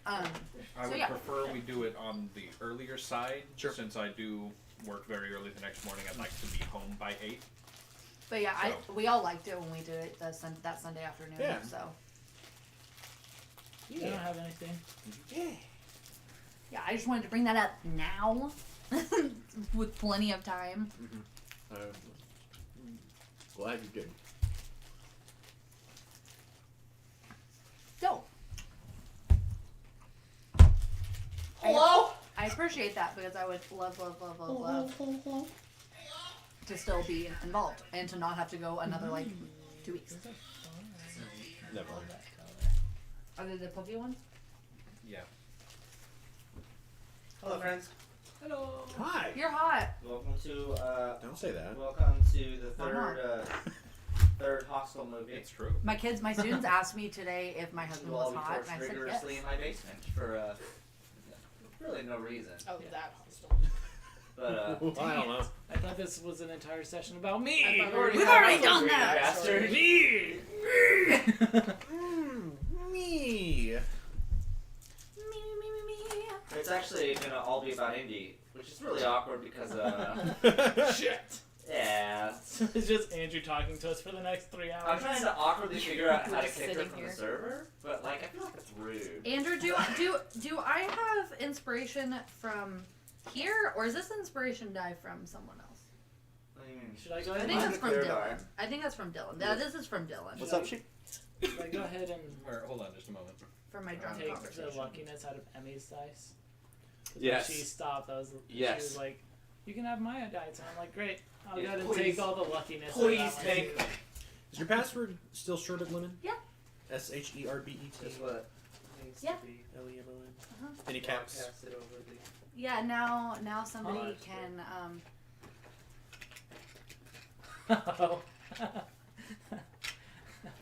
I would yeah. prefer we do it on the earlier side, Sure. since I do work very early the next morning. I'd like to be home by 8. But yeah, So. we all liked it when we did it that Sunday afternoon. Yeah. So I don't have anything. yeah, I just wanted to bring that up now, with plenty of time. Glad you did. So. Hello? I appreciate that because I would love to still be involved and to not have to go another 2 weeks. Never. Are they the Pokey ones? Yeah. Hello, friends. Hello. Hi. You're hot. Welcome to Don't say that. welcome to the Why not? third hostile movie. It's true. My students asked me today if my husband We'll was all be hot, tortured and I said yes. rigorously in my basement for really no reason. Oh, that hostile. But I don't know. I thought this was an entire session about me. I thought We've already done that. Bastard. Me. Me. Me. It's actually gonna all be about Indy, which is really awkward because Shit. yeah. It's just Andrew talking to us for the next 3 hours. I'm trying to awkwardly figure out how to Just kick her sitting from here. the server, but like I feel like it's rude. Andrew, do I have inspiration from here, or is this inspiration die from someone else? What do you mean? Should I go I ahead think and that's from Clear Dylan. dark. I think that's from Dylan. Yeah, this is from Dylan. What's up, she? should I go ahead and Or, hold on just a moment. From my drunk take the conversation. luckiness out of Emmy's dice? 'Cause Yes. When she stopped, she Yes. was like, "You can have my dice," and I'm like, "Great, I'll go Yeah, ahead and please. take all the luckiness." Please out of that take one, them. Is your password still Sherbet Lemon? Yeah. SHERBET. That's what needs Yeah. to be LEMON. Any caps? broadcasted over the. Yeah, now somebody Oh, that's can too.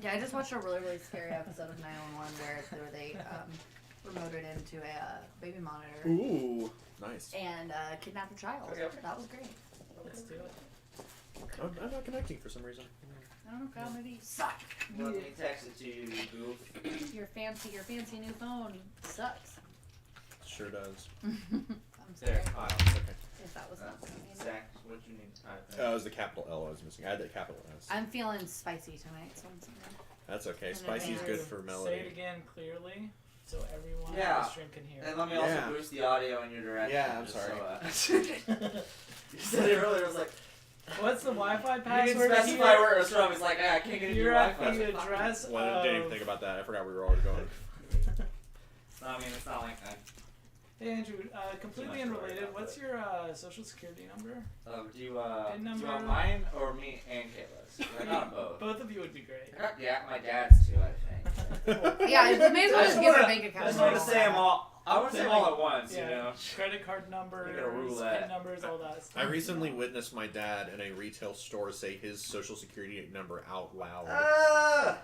Yeah, I just watched a really scary episode of 911 where they remoted into a baby monitor Ooh, nice. and kidnapped a child. Okay. That was great. Let's do it. I'm not connecting for some reason. I don't know, God, maybe you suck. Let me text it to you, you goof. Your fancy new phone sucks. Sure does. I'm There, sorry Kyle. Okay. if that was not coming. Zach, what you need to type in? It was the capital L I was missing. I had that capital S. I'm feeling spicy tonight, so I'm sorry. That's okay. And Spicy is advance. good for Say it melody. again clearly, so everyone Yeah. on the stream can hear. And let me Yeah. also boost the audio in your direction. Yeah, I'm just sorry. you said it earlier, I was like, What's the Wi-Fi you didn't password specify here? where it was from. It's like, I can't get into your You're at Wi-Fi. the address Well, I didn't even of... think about that. I forgot we were already going. I mean, it's not like I. Hey Andrew, completely Too much to worry unrelated, about, what's your social security number? Do you PIN want number? mine or me and Kayla's? I got both. Both of you would be great. I got, yeah, my dad's too, I think. Yeah, you may as well I just just give her wanna- bank I account. just want to say them all. I want to say them all at once, Yeah. you know. Credit card numbers, Make it a roulette. PIN numbers, all that stuff. I recently witnessed my dad in a retail store say his social security number out loud.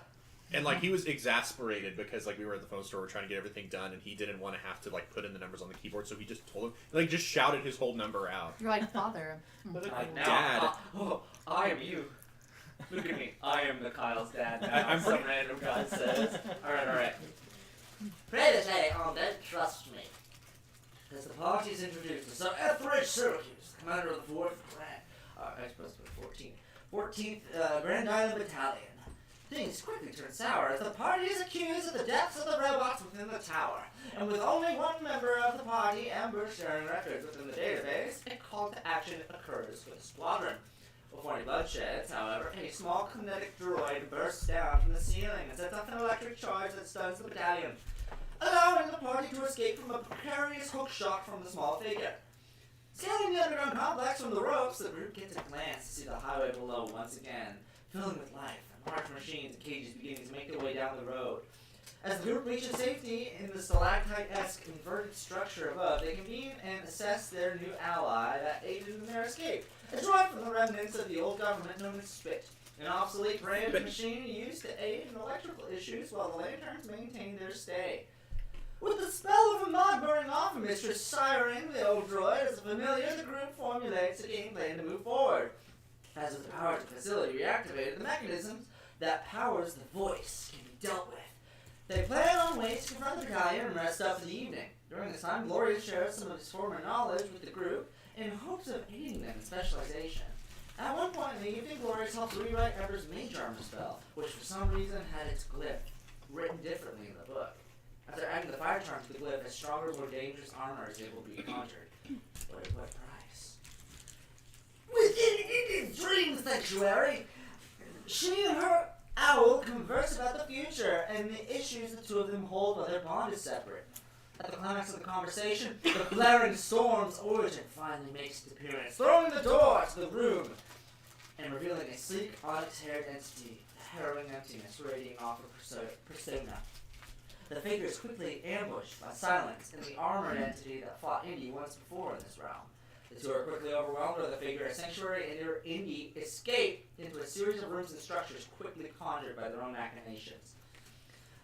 And like he was exasperated because like we were at the phone store, we're trying to get everything done, and he didn't want to have to like put in the numbers on the keyboard, so he just told him, like just shouted his whole number out. You're like, father. Like now, Dad. I am you. Look at me. I am the Kyle's dad. I'm Some pretty- random guy says. Alright. Pray to say, don't trust me. As the party's introduced, Sir Etheridge Syracuse, commander of the 4th Grand, I suppose it was 14th Grand Island Battalion. Things quickly turn sour as the party is accused of the deaths of the robots within the tower. And with only one member of the party, Amber, sharing records within the database, a call to action occurs for the squadron. Before any bloodsheds, however, a small kinetic droid bursts down from the ceiling and sets off an electric charge that stuns the battalion, allowing the party to escape from a precarious hook shot from the small figure. Scanning the underground complex from the ropes, the group gets a glance to see the highway below once again, filling with life, and large machines and cages beginning to make their way down the road. As the group reaches safety in the stalactite-esque inverted structure above, they convene and assess their new ally that aided in their escape. A droid from the remnants of the old government known as Spit, an obsolete brand of machine used to aid in electrical issues while the Lanterns maintained their stay. With the spell of a mod burning off a mistress siring the old droid as a familiar, the group formulates a game plan to move forward. As with the power of the facility reactivated, the mechanisms that powers the voice can be dealt with. They plan on wait to confront the battalion and rest up for the evening. During this time, Glorious shares some of his former knowledge with the group in hopes of aiding them in specialization. At one point in the evening, Glorious helped rewrite Ever's mage armor spell, which for some reason had its glyph written differently in the book. After adding the fire charm to the glyph, a stronger, more dangerous armor is able to be conjured. But at what price? Within Indian's dream sanctuary, she and her owl converse about the future and the issues the two of them hold while their bond is separate. At the climax of the conversation, the blaring storm's origin finally makes its appearance, throwing the door to the room and revealing a sleek, onyx-haired entity, the harrowing emptiness radiating off her persona. The figure is quickly ambushed by Silence and the armored entity that fought Indy once before in this realm. The two are quickly overwhelmed by the figure as Sanctuary and Indy escape into a series of rooms and structures quickly conjured by their own machinations.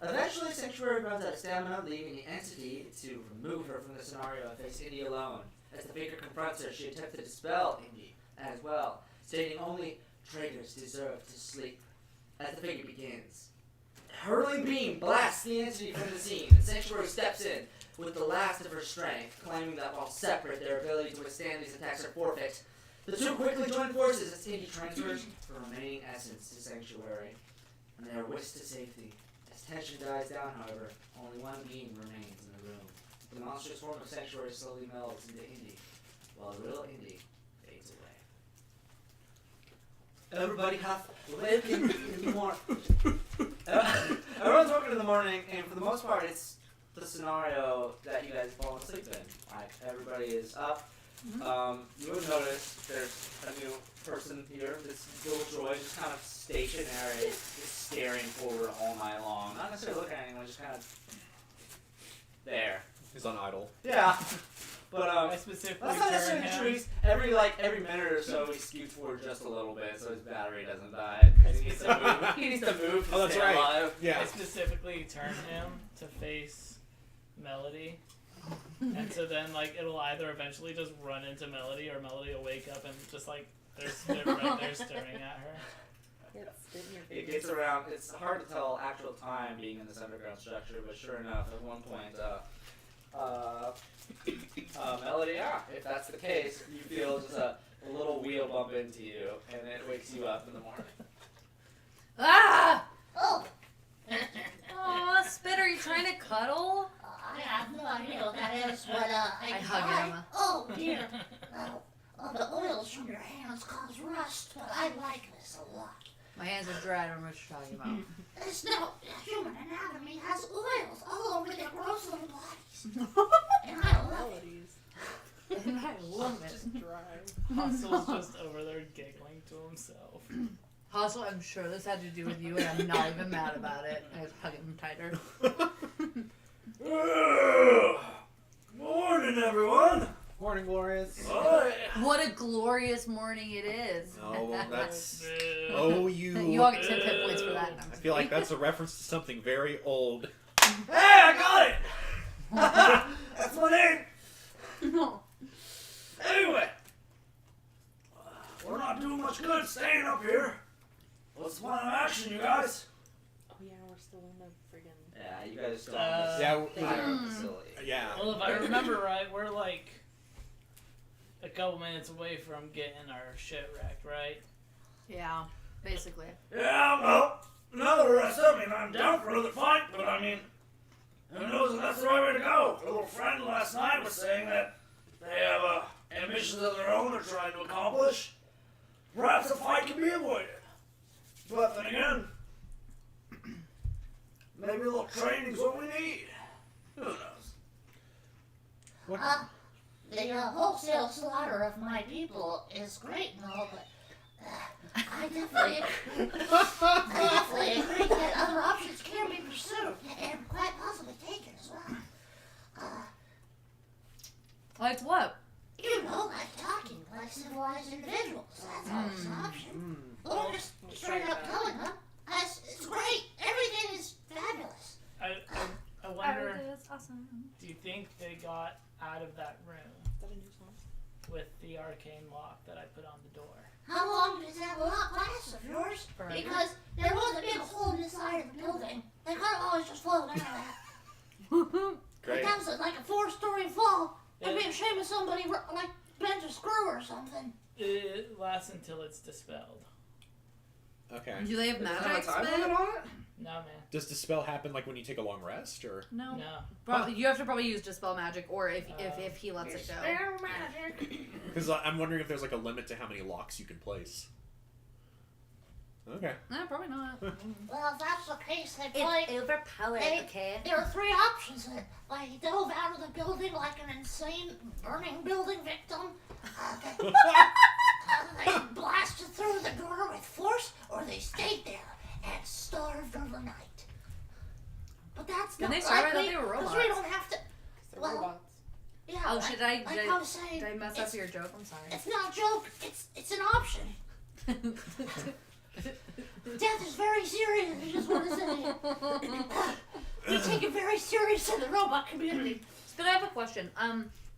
Eventually, Sanctuary runs out of stamina, leaving the entity to remove her from the scenario and face Indy alone. As the figure confronts her, she attempts to dispel Indy as well, stating only traitors deserve to sleep. As the figure begins, a hurling beam blasts the entity from the scene, and Sanctuary steps in with the last of her strength, claiming that while separate, their ability to withstand these attacks are forfeit. The two quickly join forces as Indy transfers her remaining essence to Sanctuary, and they are whisked to safety. As tension dies down, however, only one being remains in the room. The monstrous form of Sanctuary slowly melds into Indy, while the real Indy fades away. Everybody hath wakened in the morning. Everyone's woken in the morning, and for the most part, it's the scenario that you guys fall asleep in. Like, everybody is up. You would notice there's a new person here, this little droid, just kind of stationary, just staring forward all night long. Not necessarily looking at anyone, just kind of there. He's on idle. Yeah. But I specifically that's not turn necessarily him. true. Every minute or so, he scoots forward just a little bit, so his battery doesn't die. 'Cause he needs to move. He needs to move to Oh, that's stay right. alive. Yeah. I specifically turn him to face Melody. And so then, like, it'll either eventually just run into Melody, or Melody will wake up and just, like, they're right there staring at her. It gets around. It's hard to tell actual time being in this underground structure, but sure enough, at one point, Melody, if that's the case, you feel just a little wheel bump into you, and it wakes you up in the morning. Ah! Oh, Oh, Spit, are you trying to cuddle? I have no idea what that is, but I hug him. Oh dear. The oils from your hands cause rust, but I like this a lot. My hands are dry, I don't know what you're talking about. It's no human anatomy has oils all over their gross little bodies. And I love it. And I love it. Hustle's just over there giggling to himself. Also, I'm sure this had to do with you, and I'm not even mad about it. I was hugging him tighter. Morning, everyone. Morning, Glorious. What a glorious morning it is. Oh, well, that's... Boo. Oh, you... You all get 10 hit points for that. I feel like that's a reference to something very old. Hey, I got it. That's my name. No. Anyway, we're not doing much good staying up here. What's the plan of action, you guys? Oh yeah, we're still in the friggin'. Yeah, you guys are still Yeah, on this fire facility. yeah. Well, if I remember right, we're like a couple minutes away from getting our shit wrecked, right? Yeah, basically. Yeah, well, now that we're rest up, I'm down for another fight, but I mean, who knows if that's the right way to go? A little friend last night was saying that they have ambitions of their own they're trying to accomplish. Perhaps a fight can be avoided. But then again, maybe a little training's what we need. Who knows? The wholesale slaughter of my people is great and all, but I definitely agree that other options can be pursued and quite possibly taken as well. Like what? You know, like talking like civilized individuals. That's always an option. Or just straight up telling them, it's great. Everything is fabulous. I wonder, It's awesome. do you think they got out of that room Is that a new song? with the arcane lock that I put on the door? How long does that lock last of yours? Forever. Because there was a big hole in the side of the building. They could have always just flown out of that. maybe somebody like bent a screw or something. It lasts until it's dispelled. Okay. Do they have Does it have magic a time spit? limit on it? No, man. Does dispel happen like when you take a long rest, or? No. No. Probably, you have to probably use dispel magic, or if he lets it go. Dispel magic. Because I'm wondering if there's like a limit to how many locks you can place. Okay. No, probably not. Well, if that's the case, they play. overpowered, They- There are three options then. Like, he dove out of the building like an insane burning building victim. They blasted through the door with force, or they stayed there and starved overnight. But that's Didn't not they starve? I thought likely, they were 'cause robots. we don't have to. They're Well, robots. Yeah. Oh, like, should I? Like Did I was saying, did I mess up your joke? I'm sorry. it's not a joke. It's an option. Death is very serious. I just want to say. We take it very serious in the robot community. But I have a question.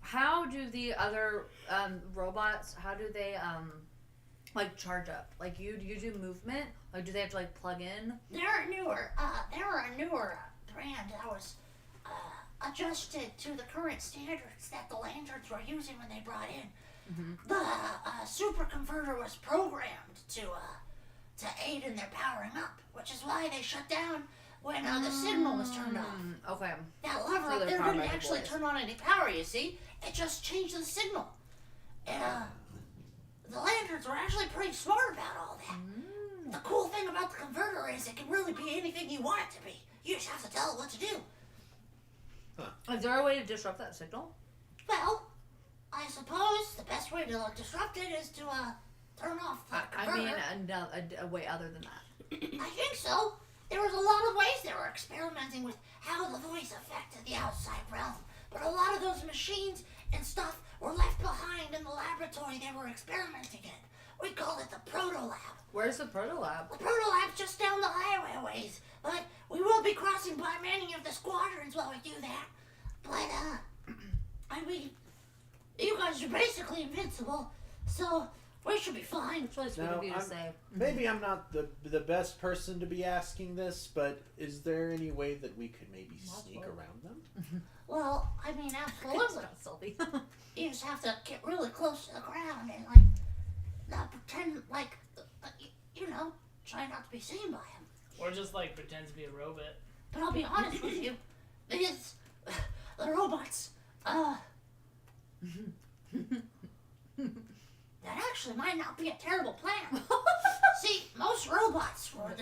How do the other robots? How do they like charge up? Like you do movement? Like do they have to like plug in? They're a newer brand that was adjusted to the current standards that the lanterns were using when they brought in. The super converter was programmed to aid in their powering up, which is why they shut down when the signal was turned off. Okay. That lever So up they're there power didn't mecha actually boys. turn on any power, you see. It just changed the signal. And the lanterns were actually pretty smart about all that. The cool thing about the converter is it can really be anything you want it to be. You just have to tell it what to do. Is there a way to disrupt that signal? Well, I suppose the best way to disrupt it is to turn off the I converter. mean, a way other than that. I think so. There was a lot of ways they were experimenting with how the voice affected the outside realm. But a lot of those machines and stuff were left behind in the laboratory they were experimenting in. We call it the proto-lab. Where's the proto lab? The proto-lab's just down the highway a ways, but we will be crossing by many of the squadrons while we do that. But, I mean, you guys are basically invincible, so we should be fine. It's really sweet No, of you to I'm- say. Maybe I'm not the best person to be asking this, but is there any way that we could maybe sneak around them? Well, I mean, absolutely. Sylvie. You just have to get really close to the ground and, like, not pretend like, you know, try not to be seen by him. Or just like pretend to be a robot. But I'll be honest with you, because the robots, that actually might not be a terrible plan. See, most robots are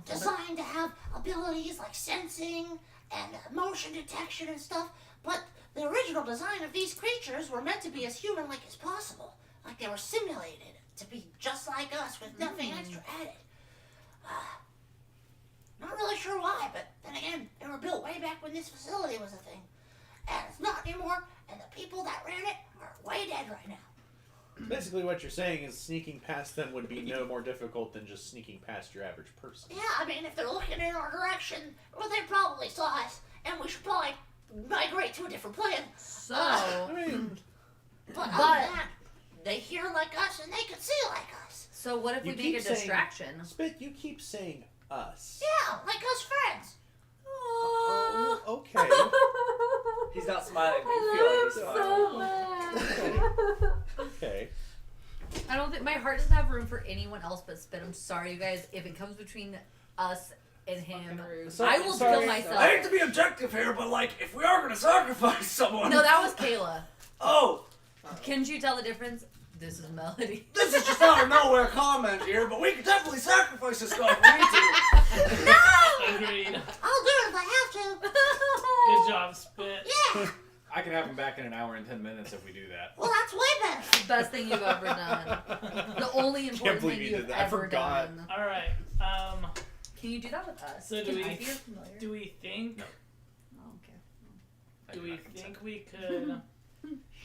designed to have abilities like sensing and motion detection and stuff, but the original design of these creatures were meant to be as human-like as possible. Like they were simulated to be just like us with nothing extra added. Not really sure why, but then again, they were built way back when this facility was a thing. And it's not anymore, and the people that ran it are way dead right now. Basically, what you're saying is sneaking past them would be no more difficult than just sneaking past your average person. Yeah, I mean, if they're looking in our direction, well, they probably saw us, and we should probably migrate to a different plan. So, I mean, But other than that, they hear like us, and they can see like us. so what if we You make keep a saying- distraction? Spit, you keep saying us. Yeah, like us friends. Oh, okay. He's not smiling, but you feel like he's smiling. Okay. I don't think my heart doesn't have room for anyone else but Spit. I'm sorry, you guys. If it comes between us and him, So- I will sorry. kill myself. I hate to be objective here, but like, if we are gonna sacrifice someone. No, that was Kayla. Oh, Can't you tell the difference? This is Melody. this is just out of nowhere comment here, but we can definitely sacrifice this guy if we need to. No! Agreed. I'll do it if I have to. Good job, Spit. Yeah, I can have him back in an hour and 10 minutes if we do that. well, that's way better. Best thing you've ever done. The only important believe thing you you've did that. I ever forgot. done. All right. Can you do that with us? So do Can we- I be familiar? Do we think? No. Oh, okay. I Do do we not consent. think we could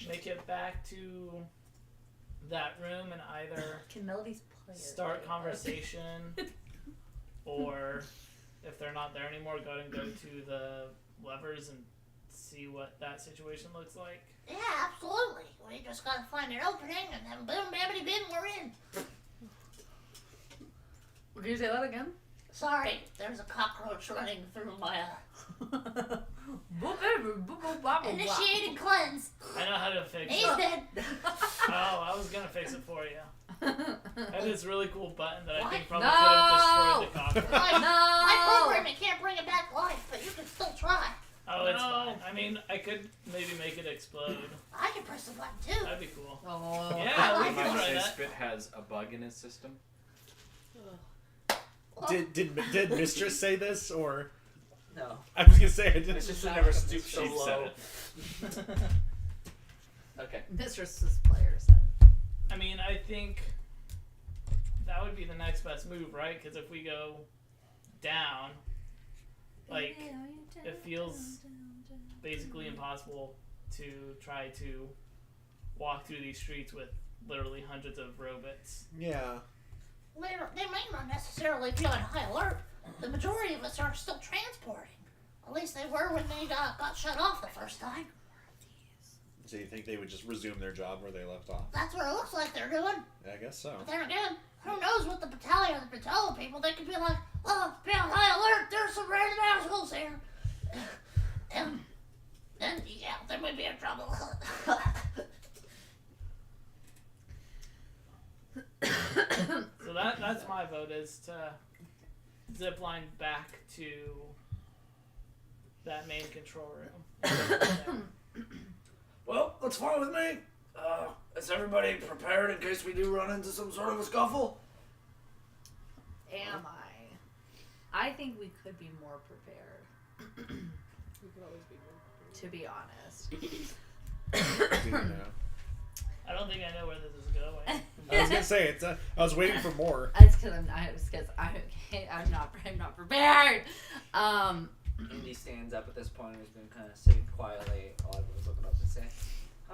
make it back to that room and either Can Melody's play it? start conversation, or if they're not there anymore, go to the levers and see what that situation looks like? Yeah, absolutely. We just gotta find an opening, and then boom, babbity bin, we're in. Can you say that again? Sorry, there's a cockroach running through my initiating cleanse. I know how to fix He's it. dead. Oh, I was gonna fix it for you. I have this really cool button that I think probably No! could have destroyed the cockroach. My programming can't bring it back life, but you can still try. Oh, it's fine. I mean, I could maybe make it explode. I can press the button too. That'd be cool. Oh. Yeah, we You can might try say that. Spit has a bug in his system. Did Mistress say this, or No. I was gonna say I didn't. Mistress would never stoop so She low. said Okay. Mistress's player said. I mean, I think that would be the next best move, right? Because if we go down, like, it feels basically impossible to try to walk through these streets with literally hundreds of robots. Yeah. They may not necessarily be on high alert. The majority of us are still transporting. At least they were when they got shut off the first time. So you think they would just resume their job where they left off? That's what it looks like they're doing. I guess so. But then again, who knows what the battalion has been telling people? They could be like, oh, be on high alert, there's some random assholes here. And then, yeah, they may be in trouble. So that's my vote, is to zip line back to that main control room. Well, that's fine with me. Is everybody prepared in case we do run into some sort of a scuffle? Am I? I think we could be more prepared. We could always be more. To be honest. Do you know? I don't think I know where this is going. I was gonna say it's. I was waiting for more. It's because I'm not prepared. Indy stands up at this point and has been kind of sitting quietly while everyone's looking up and saying,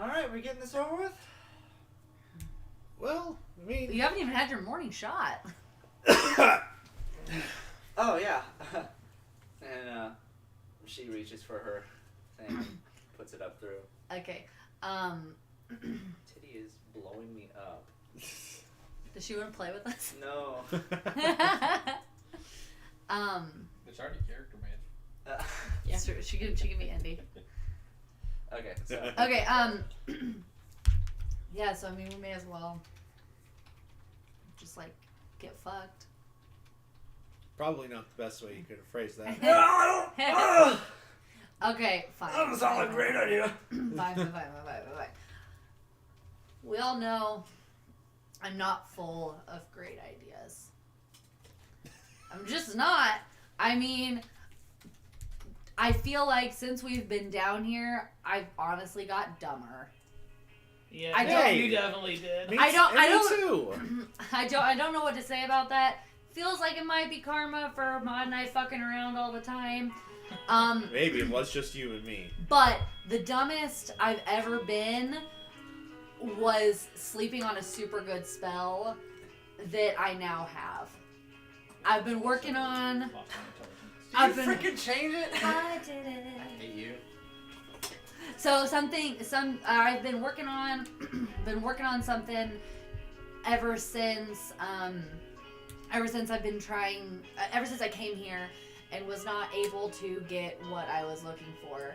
"Alright, we're getting this over with?" Well, I mean, You haven't even had your morning shot. Oh, yeah. And she reaches for her thing and puts it up through. Okay. Titty is blowing me up. Does she want to play with us? No. It's already character made. Yeah. She can be Indy. Okay, so. Okay. Yeah. So I mean, we may as well just like get fucked. probably not the best way you could have phrased that. No, I don't. Okay, fine. That doesn't sound like a great idea. Fine. We all know I'm not full of great ideas. I'm just not. I mean, I feel like since we've been down here, I've honestly got dumber. Yeah, I don't- you definitely did. I don't- Me too. I don't know what to say about that. Feels like it might be karma for Maud and I fucking around all the time. Maybe it was just you and me. But the dumbest I've ever been was sleeping on a super good spell that I now have. I've been working on. I've been freaking change it? I did it. Hey, you. So I've been working on something ever since I came here and was not able to get what I was looking for.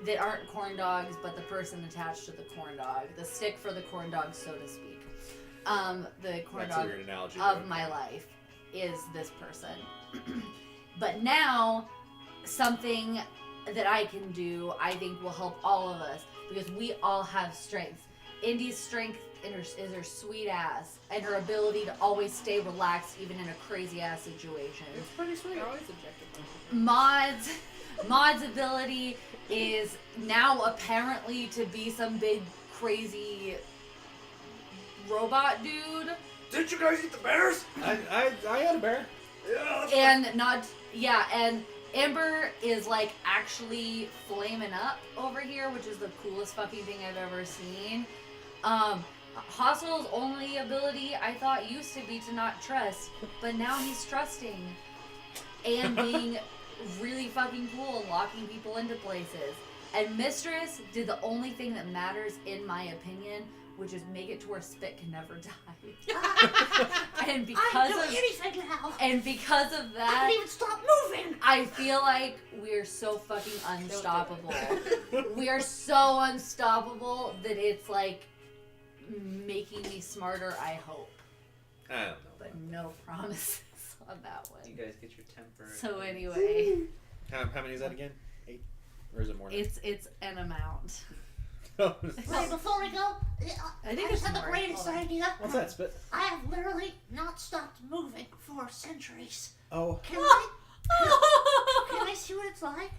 That aren't corn dogs, but the person attached to the corn dog, the stick for the corn dog, so to speak. The corn That's dog a weird analogy. of but- my life is this person. But now, something that I can do, I think will help all of us, because we all have strengths. Indy's strength is her sweet ass, and her ability to always stay relaxed even in a crazy ass situation. It's pretty sweet. Always objective. Maud's ability is now apparently to be some big crazy robot dude. Did you guys eat the bears? I had a bear. Yeah. And Amber is like actually flaming up over here, which is the coolest fucking thing I've ever seen. Hostle's only ability I thought used to be to not trust, but now he's trusting and being really fucking cool, locking people into places. And Mistress did the only thing that matters, in my opinion, which is make it to where Spit can never die. and I because do of anything now. and because of I that, can't even stop moving. I feel like we're so fucking unstoppable. We are so unstoppable that it's like making me smarter, I hope. I don't know. But no promises on that You one. guys get your temper. So anyway, How many is that again? 8? Or is it more than it's an amount. Wait, before we go, I think just it's have the more. greatest Hold on. idea. What's that, Spit? I have literally not stopped moving for centuries. Oh, Can I see what it's like?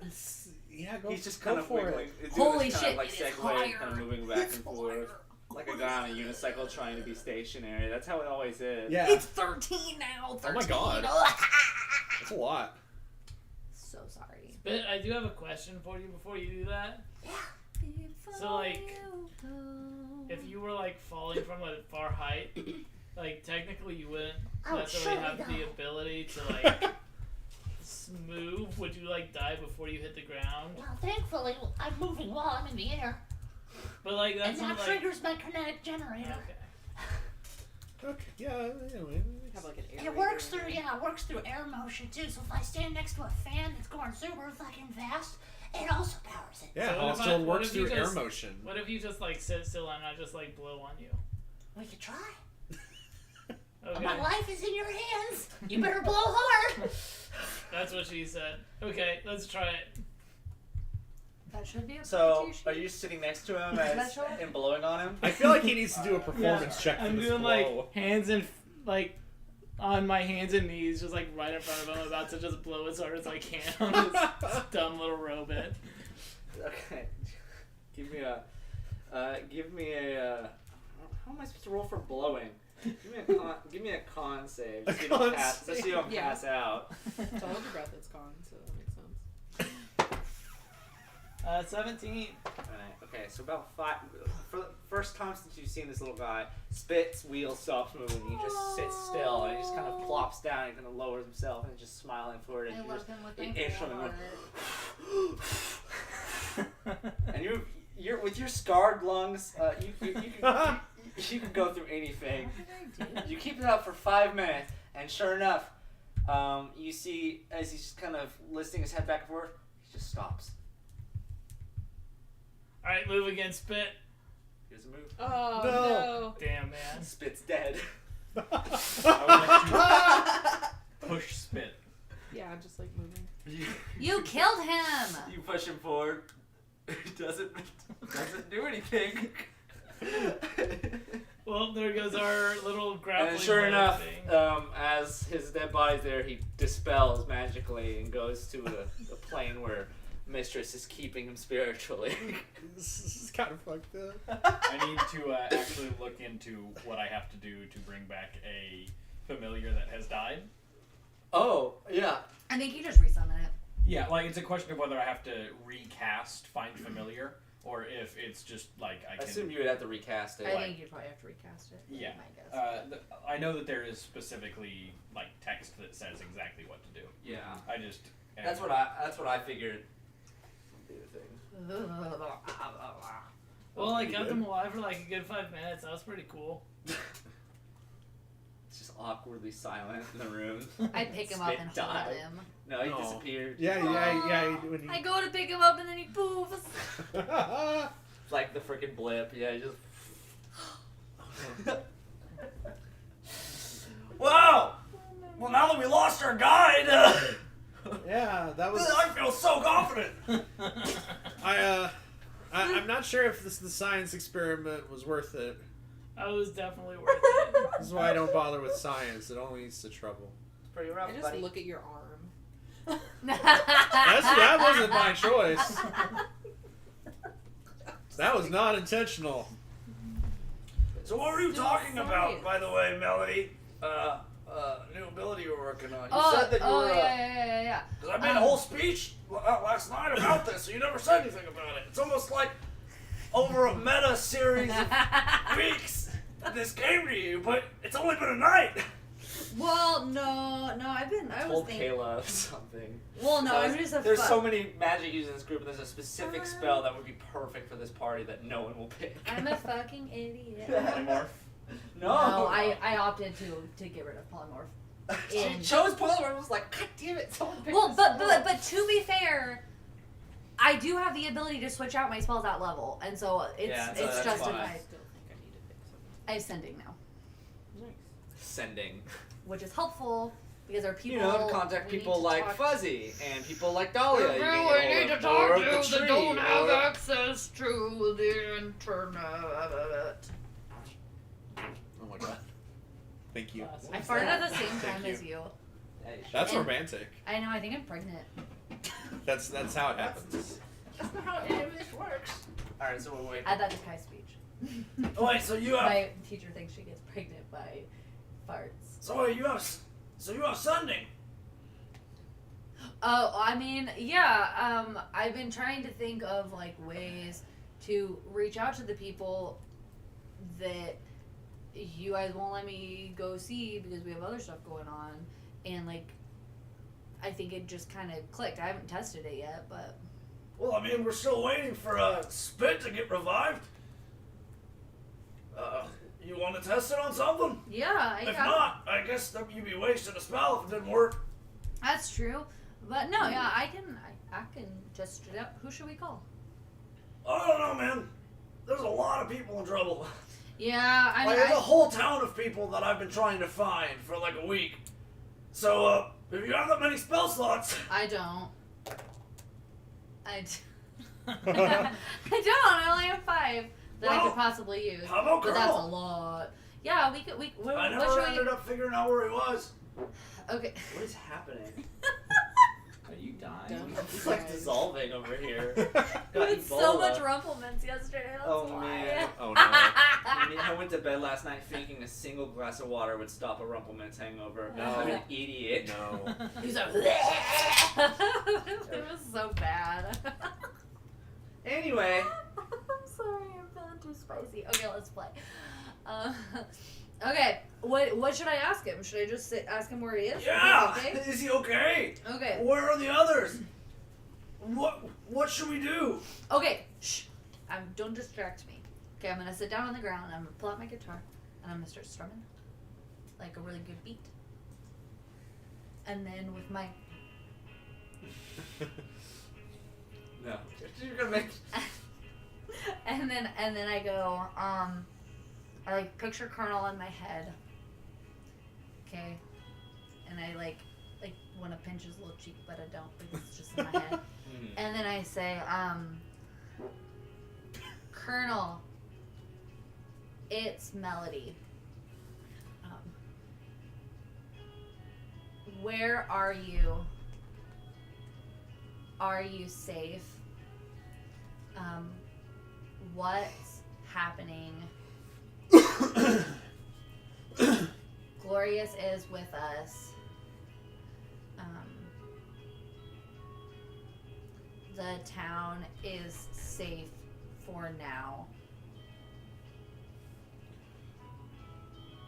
Yes. yeah, go. He's just go kind of for wiggling. it. He's doing Holy this kind shit, of like it is segue, kind higher. of moving back It's and forth. higher. Like a guy on a unicycle trying to be stationary. That's how it always is. Yeah, It's 13 now. 13. Oh my God. That's a lot. So sorry. But I do have a question for you before you do that. So, like, if you were like falling from a far height, like technically you wouldn't I would necessarily surely have the die. ability to like move. Would you like die before you hit the ground? Well, thankfully, I'm moving while I'm in the air. But like And that's that not like triggers my kinetic generator. okay. Okay, yeah, anyway. Have like an And it works through, it works through air motion too. So if I stand next to a fan that's going super fucking fast, it also powers it. Yeah, So what if also what works if you through air just- motion. What if you just like sit still and I just like blow on you? We could try. Okay, My life is in your hands. You better blow hard. that's what she said. Okay, let's try it. That should be a So, competition. are you sitting next to him as, Special? and blowing on him? I feel like he needs to do a performance check for I'm this doing blow. like hands and like on my hands and knees, just like right in front of him, about to just blow as hard as I can on this dumb little robot. Okay. Give me a. How am I supposed to roll for blowing? Give me a con save. A So you con don't pass, so save. you don't Yeah. pass out. It's all your breath that's gone, so that makes sense. 17. Alright, okay, so about 5. For the first time since you've seen this little guy, Spit's wheel stops moving. He just sits still and he just kind of plops down and kind of lowers himself and is just smiling for it. I And you love just, him with you my instantly heart. and you're with your scarred lungs, you can go through anything. You keep it up for 5 minutes, and sure enough, you see as he's kind of lifting his head back and forth, he just stops. Alright, move again, Spit. He doesn't move. Oh No. Damn, man. Spit's dead. Push Spit. Yeah, just like moving. You killed him. You push him forward. He doesn't do anything. Well, there goes our little grappling And sure hook enough, thing. as his dead body's there, he dispels magically and goes to the plane where Mistress is keeping him spiritually. This is kind of fucked up. I need to actually look into what I have to do to bring back a familiar that has died. Oh, yeah. I think you just resummon it. Yeah, like it's a question of whether I have to recast Find Familiar, or if it's just like I I can. assume you would have to recast it. I think you'd probably have to recast it. Yeah. My guess. I know that there is specifically like text that says exactly what to do. Yeah. I just. That's what I figured. Do the thing. Well, I kept him alive for like a good 5 minutes. That was pretty cool. It's just awkwardly silent in the room. I pick him up Spit and hold died. him. No, he No. disappeared. Yeah. When he... I go to pick him up and then he poofs. Like the freaking blip. Yeah, he just. Wow! Well, now that we lost our guide, Yeah, that was. I feel so confident. I'm not sure if the science experiment was worth it. I was definitely worth it. This is why I don't bother with science. It only leads to trouble. It's pretty rough, I just buddy. look at your arm. That wasn't my choice. That was not intentional. So what were you Still talking about, science. by the way, Melody? New ability you were working on. You Oh, said that you were. yeah. Because I made a whole speech last night about this, so you never said anything about it. It's almost like over a meta series of weeks, this came to you, but it's only been a night. Well, no, I was told thinking. Kayla something. Well, no, So I'm just a there's fuck. so many magic used in this group, and there's a specific spell that would be perfect for this party that no one will pick. I'm a fucking idiot. Polymorph. No, I opted to get rid of polymorph. She chose polymorph. I was like, God damn it! Someone picked Well, this but spell." to be fair, I do have the ability to switch out my spells at level, and so it's Yeah, so it's that's justified. fine. I still think I need to pick something. I have sending now, Nice. Sending. which is helpful because our people. You know, to contact we need people to like talk- Fuzzy and people like Dahlia. You can Really get need to hold talk of, or to the that tree, don't have or- access to the internet. Oh my god. Thank you. I farted at the same Thank time you. as you. Yeah, you should. That's And- romantic. I know. I think I'm pregnant. That's how it happens. That's not how any of this works. Alright, so we'll wait. Add that to Kai's speech. Oh, wait, so you have. My teacher thinks she gets pregnant by farts. So wait, you have. So you have sending. Oh, I mean, yeah. I've been trying to think of like ways to reach out to the people that you guys won't let me go see because we have other stuff going on, and like, I think it just kind of clicked. I haven't tested it yet, but Well, I mean, we're still waiting for Spit to get revived. You want to test it on something? yeah, If not, I guess that you'd be wasting a spell if it didn't work. that's true. But no, yeah, I can test it out. Who should we call? I don't know, man. There's a lot of people in trouble. Yeah, I Like, mean, there's a whole town of people that I've been trying to find for like a week. So, if you have that many spell slots, I don't. I don't. I only have 5 that I Well, could possibly use. how about But that's a Colonel? lot. Yeah, we could. What I never should ended up figuring out where he was. Okay. What is happening? Are you dying? Dumb. It's like dissolving over here. We Got had so Ebola. much rumplements yesterday. That's Oh, why. man. Oh no. I mean, I went to bed last night thinking a single glass of water would stop a Rumpleman's hangover. No. I'm an idiot. No. He's like, it was so bad. Anyway, I'm sorry, I'm feeling too spicy. Okay, let's play. Okay, what should I ask him? Should I just ask him where he is? Yeah! Okay. Is he okay? Okay. Where are the others? What should we do? Okay. Shh. Don't distract me. Okay, I'm gonna sit down on the ground. I'm gonna pull out my guitar, and I'm gonna start strumming, like a really good beat. And then with my no. You're gonna make. and then I go, I like picture Colonel in my head. Okay. And I like want to pinch his little cheek, but I don't because it's just in my head. And then I say, Colonel, it's Melody. Where are you? Are you safe? What's happening? Glorious is with us. The town is safe for now.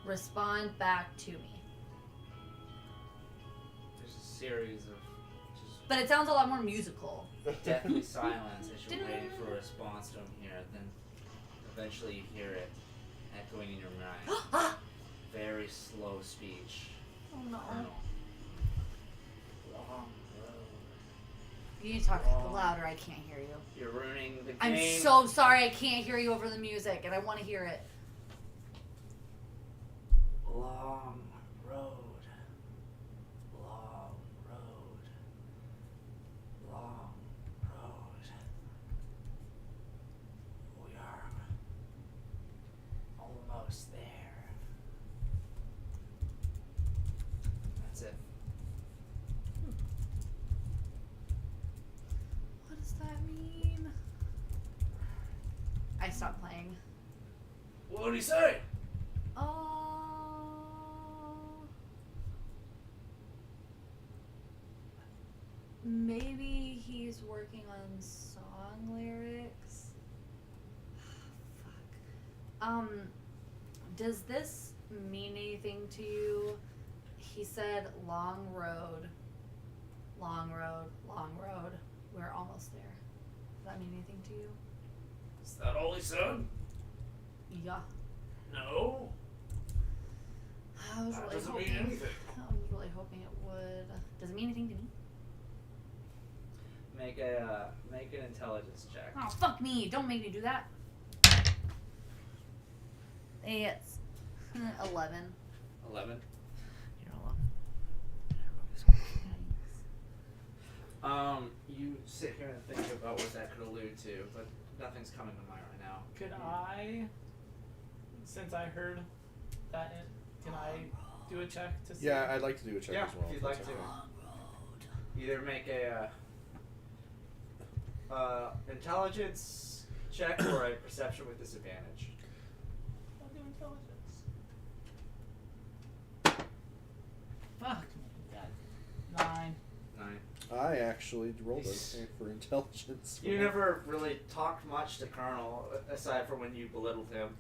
Respond back to me. There's a series of But it sounds a lot more musical. just deathly silence as you're waiting for a response to him here. Then eventually you hear it echoing in your mind. Very slow speech. Oh no. Colonel. Long road. You need to talk louder, I can't hear you. You're ruining the game. I'm so sorry I can't hear you over the music and I want to hear it. Long road. Long road. Long road. We are almost there. That's it. What does that mean? I stopped playing. What did he say? Maybe he's working on song lyrics. Fuck. Does this mean anything to you? He said long road. Long road. Long road. We're almost there. Does that mean anything to you? Is that all he said? Yeah. No. I was That really doesn't hoping. mean anything. I was really hoping it would. Does it mean anything to me? Make an intelligence check. Oh, fuck me. Don't make me do that. It's 11. 11. You're alone. You sit here and think about what that could allude to, but nothing's coming to mind right now. Could I, since I heard that, can I do a check to see? Yeah, I'd like to do a check Yeah, as well. if you'd like to. Either make a intelligence check or a perception with disadvantage. I'll do intelligence. Fuck me. Got 9. 9. I actually rolled okay for intelligence. You never really talked much to Colonel, aside from when you belittled him.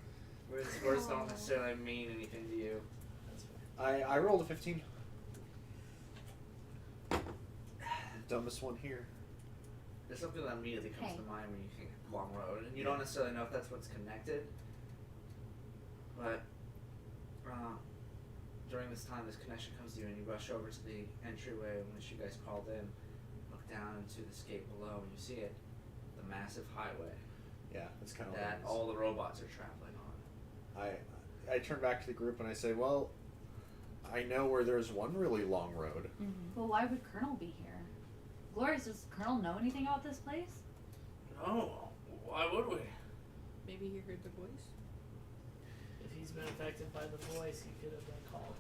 His words don't necessarily mean anything to you. That's fine. I rolled a 15. Dumbest one here. There's something that immediately comes Hey. to mind when you think Long Road, and you don't necessarily know if that's what's connected. But during this time, this connection comes to you, and you rush over to the entryway in which you guys called in, look down into the skate below, and you see it, the massive highway Yeah, that's kind of that all the robots are traveling on. I turn back to the group and I say, well, I know where there's one really long road. Well, why would Colonel be here? Glorious, does Colonel know anything about this place? No, why would we? Maybe he heard the voice. If he's been affected by the voice, he could have been called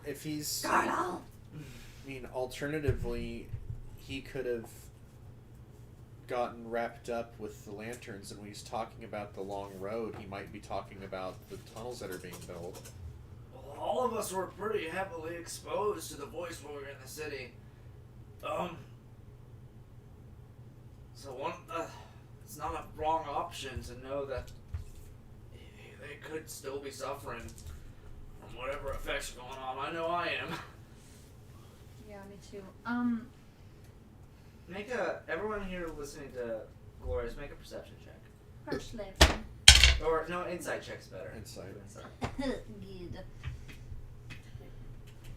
here. If he's, Colonel! I mean, alternatively, he could have gotten wrapped up with the lanterns, and when he's talking about the long road, he might be talking about the tunnels that are being built. Well, all of us were pretty heavily exposed to the voice when we were in the city. So it's not a wrong option to know that they could still be suffering from whatever effects are going on. I know I am. Yeah, me too. Everyone here listening to Glorious, make a perception check. First left. Or, no, insight check's better. Insight. Good.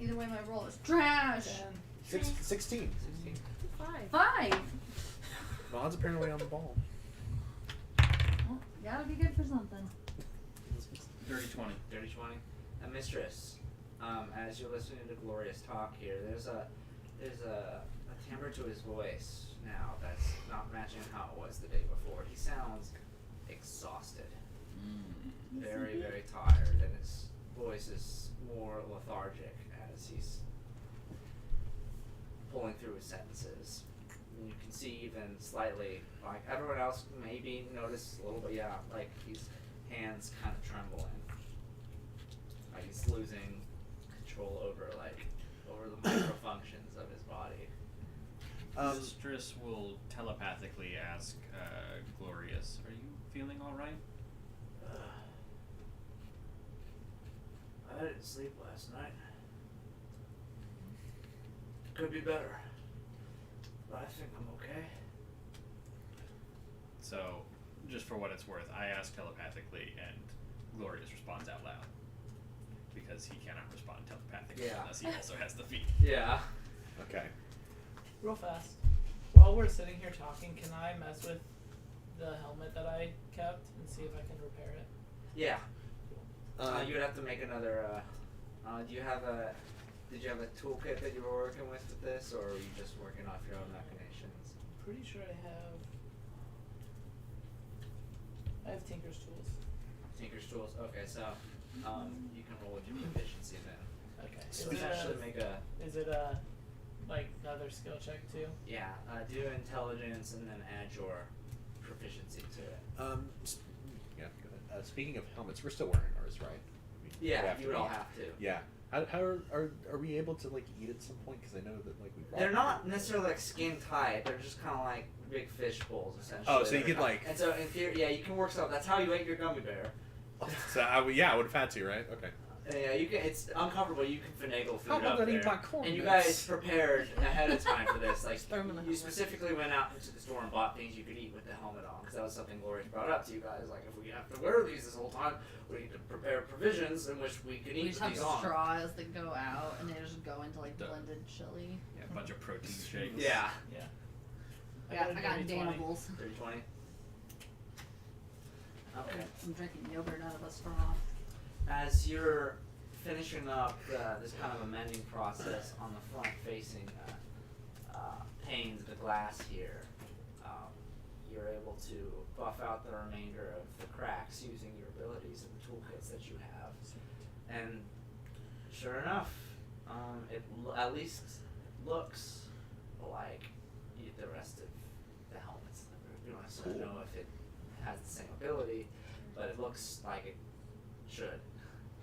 Either way, my roll is trash. 16. 16. 5. Vaughn's apparently on the ball. Well, gotta be good for something. Dirty 20. Dirty 20. And Mistress, as you're listening to Glorious talk here, there's a timbre to his voice now that's not matching how it was the day before. He sounds exhausted. Very, very tired, and his voice is more lethargic as he's pulling through his sentences. And you can see even slightly, like everyone else maybe notice a little bit, yeah, like his hands kind of trembling. Like he's losing control over the micro functions of his body. Mistress will telepathically ask Glorious, are you feeling alright? I didn't sleep last night. Could be better. But I think I'm okay. So, just for what it's worth, I ask telepathically and Glorious responds out loud. Because he cannot respond telepathically unless he also has the feat. Yeah. Okay. Real fast. While we're sitting here talking, can I mess with the helmet that I kept and see if I can repair it? Yeah. You would have to make another. Did you have a toolkit that you were working with this, or were you just working off your own machinations? Pretty sure I have Tinker's tools. Tinker's tools. Okay, so you can roll with your proficiency then. Okay. So essentially make a. Is it like another skill check too? Yeah. Do intelligence and then add your proficiency to it. Yeah. Go ahead. Speaking of helmets, we're still wearing ours, right? We Yeah, have you to would all eat. have to. Yeah. How are we able to like eat at some point? Because I know that like we. They're not necessarily like skin tight. They're just kind of like big fish bowls, essentially. Oh, so you could like. And so in theory, yeah, you can work stuff. That's how you ate your gummy bear. So I would have had to, right? Okay. Yeah, you can. It's uncomfortable. You can finagle food How am I up gonna there. eat my corn And you nuts? guys prepared ahead of time for this. Like Throw 'em in the you helmet. specifically went out into the store and bought things you could eat with the helmet on, because that was something Glorious brought up to you guys. Like, if we have to wear these this whole time, we need to prepare provisions in which we can We eat just with have these on. straws that go out and they just go into like Duh. blended chili. Yeah, a bunch of protein shakes. Yeah. I got dirty 20. Danibles. 30-20. Okay. I'm drinking yogurt out of a straw. As you're finishing up this kind of amending process on the front-facing panes of the glass here, you're able to buff out the remainder of the cracks using your abilities and the toolkits that you have. And sure enough, it at least looks like the rest of the helmets in the group. You don't necessarily know if it has the same ability, but it looks like it should.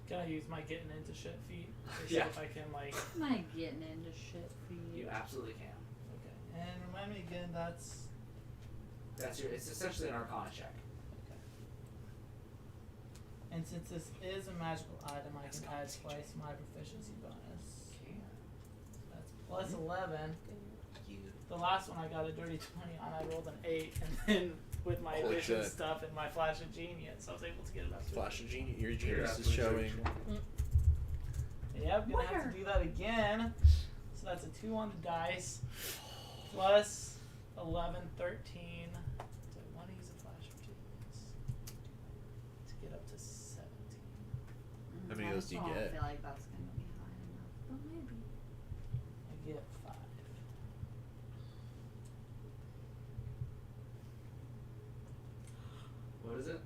Can I use my getting into shit feat to see Yeah. if I can like? Am I getting into shit for You absolutely can. Okay. And remind me again, that's It's essentially an Arcana check. okay. And since this is a magical item, I can add twice my proficiency bonus. That's plus 11. The last one I got a dirty 20 on. I rolled an 8, and then with my Holy vision shit. stuff and my flash of genius, I was able to get it up to. Flash of genius. Your You're genius is absolutely showing. Yeah, I'm gonna have to do that again. So that's a 2 on the dice, plus 11, 13. Do I want to use a flash of genius to get up to 17? How many of those do you I get? don't feel like that's gonna be high enough, but maybe. I get 5. What is it?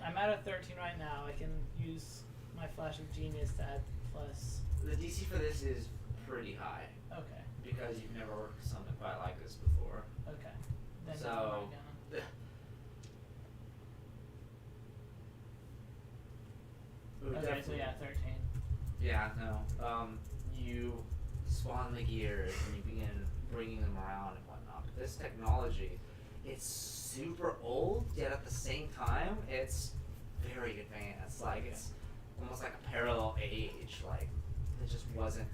I'm at a 13 right now. I can use my flash of genius to add plus. The DC for this is pretty high Okay, because you've never worked with something quite like this before. okay. Then So- I'm not gonna. It would Okay, so definitely- yeah, 13. Yeah, no. You spawn the gears and you begin bringing them around and whatnot. But this technology, it's super old, yet at the same time, it's very advanced. Like, it's almost like a parallel age. Like, it just wasn't,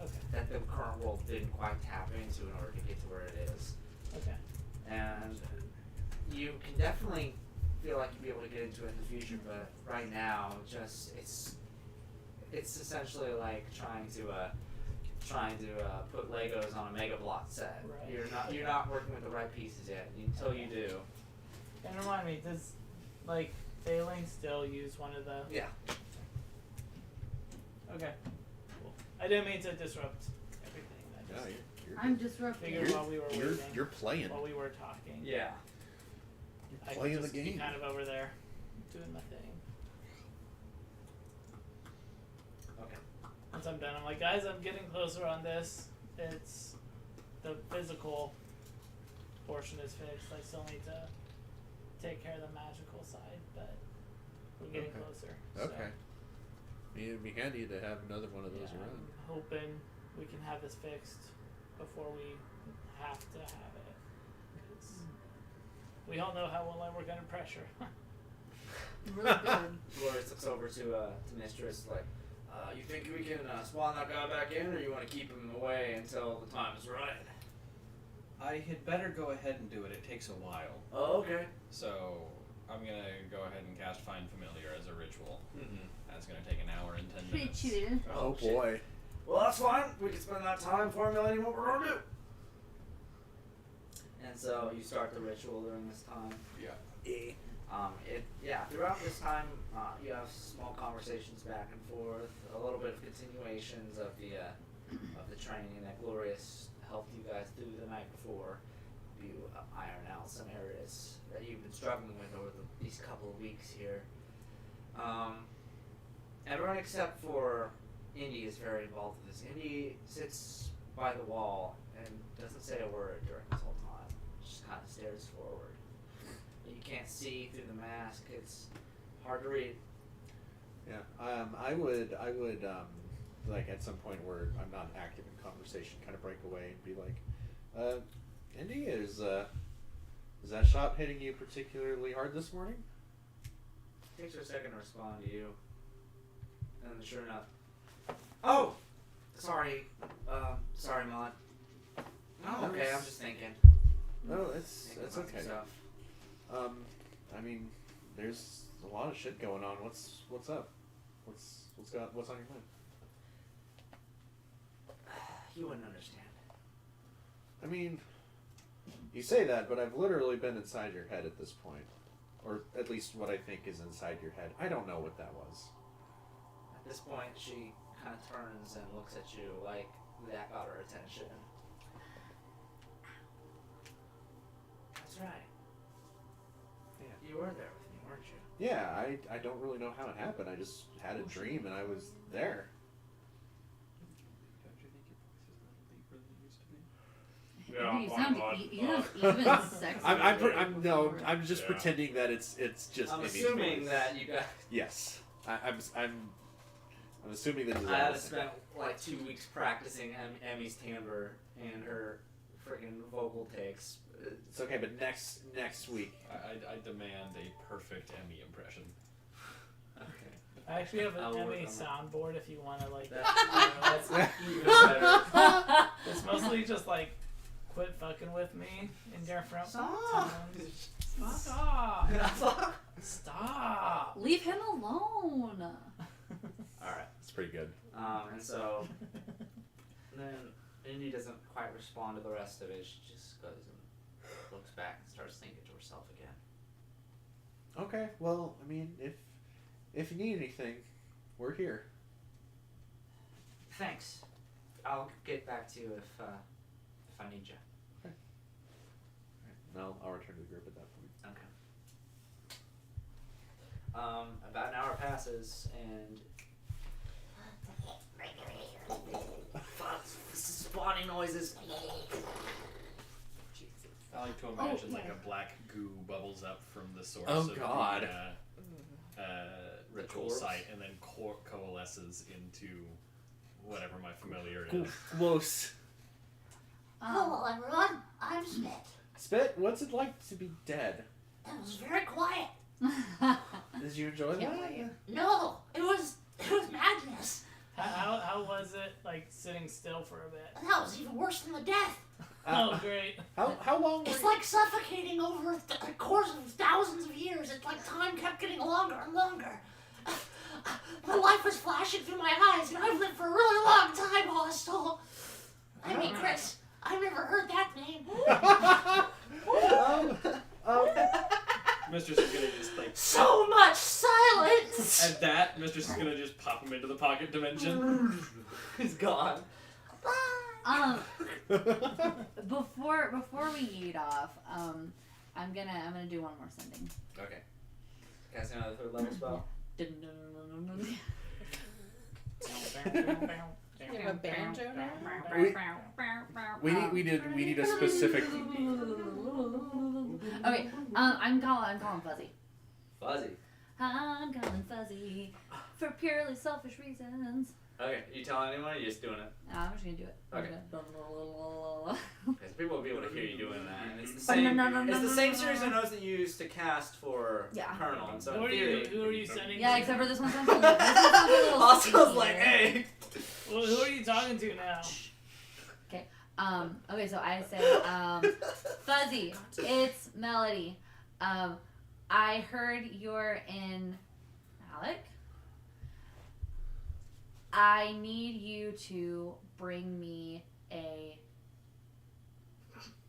Okay, that the current world didn't quite tap into in order to get to where it is. okay. And you can definitely feel like you'll be able to get into it in the future, but right now, just it's essentially like trying to put Legos on a Mega Block set. Right. You're not working with the right pieces yet. Until you do. And remind me, does like failing still use one of the? Yeah. Okay. Cool. I didn't mean to disrupt everything. I Yeah, just I'm disrupting. figured while we were You're waiting, you're playing. while we were talking. Yeah. I playing could the just be game. kind of over there, doing my thing. Okay. Once I'm done, I'm like, guys, I'm getting closer on this. It's the physical portion is fixed. I still need to take care of the magical side, but we're getting Okay. closer. Okay. It'd be handy to have another one of So, those yeah, around. I'm hoping we can have this fixed before we have to have it. 'Cause we all know how well I work under pressure. Really good. Dolores looks over to Mistress like, you think we can spawn that guy back in, or you want to keep him away until the time is right? I had better go ahead and do it. It takes a while. Oh, okay. So I'm gonna go ahead and cast Find Familiar as a ritual. Mm-hmm. That's gonna take an hour and 10 Pretty minutes. chill. Oh shit. boy. Well, that's fine. We can spend that time formulating what we're gonna do. And so you start the ritual during this time. Yeah. Throughout this time, you have small conversations back and forth, a little bit of continuations of the training that Glorious helped you guys do the night before. You iron out some areas that you've been struggling with over these couple of weeks here. Everyone except for Indy is very involved with this. Indy sits by the wall and doesn't say a word during this whole time. Just kind of stares forward. You can't see through the mask. It's hard to read. Yeah. I would like at some point where I'm not active in conversation, kind of break away and be like, Indy, is that shot hitting you particularly hard this morning? Takes her a second to respond to you. then sure enough. Oh, sorry, Maud. Oh, okay. I'm just thinking. No, it's Thinking okay. about stuff. I mean, there's a lot of shit going on. What's up? What's on your mind? You wouldn't understand. I mean, you say that, but I've literally been inside your head at this point. Or at least what I think is inside your head. I don't know what that was. At this point, she kind of turns and looks at you like that got her attention. That's right. Yeah. You were there with me, weren't you? Yeah, I don't really know how it happened. I just had a dream and I was there. Don't you think your voice is a little deeper than it used to be? You sound even sexier. I'm just pretending that it's just. I'm Amy's assuming voice. that you guys. Yes, I'm assuming that. I have spent like 2 weeks practicing Emmy's timbre and her freaking vocal takes. It's okay, but next week. I demand a perfect Emmy impression. Okay. I actually have an I'll work Emmy on that. soundboard if you want to like. That's even better. It's mostly just like, quit fucking with me in different Stop. tones. Stop. Stop. Leave him alone. Alright. It's pretty good. And so then Indy doesn't quite respond to the rest of it. She just goes and looks back and starts thinking to herself again. Okay, well, I mean, if you need anything, we're here. Thanks. I'll get back to you if I need you. Okay. Alright, I'll return to the group at that point. Okay. About an hour passes and spawning noises. I like to imagine like a black goo bubbles up from the source Oh, of God. the ritual corpse? site and then coalesces into whatever my familiar is. Close. Hello, everyone. I'm Spit. Spit, what's it like to be dead? It was very quiet. Did you enjoy Can't that? wait. No, it was madness. How was it like sitting still for a bit? That was even worse than the death. Oh great. How long were It's like suffocating over a course of thousands of years. It's like time kept getting longer and longer. My life was flashing through my eyes, and I've lived for a really long time, Hostel. I mean, Chris, I've never heard that name. Mistress is gonna just like So much silence. at that. Mistress is gonna just pop him into the pocket dimension. He's gone. Before we eat off, I'm gonna do one more sending. Okay. Casting another third level spell. You have a banjo now? we need a specific. Okay, I'm calling Fuzzy. Fuzzy. I'm calling Fuzzy for purely selfish reasons. Okay, you telling anyone or you just doing it? I'm just gonna do it. Okay. Okay. Because people will be able to hear you doing that. And it's the same, it's the same series of notes that you used to cast for Yeah. Colonel. And so Who in are you? theory, Who are you sending? Yeah, to? except for this one sounds a little. This one sounds a little also stinky like, here. hey. Well, who are you talking to now? Okay, so I say, Fuzzy, it's Melody. I heard you're in Alec. I need you to bring me a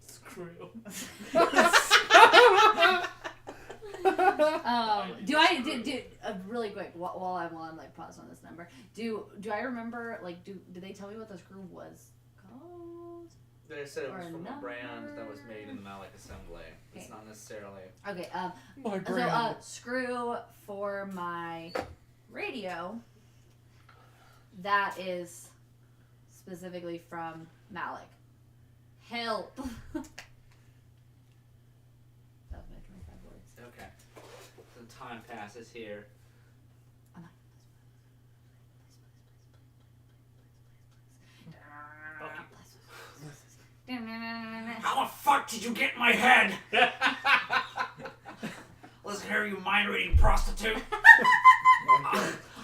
Screw. do I do really quick while I'm like paused on this number? Do I remember like do they tell me what the screw was called? They said it Or was a from a brand that was number. made in the Malik assembly. It's Okay. not necessarily. Okay, My so brand. screw for my radio. That is specifically from Malik. Help. That was my 25 words. Okay. So time passes here. I'm like, How the fuck did you get in my head? Listen here, you mind-reading prostitute.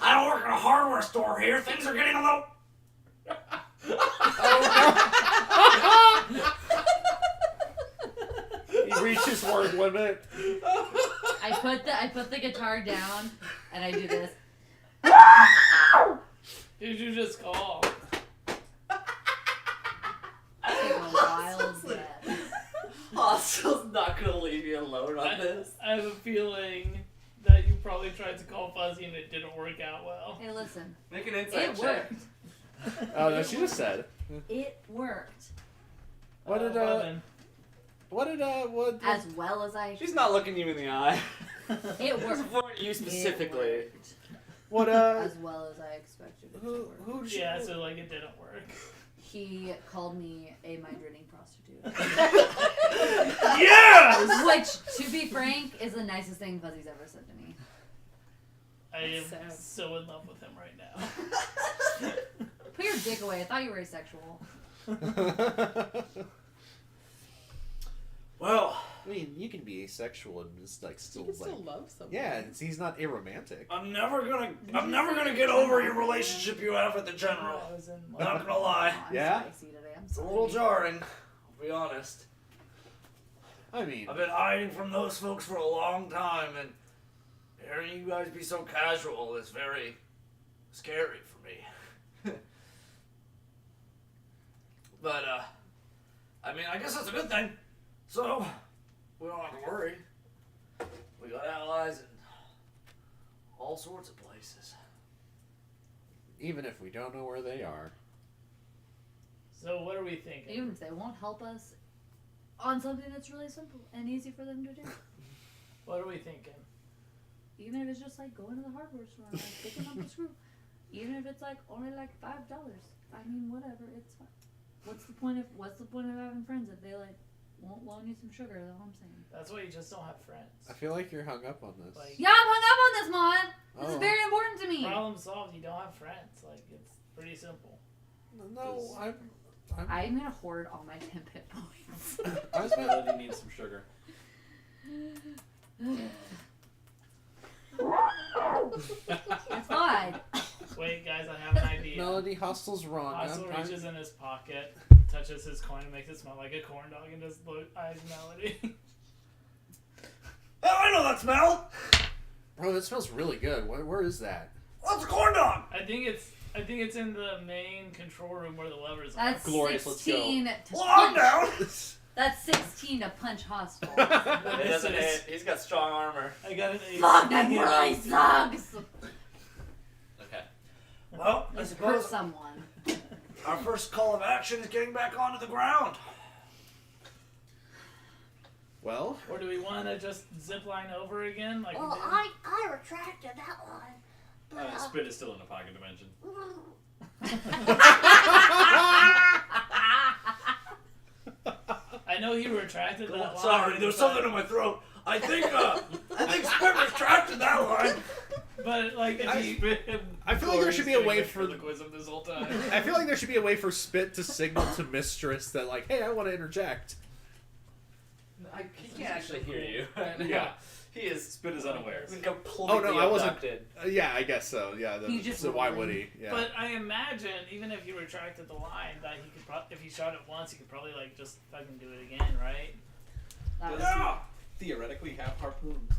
I I work at a hardware store here. Things are getting a little... He reaches word limit. I put the guitar down and I do this. Did you just call? Take a wild guess. Hostel's not gonna leave you alone on this. I have a feeling that you probably tried to call Fuzzy and it didn't work out well. Hey, listen. Make an insight It check. worked. Oh no, she just said. It worked. What did what? As well as I. She's not looking you in the eye. It worked. For you specifically. It worked. What As well as I expected it to work. Who? Yeah, so like it didn't work. He called me a mind-reading prostitute. Yes! Which, to be frank, is the nicest thing Fuzzy's ever said to me. I am Sad. so in love with him right now. Put your dick away. I thought you were asexual. Well, I mean, you can be asexual and just like still You can like. still love someone. Yeah, he's not aromantic. I'm never gonna get over your relationship you have with the general. I was in Not gonna lie. I'm Yeah? spicy today. I'm It's a sorry. little jarring, I'll be honest. I mean, I've been hiding from those folks for a long time, and hearing you guys be so casual is very scary for me. But, I mean, I guess that's a good thing. So, we don't have to worry. We got allies in all sorts of places. even if we don't know where they are. So what are we thinking? Even if they won't help us on something that's really simple and easy for them to do. What are we thinking? Even if it's just like going to the hardware store and like picking up a screw. Even if it's like only like $5. I mean, whatever, it's fine. What's the point of having friends if they like won't loan you some sugar? That's all I'm saying. That's why you just don't have friends. I feel like you're hung up on this. Like, Yeah, I'm hung up on this, Mon. This is Oh. very important to me. problem solved. You don't have friends. Like, it's pretty simple. No, I'm I'm gonna hoard all my 10 hit points. I was about Melody needs some sugar. It's fine. Wait, guys, I have an idea. Melody Hostel's wrong. Hostel I'm- reaches in his pocket, touches his coin, and makes it smell like a corn dog, and just eyes Melody. Oh, I know that smell! Bro, that smells really good. Where is that? What's a corn dog? I think it's in the main control room where the levers are. That's Glorious, let's go. 16 to Well, I'm punch. down! That's 16 to punch hostile. It doesn't hit. He's got strong armor. I got an 8. Fuck, that really sucks. Okay. Well, I Hurt suppose someone. our first call of action is getting back onto the ground. Well, Or do we want to just zip line over again? Like Well, we did? I retracted that line. But, Spit is still in the pocket dimension. I know he retracted that line. Sorry, there was something in my throat. I think Spit retracted that line. But like, if he, I feel like there should be a way for the quiz of this whole time. I feel like there should be a way for Spit to signal to Mistress that like, hey, I want to interject. He can't actually hear you. Yeah. He is Spit is unaware. completely Oh no, I wasn't. abducted. Yeah, I guess so. Yeah, He just so why rolled would in. he? Yeah. but I imagine even if he retracted the line, that he could if he shot it once, he could probably like just fucking do it again, right? That was- Yeah. Theoretically, have harpoons.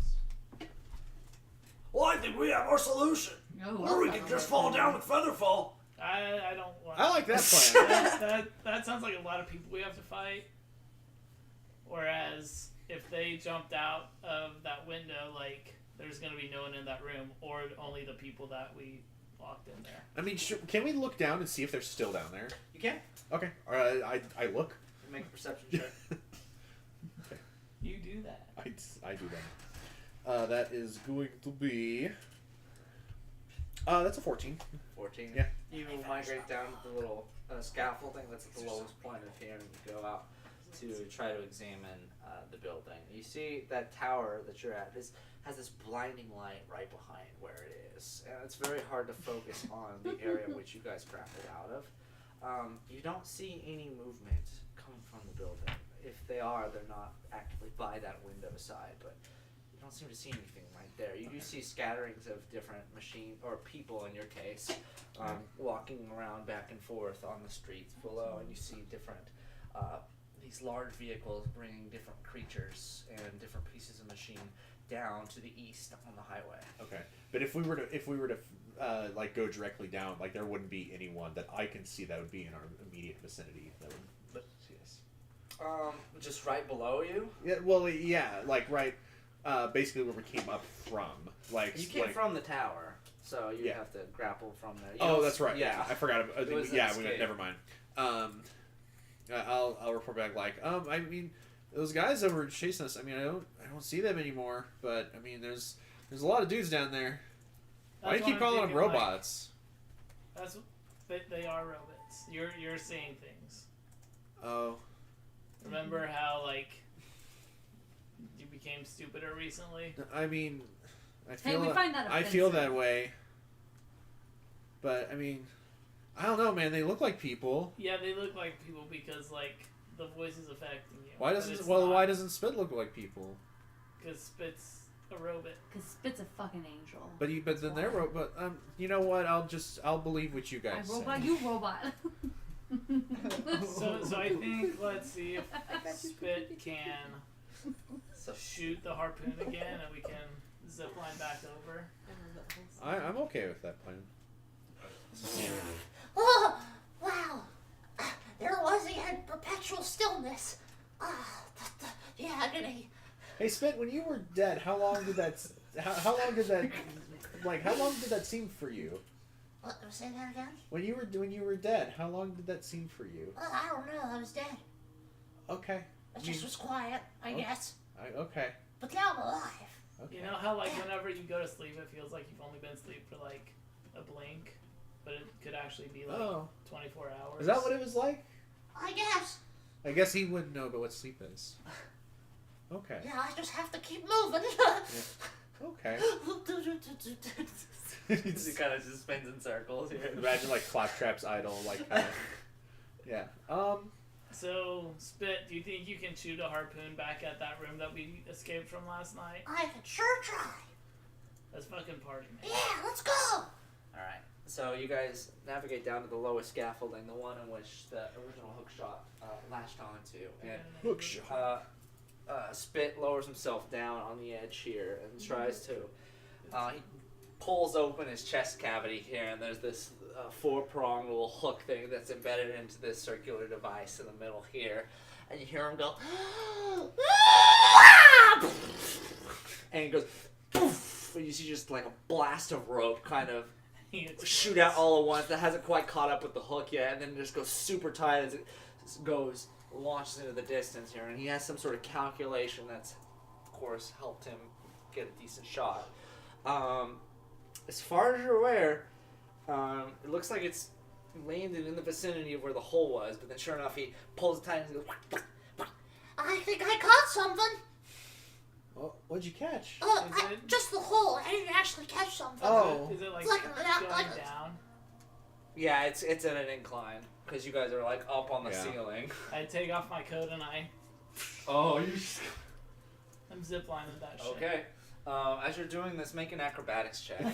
Well, I think we have our solution. Oh, Or we that's can not just right. fall down with Featherfall. I don't want. I like that plan. that sounds like a lot of people we have to fight. Whereas if they jumped out of that window, like there's gonna be no one in that room, or only the people that we locked in there. I mean, can we look down and see if they're still down there? You can Okay. I look. make a perception check. You do that. I do that. That is going to be. That's a 14. 14. Yeah. You migrate down to the little scaffolding that's at the lowest point of here, and you go out to try to examine the building. You see that tower that you're at has this blinding light right behind where it is, and it's very hard to focus on the area which you guys crafted out of. You don't see any movement coming from the building. If they are, they're not actively by that window side, but you don't seem to see anything right there. You do see scatterings of different or people in your case, walking around back and forth on the streets below, and you see different these large vehicles bringing different creatures and different pieces of machine down to the east on the highway. Okay, but if we were to like go directly down, like there wouldn't be anyone that I can see that would be in our immediate vicinity that would see us. Just right below you. Yeah, well, yeah, like right, basically where we came up from. Like you came like, from the tower, so you have to grapple from there. Oh, that's right. Yeah, I forgot. Never mind. I'll report back. Like, I mean, those guys that were chasing us. I mean, I don't see them anymore. But I mean, there's a lot of dudes down there. Why do you keep calling them robots? They are robots. You're seeing things. Oh. Remember how like you became stupider recently? I mean, I feel feel that way. But I mean, I don't know, man. They look like people. Yeah, they look like people because like the voice is affecting you. Why doesn't Spit look like people? Because Spit's a robot. Because Spit's a fucking angel. But then they're robot. You know what? I'll believe what you guys say. Robot, you robot. so I think let's see if Spit can shoot the harpoon again, and we can zip line back over. I'm okay with that plan. Oh, wow. There was again perpetual stillness. The agony. Hey, Spit, when you were dead, how long did that seem for you? What, say that again? When you were dead, how long did that seem for you? I don't know. I was dead. Okay. It just was quiet, I guess. Okay. But now I'm alive. Okay. You know how like whenever you go to sleep, it feels like you've only been asleep for like a blink, but it could actually be like 24 hours. Is that what it was like? I guess. I guess he wouldn't know about what sleep is. Okay. Yeah, I just have to keep moving. Okay. He kind of just spins in circles here. Imagine like Claptrap's idol, like kind of. Yeah. So, Spit, do you think you can shoot a harpoon back at that room that we escaped from last night? I can sure try. Let's fucking party, man. Yeah, let's go. Alright, so you guys navigate down to the lowest scaffolding, the one in which the original hookshot latched onto. And Hookshot. Spit lowers himself down on the edge here and tries to. He pulls open his chest cavity here, and there's this four-pronged little hook thing that's embedded into this circular device in the middle here. And you hear him go, and he goes, poof, and you see just like a blast of rope kind of shoot out all at once that hasn't quite caught up with the hook yet, and then it just goes super tight as it launches into the distance here. And he has some sort of calculation that's, of course, helped him get a decent shot. As far as you're aware, it looks like it's landed in the vicinity of where the hole was, but then sure enough he pulls the tight and goes, I think I caught something. Well, what'd you catch? Just the hole. I didn't actually catch something. Oh. Is it like, like going down? Yeah, it's at an incline, because you guys are like up on the ceiling. I take off my coat and Oh, you just... I'm ziplining that shit. Okay. As you're doing this, make an acrobatics check.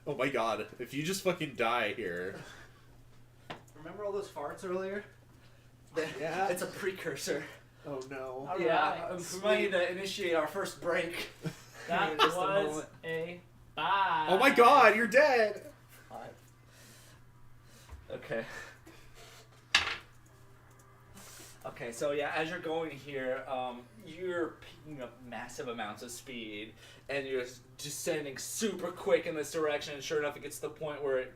Oh my god, if you just fucking die here. Remember all those farts earlier? Yeah. It's a precursor. Oh no. All Yeah, right, we might need to initiate our first break. That Just a was moment. a bye. Oh my god, you're dead! 5. Okay. Okay, so yeah, as you're going here, you're picking up massive amounts of speed, and you're descending super quick in this direction, and sure enough, it gets to the point where it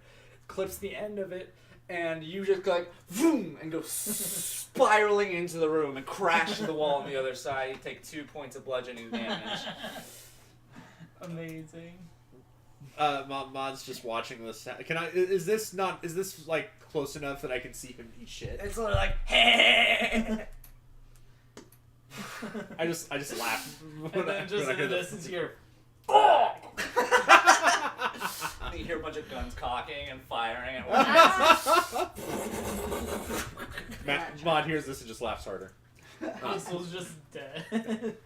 clips the end of it, and you just go like, vroom, and go spiraling into the room and crash to the wall on the other side. You take 2 points of bludgeoning damage. Amazing. Mod's just watching this. Is this like close enough that I can see him eat shit? It's literally like, hey! I just laugh. And then just in the distance here, And you hear a bunch of guns cocking and firing. And Mod hears this and just laughs harder. Hostle's just dead.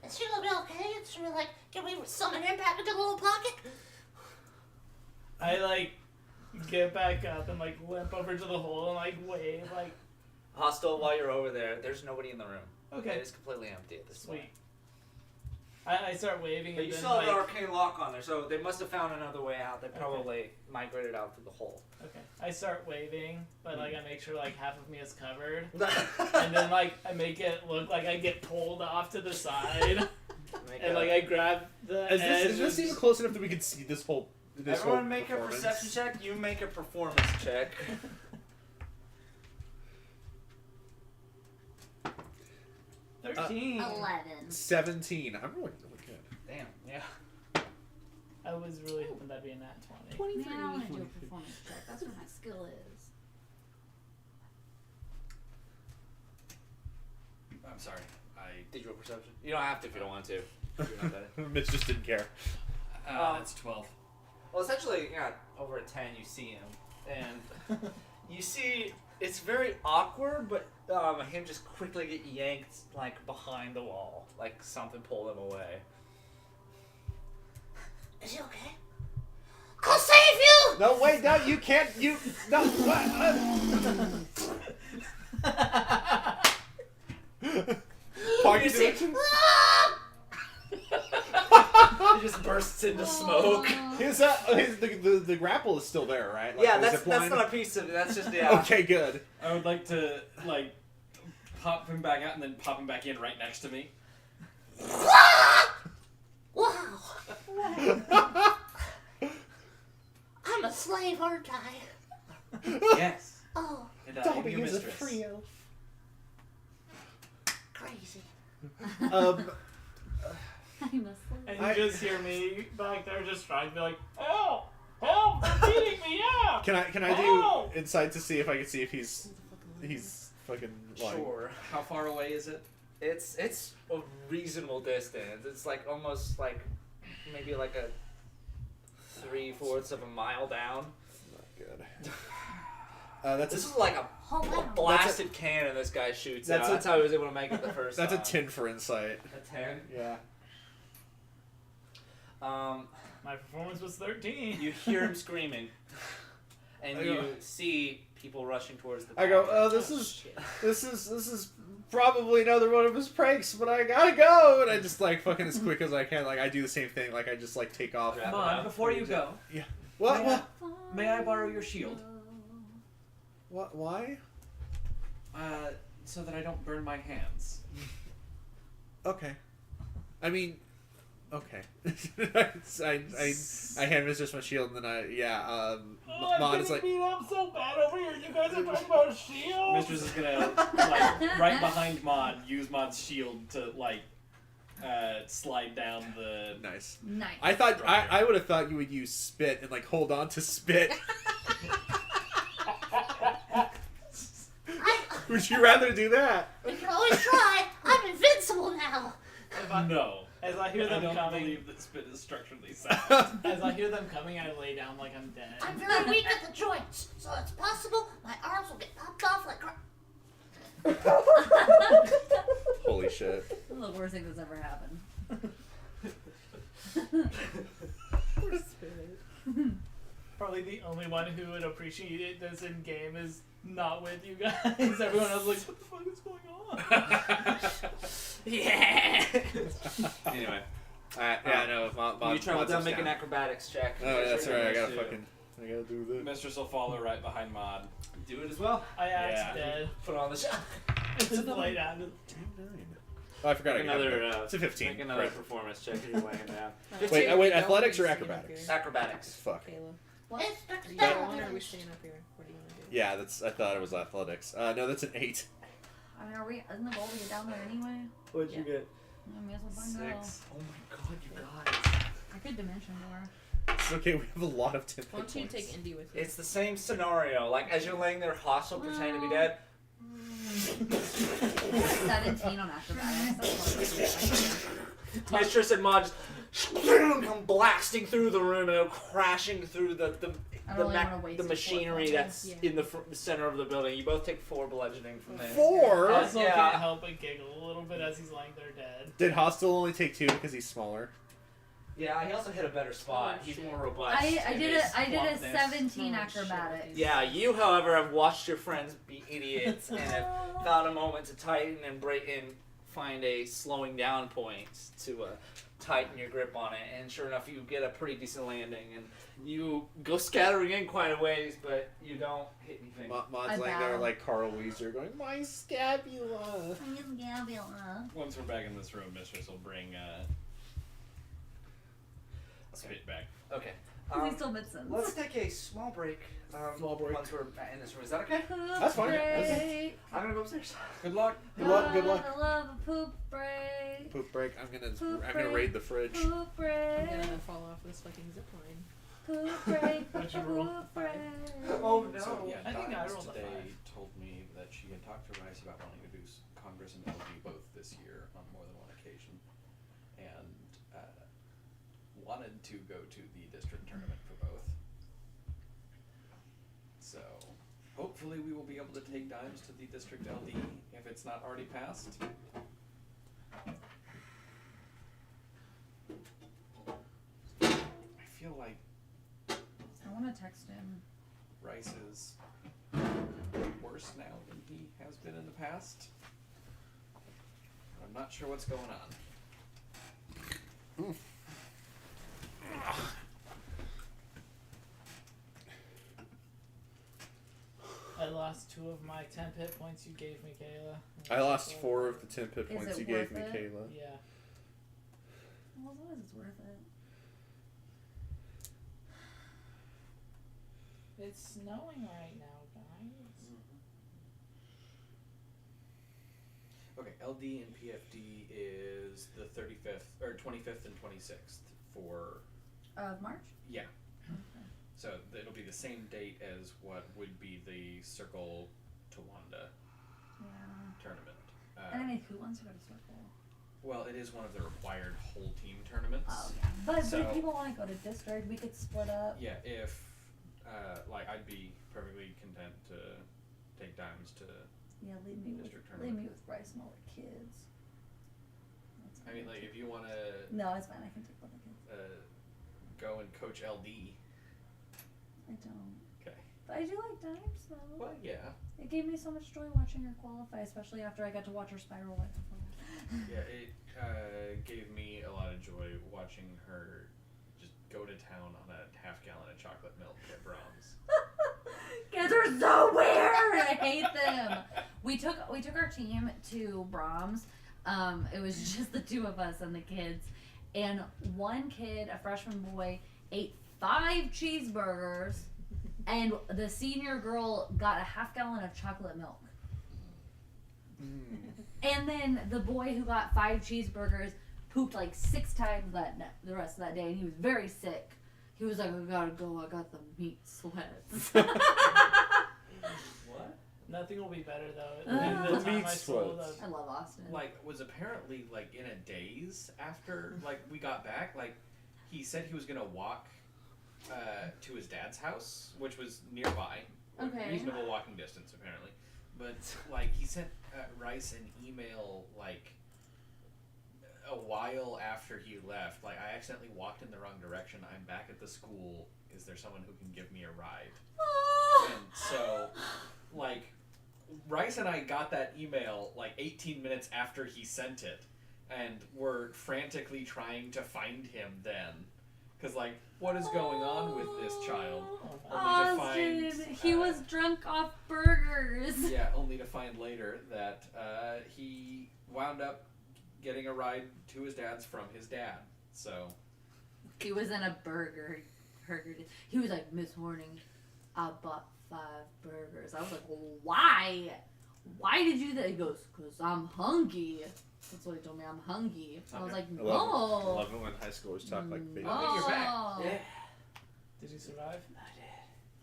Is she gonna be okay? Is she like, can we summon him back into the little pocket? I like get back up and like limp over to the hole and like wave like. Hostile, while you're over there, there's nobody in the room. Okay. It is completely empty at this point. Sweet. I start waving But and you then still have like. the arcane lock on there, so they must have found another way out. They probably migrated out through the hole. Okay. I start waving, but like I make sure like half of me is covered, and then like I make it look like I get pulled off to the side, and like I grab the edge. Is this even close enough that we can see this whole? Everyone whole make a performance? perception check. You make a performance check. 13. 11. 17. I'm really good. Damn. Yeah. I was really hoping that'd be a nat 20. Man, I want to do a performance check. That's what my skill is. I'm sorry. Did you roll perception? You don't have to if you don't want to. You're not that- Mitch just didn't care. That's 12. Well, essentially, yeah, over a 10, you see him, and you see it's very awkward, but him just quickly get yanked like behind the wall, like something pulled him away. Is he okay? I'll save you! No, wait, no, you can't. You no. Pocket direction. He just bursts into smoke. The grapple is still there, right? Like, Yeah, the that's zip line? not a piece of it. That's just yeah. Okay, good. I would like to like pop him back out and then pop him back in right next to me. Wow. I'm a slave, aren't I? Yes. Oh, And I am your mistress. elf. crazy. I'm a slave. And you just hear me back there just trying to be like, help! Help! They're beating me up! Can I Oh! do insight to see if I can see if he's fucking lying? Sure. How far away is it? It's a reasonable distance. It's like almost like maybe like a 3/4 of a mile down. Not good. That's This is like a blasted cannon this guy shoots out. That's how he was able to make it the first that's time. a 10 for insight. A 10? Yeah. My performance was 13. You hear him screaming, and you see people rushing towards the. I go, this is probably another one of his pranks, but I gotta go, and I just like fucking as quick as I can. Like I do the same thing. Like I just like take off. Grab it Mon, up. before you go, What? may I borrow your shield? What? Why? So that I don't burn my hands. Okay. I mean, okay. I hand Mistress my shield, and then Mon is like, beat up so bad over here. You guys are talking about a shield? Mistress is gonna like right behind Mod, use Mod's shield to like slide down the. nice. Nice. I thought I would have thought you would use spit and like hold on to spit. Would you rather do that? We can always try. I'm invincible now. No. As I hear them I don't coming, believe that spit is structurally sound. as I hear them coming, I lay down like I'm dead. I'm very weak at the joints, so it's possible my arms will get popped off like. Holy shit. This is the worst thing that's ever happened. Probably the only one who would appreciate this in game is not with you guys. Everyone else is like, what the fuck is going on? Yeah. Anyway. Yeah, I know. You travel down, make an acrobatics check. Oh, yeah, that's Sure, right. I gotta do. I gotta do this. Mistress will follow right behind Mod. Do it as well. I axe Yeah. dead. Put on the shot. Just lay down. Oh, I forgot. Make I got another. It's a 15. Make another Right. performance check if you're laying down. Wait, athletics or acrobatics? Acrobatics. Fuck. Kayla. It's Are you going or are we staying up here? What do you want to do? Yeah, I thought it was athletics. No, that's an 8. I mean, isn't the goal to get down there anyway? What'd you get? I mean, that's what I 6. Oh my god, you got it. I could dimension more. It's okay, we have a lot of template Why don't you points. take Indy with you? It's the same scenario. Like, as you're laying there hostile, pretending to be dead. 17 on acrobatics. Mistress and Mod just come blasting through the room and go crashing through the I don't really wanna waste the a machinery fourth one. that's in the center of the building. You both take 4 bludgeoning from there. 4? Hostel Yeah. can't help but giggle a little bit as he's lying there dead. Did Hostel only take 2 because he's smaller? Yeah, he also hit a better spot. He's more robust. I in did his a 17 Oh, acrobatics. Yeah, you, however, have watched your friends be idiots and have found a moment to tighten and break and find a slowing down point to tighten your grip on it. And sure enough, you get a pretty decent landing, and you go scattering in quite a ways, but you don't hit anything. Maud's laying there like Carl Weezer going, my scapula. Once we're back in this room, Mistress will bring spit back. Okay. He still mid-sentence. Let's take a small break. Small break. Once we're in this room, is that okay? That's fine. Break. I'm gonna go upstairs. Good luck. Good luck. Good luck. I love a poop break. Poop break. I'm gonna break. raid the fridge. Poop I'm break. gonna fall off this fucking zip line. Poop break. What'd you roll? Poop break. Oh no. So yeah, I think I Dimes rolled a today 5. told me that she had talked to Rice about wanting to do Congress and LD both this year on more than one occasion, and wanted to go to the district tournament for both. So hopefully we will be able to take Dimes to the district LD if it's not already passed. I feel like I want to text him. Rice is worse now than he has been in the past. I'm not sure what's going on. I lost 2 of my 10 hit points you gave me, Kayla. I lost 4 of the 10 hit Is points it you gave worth me, it? Kayla. Yeah. Well, as long as it's worth it. It's snowing right now, guys. Okay, LD and PFD is the 35th or 25th and 26th for Of March? yeah. Okay. So it'll be the same date as what would be the Circle Tawanda Yeah. tournament. And I mean, who wants to go to Circle? Well, it is one of the required whole team tournaments. Oh, yeah. But So- if people want to go to district, we could split up. Yeah, if like I'd be perfectly content to take Dimes to. Yeah, leave me District with tournament. Bryce and all the kids. That's I mean, fine. like if you want to No, it's fine. I can take all the kids. go and coach LD. I don't. Okay. But I do like Dimes though. Well, yeah. It gave me so much joy watching her qualify, especially after I got to watch her spiral like before. Yeah, it gave me a lot of joy watching her just go to town on a half-gallon of chocolate milk at Brahms. Kids are so weird. I hate them. We took our team to Brahms. It was just the 2 of us and the kids, and one kid, a freshman boy, ate 5 cheeseburgers, and the senior girl got a half-gallon of chocolate milk. And then the boy who got 5 cheeseburgers pooped like 6 times the rest of that day, and he was very sick. He was like, I gotta go, I got the meat sweats. What? Nothing will be better though. The The time meat I sold sweats. I love Austin. Like, was apparently like in a daze after like we got back. Like, he said he was gonna walk to his dad's house, which was nearby, Okay. reasonable walking distance apparently. But like he sent Rice an email like a while after he left. Like, I accidentally walked in the wrong direction. I'm back at the school. Is there someone who can give me a ride? And so, like, Rice and I got that email like 18 minutes after he sent it, and were frantically trying to find him then. Because, like, what is going on with this child? Only to Austin, find, he was drunk off burgers. Yeah, only to find later that he wound up getting a ride to his dad's from his dad. So He was in a burger. He was like, Miss Horning, I bought 5 burgers. I was like, well, why? Why did you do that? He goes, because I'm hungry. That's what he told me. I'm hungry. I was like, I no. love it when high schoolers talk like baby. No. you're back. Yeah. Did you survive?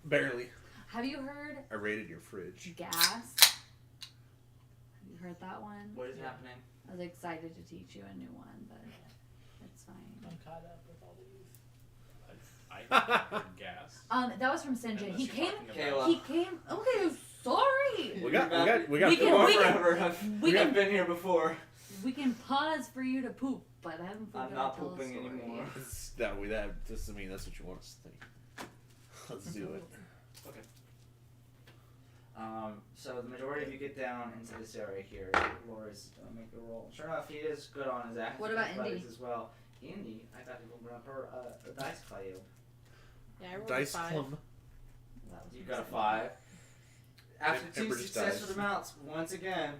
Barely. Have you heard I raided your fridge. gas? Have you heard that one? What is happening? I was excited to teach you a new one, but it's fine. I'm caught up with all the youth. I think I heard gas. That was from Sinjin. Unless He you're came. talking about- He came. Okay, sorry. We got We can- we I've can- been here before. We can pause for you to poop, but I haven't forgotten I'm not to tell a pooping story. anymore. that doesn't mean that's what you want us to think. Let's do it. So the majority of you get down into this area here. Laura's gonna make a roll. Sure enough, he is good on his actions What about athletics Indy? as well. Indy, I got to open up her dice Cleo. Yeah, I rolled Dice a 5. clum. You got a 5. After 2 Emperor's successful dice. amounts, once again,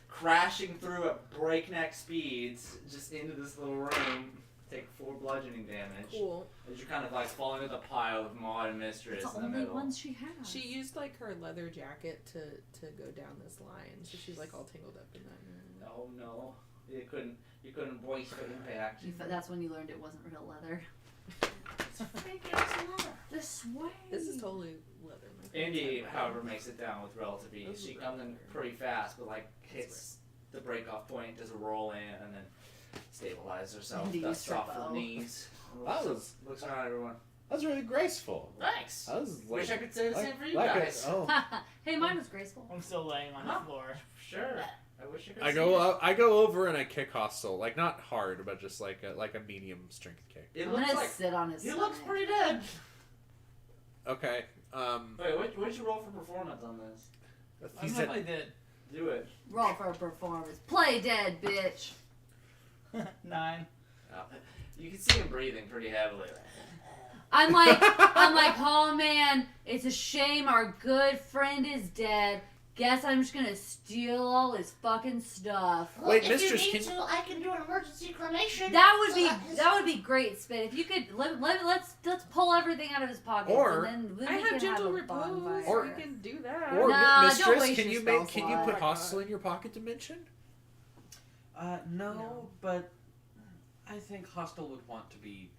crashing through at breakneck speeds just into this little room. Take 4 bludgeoning damage. Cool. As you're kind of like falling into the pile of Maud and Mistress It's the in the only middle. ones she has. She used like her leather jacket to go down this line, so she's like all tangled up in that. Oh no, you couldn't brace for impact. That's when you learned it wasn't real leather. This sway. This is totally leather. My friends Indy, have however, makes it down with relative ease. Those She are comes in leather. pretty fast, but like hits the break off point, does a roll in, and then stabilizes herself, Indy dusts off her strippo. knees. That was Looks around at everyone. that was really graceful. Thanks. That was Wish I could say the same for you like guys. Hey, mine was graceful. I'm still laying on the floor. Sure. I wish I could. I go over and I kick Hostile, like not hard, but just like a medium strength kick. It I'm looks gonna like sit on his he stomach. looks pretty dead. Okay. Wait, what'd you roll for performance on this? I don't know if I did. Do it. Roll for a performance. Play dead, bitch. 9. You can see him breathing pretty heavily. I'm like, oh man, it's a shame our good friend is dead. Guess I'm just gonna steal all his fucking stuff. Well, Wait, if Mistress, you need can- to, I can do an emergency cremation. That would be great, Spit. If you could let's pull everything out of his pockets Or- and then I we have can gentle have a repose. bonfire. Or- We can do that. Or Nah, don't Mistress, waste can your you spell can you slot. put Hostile in your pocket dimension? No, but I think Hostile would want to be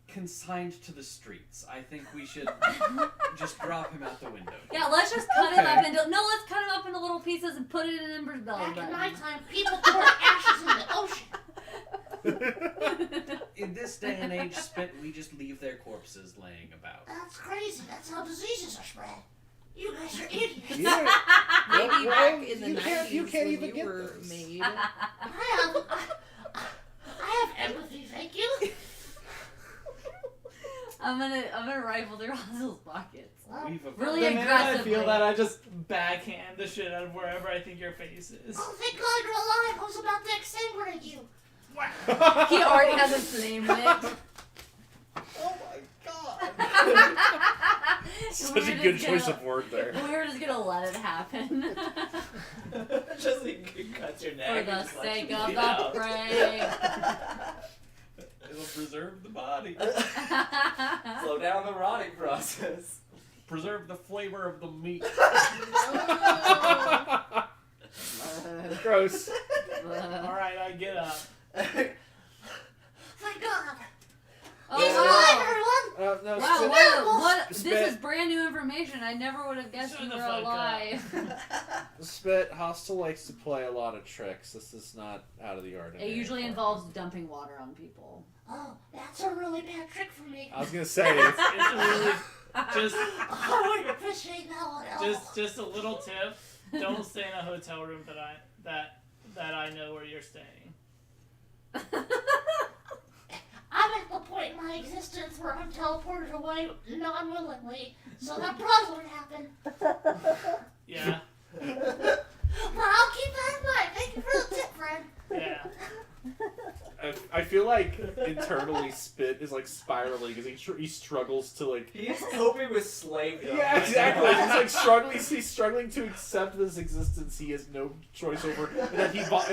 consigned to the streets. I think we should just drop him out the window. Yeah, let's just cut him Okay. up into let's cut him up into little pieces and put it in Ember's belly Back in button. my time, people poured ashes in the ocean. In this day and age, Spit, we just leave their corpses laying about. That's crazy. That's how diseases are spread. You guys are idiots. Maybe Well, back in the you 90s can't- you can't when even you get were those. made. I have empathy, thank you. I'm gonna rifle through Hostle's pockets. We've Really The minute I aggressively. feel that, I just Backhand the shit out of wherever I think your face is. Oh, thank God you're alive. I was about to exsanguinate you. He already has his name licked. oh my god. Such a good choice of word there. We were just gonna let it happen. Just like you cut your For neck. the and just let sake you of bleed the out. prey. It'll preserve the body. Slow down the rotting process. Preserve the flavor of the meat. Gross. Alright, I get up. Thank God. Oh, He's wow. alive, everyone. No, Wow, Spit- what? Spit. This is brand new information. I never would have guessed Shut you the were fuck up. alive. Spit, Hostile likes to play a lot of tricks. This is not out of the ordinary. It usually for him. involves dumping water on people. Oh, that's a really bad trick for me. I was gonna say, it's, It's really just I would appreciate that one. just a little tip. Don't stay in a hotel room that I know where you're staying. I'm at the point in my existence where I'm teleported away non-willingly, so that probably would happen. Yeah. But I'll keep that in mind. Thank you for the tip, friend. Yeah. I feel like internally Spit is like spiraling because he struggles to like. He is coping with slavery. Yeah, exactly. He's like struggling. He's struggling to accept this existence he has no choice over, and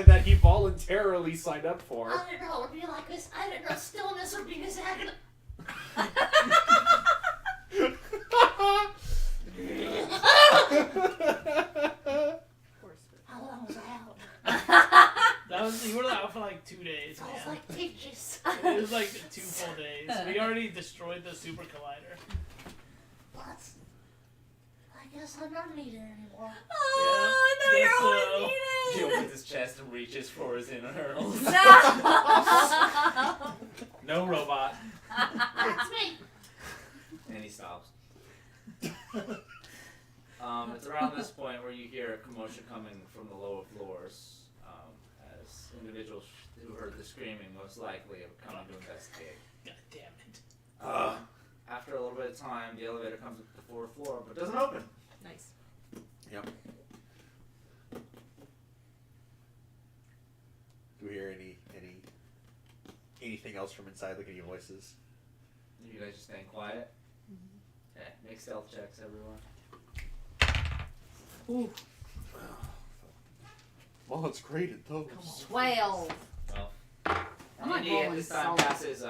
that he voluntarily signed up for. I didn't know it would be like this. I didn't know stillness would be this agony. How long was I out? You were out for like 2 days, I was man. like peaches. It was like 2 full days. We already destroyed the super collider. But I guess I'm not needed anymore. Oh, Yeah, no, you're guess always He needed. opens his chest and reaches for his inner hurls. No. No robot. That's me. And he stops. It's around this point where you hear a commotion coming from the lower floors, as individuals who heard the screaming most likely have come to investigate. God damn it. After a little bit of time, the elevator comes up to the fourth floor, but doesn't open. Nice. Yep. Do we hear anything else from inside? Like any voices? You guys just staying quiet? Okay, make stealth checks, everyone. Ooh. Well, it's great at those. 12. Well, I'm not Indy at rolling this time solid. passes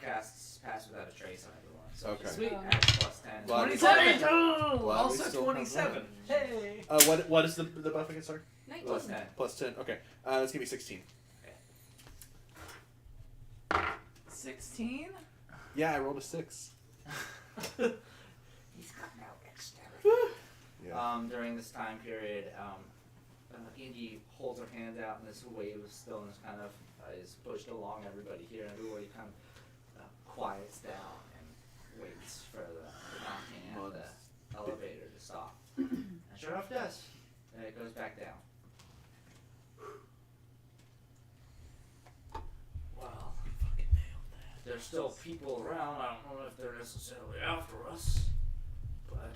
casts pass without a trace on everyone. So Okay. sweet. Oh. Adds plus 10. Glad we- 27! Glad we Also still have 27. Hey! what is the buff against? Sorry. 19. Plus 10. Plus 10. Okay. That's gonna be 16. 16? Yeah, I rolled a 6. He's got no dexterity. Yeah. During this time period, Indy holds her hand out, and this wave of stillness kind of is pushed along everybody here, and everybody kind of quiets down and waits for the knocking at the elevator to stop. And sure enough, it does. And it goes back down. Well, fucking nailed that. There's still people around. I don't know if they're necessarily after us, but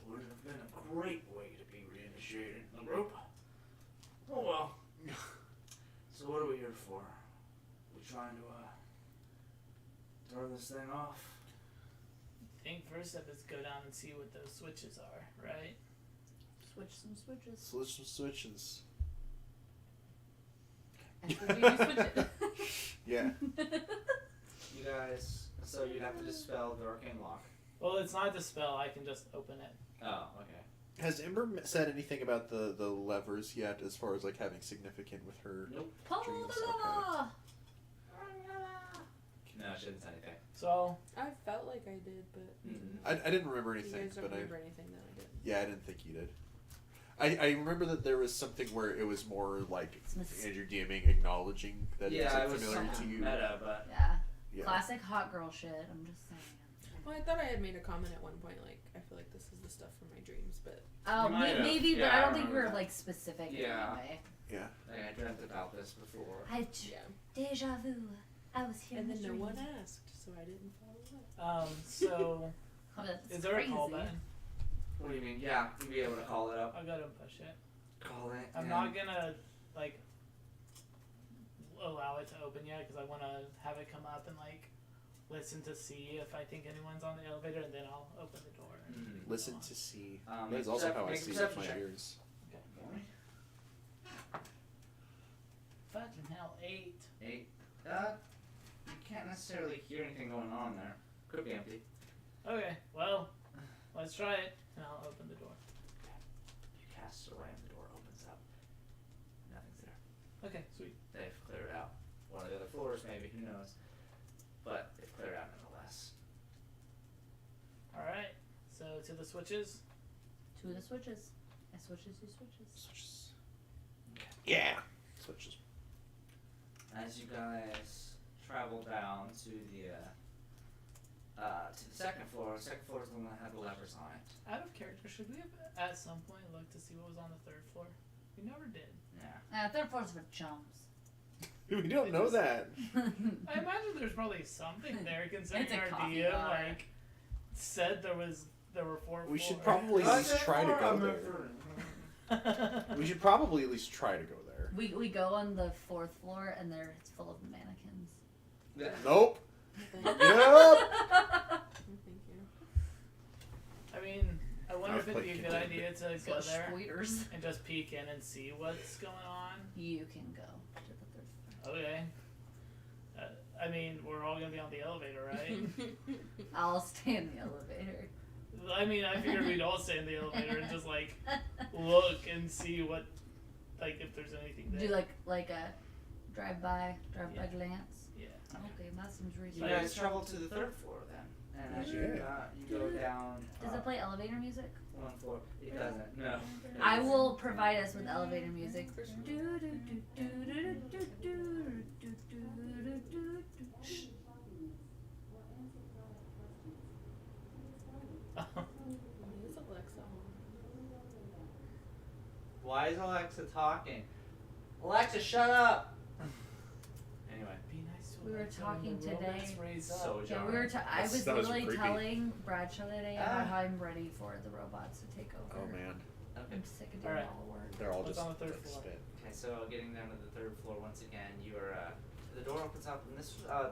would have been a great way to be reinitiated in the group. Oh well. So what are we here for? We trying to turn this thing off? I think first step is go down and see what those switches are, right? Switch some switches. Switch some switches. And so you switch it. Yeah. You guys, so you'd have to dispel the arcane lock. Well, it's not the spell. I can just open it. Oh, okay. Has Ember said anything about the levers yet, as far as like having significant with her Nope. Pull dreams? the lever. No, she didn't say anything. So, I felt like I did, but I didn't remember you anything, guys don't but remember anything that I did. yeah, I didn't think you did. I remember that there was something where it was more like Andrew DMing acknowledging that it's Yeah, like, it was familiar to something you. meta, but Yeah. Yeah. Classic hot girl shit. I'm just saying. Well, I thought I had made a comment at one point, like, I feel like this is the stuff from my dreams, but Oh, You might have. maybe, but Yeah, I I don't think remember we're that. like specific Yeah. anyway. Yeah. I dreamt about this before. I yeah. deja vu. I was here. And in then the no one dream. asked, so I didn't follow up. so Oh, that's is there crazy. a call button? What do you mean? Yeah, you'd be able to call it up. I'll go to push it. Call it. I'm not gonna like allow it to open yet because I want to have it come up and like listen to see if I think anyone's on the elevator, and then I'll open the door. And Listen to see. Um, That is also how I make a see with perception my check. ears. Fucking hell, 8. 8. You can't necessarily hear anything going on there. Could be empty. Okay, well, let's try it, and I'll open the door. You cast away and the door opens up. Nothing's there. Okay, sweet. They've cleared out one of the other floors, maybe, who knows. But they've cleared out nonetheless. All right, so to the switches. Two of the switches. I switches, you switches. Switches. Yeah. Switches. As you guys travel down to the second floor is the one that had the levers on it. Out of character, should we have at some point looked to see what was on the third floor? We never did. Yeah. Third floor's for chumps. We don't know that. I imagine there's probably something there, considering It's a our coffee DM bar. like said there were 4 We floors. should probably at least try to go there. We should probably at least try to go there. We go on the fourth floor and it's full of mannequins. Nope. Thank Yep. you. I mean, I wonder if I've it'd be a played good idea to go Flush there squeeters. and just peek in and see what's going on. You can go to the third floor. Okay. I mean, we're all gonna be on the elevator, right? I'll stay in the elevator. I mean, I figured we'd all stay in the elevator and just like look and see what, like, if there's anything there. Do like a drive by glance. Yeah. Okay, that seems You reasonable. guys travel to the third floor then, And as you go down. Does it play elevator music? One floor. It doesn't. No. I will provide us with elevator music. Is Alexa home? Why is Alexa talking? Alexa, shut up! Anyway. Be nice to We were Alexa talking when the today. robots raise up. So Yeah, jarring. we were. I was That was literally creepy. telling Bradshaw today about how I'm ready for the robots to take over. Oh man, Okay. I'm sick of doing Alright. all the work. they're all What's just on the third like floor? spit. Okay, so getting down to the third floor once again, you are the door opens up, and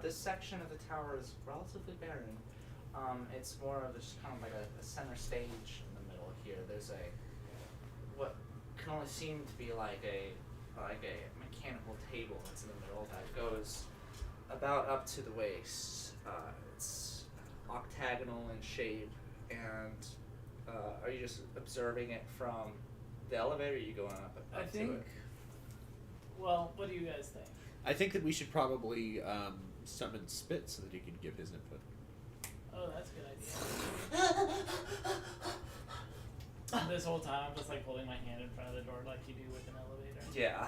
this section of the tower is relatively barren. It's more of just kind of like a center stage in the middle here. There's what can only seem to be like a mechanical table that's in the middle that goes about up to the waist. It's octagonal in shape, and are you just observing it from the elevator? Or are you going up I to think. it? Well, what do you guys think? I think that we should probably summon Spit so that he can give his input. Oh, that's a good idea. This whole time, I'm just like holding my hand in front of the door like you do with an elevator. Yeah.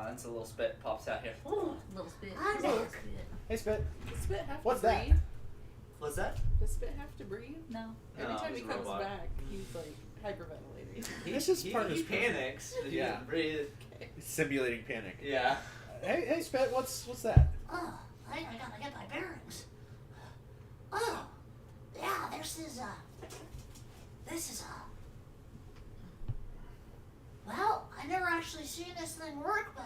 And so a little spit pops out here. Little spit. I'm Little back. spit. Hey Spit, Does Spit have What's to that? breathe? What's that? Does Spit have to breathe? No. Every No, time he's he a comes robot. back, he's like hyperventilating. This is part of he his process. panics. He Yeah. doesn't breathe. simulating panic. Yeah. Hey Spit, what's that? Oh, I gotta get my bearings. Oh, yeah, this is well, I never actually seen this thing work, but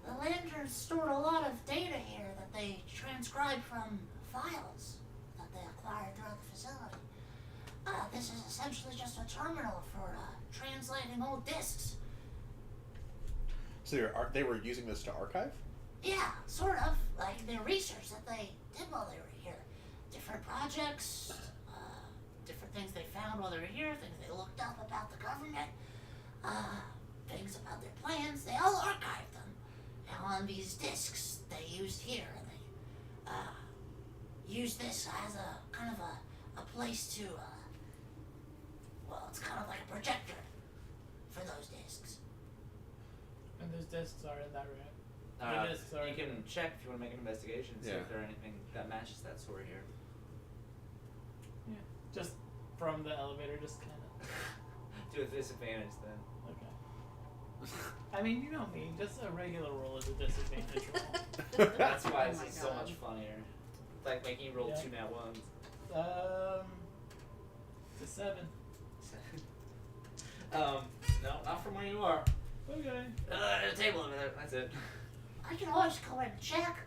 the lanterns stored a lot of data here that they transcribed from files that they acquired throughout the facility. This is essentially just a terminal for translating old discs. So they were using this to archive? Yeah, sort of. Like the research that they did while they were here. Different projects, different things they found while they were here, things they looked up about the government, things about their plans. They all archived them. Now on these discs they used here, and they used this as a kind of a place to, well, it's kind of like a projector for those discs. And those discs are in that room. The discs are You can check if you want to make an investigation, see Yeah. if there are anything that matches that story here. Yeah. Just from the elevator, just kind of. Do a disadvantage then. Okay. I mean, you know me. Just a regular roll is a disadvantage roll. That's why Oh this my is so God. much funnier. It's like making you roll Yeah. 2 nat ones. It's a 7. No, not from where you are. Okay. There's a table over there. That's it. I can always go in and check.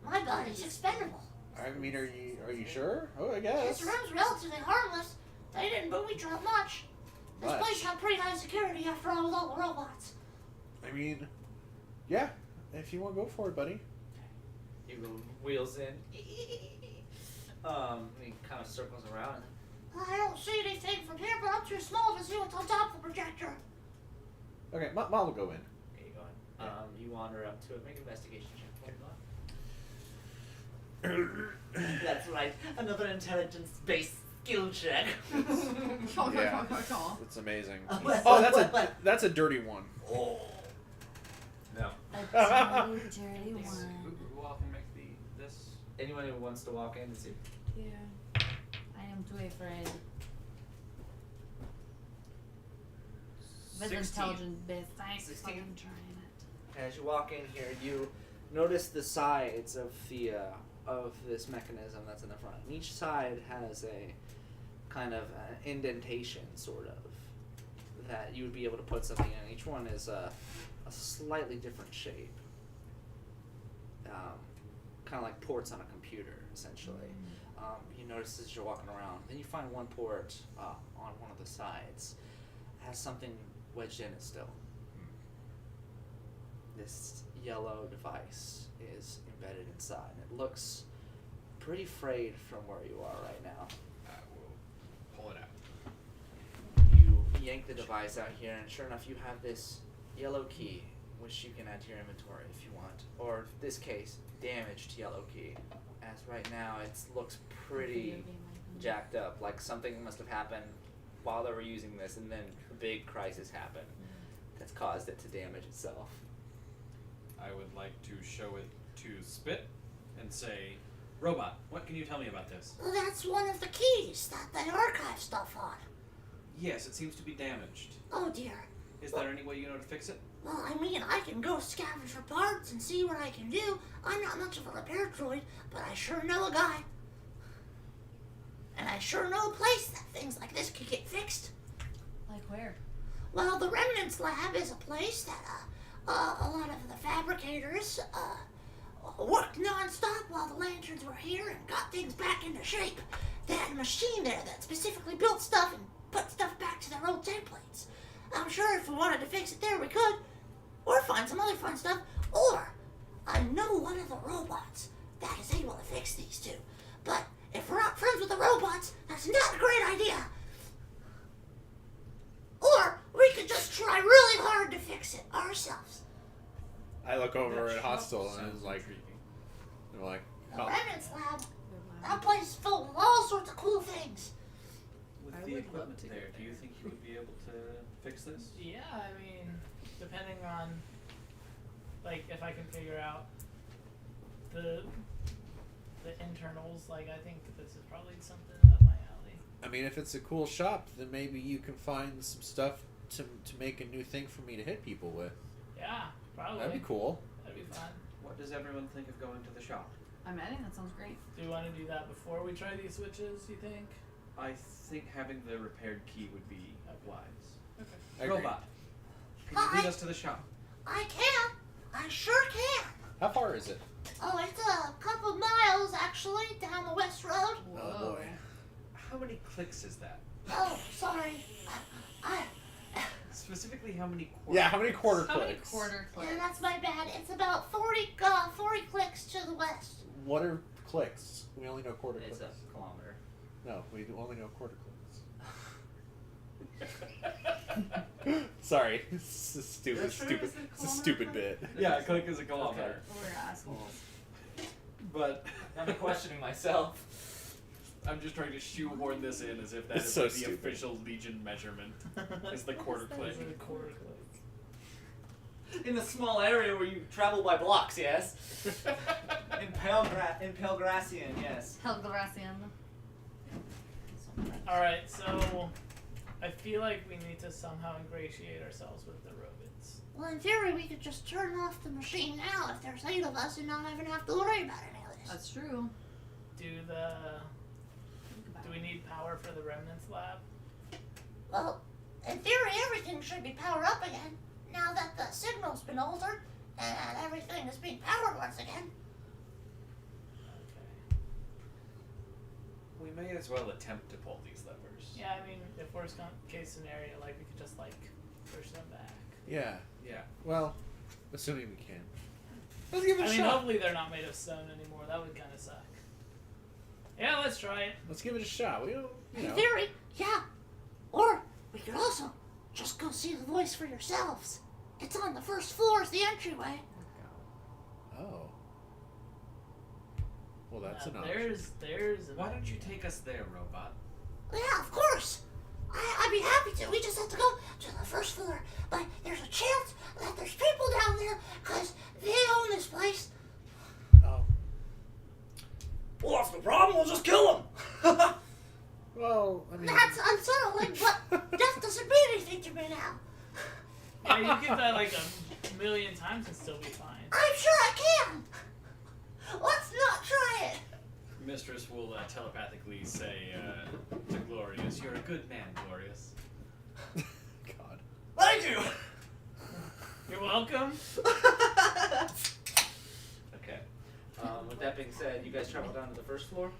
My body's expendable. I mean, are you sure? Oh, I guess. This room's relatively harmless. They didn't booby trap much. This Much. place had pretty high security after all with all the robots. I mean, yeah. If you want to go for it, buddy. He wheels in. He kind of circles around. I don't see anything from here, but I'm too small to see what's on top of the projector. Okay, Ma will go in. Okay, you go on. Yeah. You wander up to it. Make an investigation check. That's right. Another intelligence-based skill check. Yeah. It's amazing. What? Oh, that's a dirty one. Oh. No. A dirty Who, one. who all can make this? Anyone who wants to walk in and see. Yeah. I am too afraid. But it's 16. intelligent bits. I 16. fucking trying it. As you walk in here, you notice the sides of the of this mechanism that's in the front. And each side has a kind of indentation, sort of, that you would be able to put something in. Each one is a slightly different shape, kind of like ports on a computer, essentially. You notice as you're walking around. Then you find one port on one of the sides has something wedged in it still. This yellow device is embedded inside. It looks pretty frayed from where you are right now. We'll pull it out. You yank the device out here, and sure enough, you have this yellow key, which you can add to your inventory if you want. Or, in this case, damaged yellow key. as right now it looks pretty jacked up. Like something must have happened while they were using this, and then a big crisis happened that's caused it to damage itself. I would like to show it to Spit and say, Robot, what can you tell me about this? Well, that's one of the keys that they archive stuff on. Yes, it seems to be damaged. Oh dear. Is there any way you know to fix it? Well, I mean, I can go scavenge for parts and see what I can do. I'm not much of a repair droid, but I sure know a guy. And I sure know a place that things like this could get fixed. Like where? Well, the Remnants Lab is a place that a lot of the fabricators worked non-stop while the Lanterns were here and got things back into shape. They had a machine there that specifically built stuff and put stuff back to their old templates. I'm sure if we wanted to fix it there, we could. Or find some other fun stuff. Or I know one of the robots that is able to fix these two. But if we're not friends with the robots, that's not a great idea. Or we could just try really hard to fix it ourselves. I look over at Hostile and it's like, they're like, The oh. Remnants Lab, that place is filled with all sorts of cool things. With I the would equipment love to there, get do you there. think you would be able to fix this? Yeah, I mean, depending on, like, if I can figure out the internals, like, I think this is probably something up my alley. I mean, if it's a cool shop, then maybe you can find some stuff to make a new thing for me to hit people with. Yeah, probably. That'd be cool. That'd be fun. What does everyone think of going to the shop? I mean, I think that sounds great. Do you want to do that before we try these switches, you think? I think having the repaired key would be wise. Okay. I agree. Robot, can you lead us to the shop? I can. I sure can. How far is it? Oh, it's a couple miles, actually, down the West Road. Oh boy. How many clicks is that? Oh, sorry. I Specifically, how many quarter Yeah, how many quarter How many clicks? quarter clicks? yeah, that's my bad. It's about 40 clicks to the west. What are clicks? We only know quarter It's clicks. a kilometer. No, we only know quarter clicks. Sorry, it's a stupid bit. Yeah, a click is a kilometer. We're assholes. But I'm questioning myself. I'm just trying to shoehorn this in as if that It's is so like the stupid. official Legion measurement. Is the quarter click. Those are the quarter clicks. In the small area where you travel by blocks, yes. in Pelgracian, yes. Helgracian. Alright, so I feel like we need to somehow ingratiate ourselves with the robots. Well, in theory, we could just turn off the machine now if there's 8 of us and not even have to worry about any of this. That's true. Do we need power for the Remnants Lab? Well, in theory, everything should be powered up again now that the signal's been altered and everything is being powered once again. Okay. We may as well attempt to pull these levers. Yeah, I mean, if worst case scenario, like, we could just, like, push them back. Yeah. Yeah. Well, assuming we can. Let's give it I a mean, shot. hopefully they're not made of stone anymore. That would kind of suck. Yeah, let's try it. Let's give it a shot. We don't, you In know. theory, yeah. Or we could also just go see the voice for yourselves. It's on the first floor as the entryway. Oh. Well, that's an Now, option. there's. Why don't you take us there, Robot? Yeah, of course. I'd be happy to. We just have to go to the first floor. But there's a chance that there's people down there because they own this place. Oh. Well, that's the problem. We'll just kill him. Well, I mean. That's unsettling, but death doesn't mean anything to me now. Yeah, you get that like a million times and still be fine. I'm sure I can. Let's not try it. Mistress will telepathically say to Glorious, "You're a good man, Glorious." God. Thank you. You're welcome. Okay. With that being said, you guys travel down to the first floor?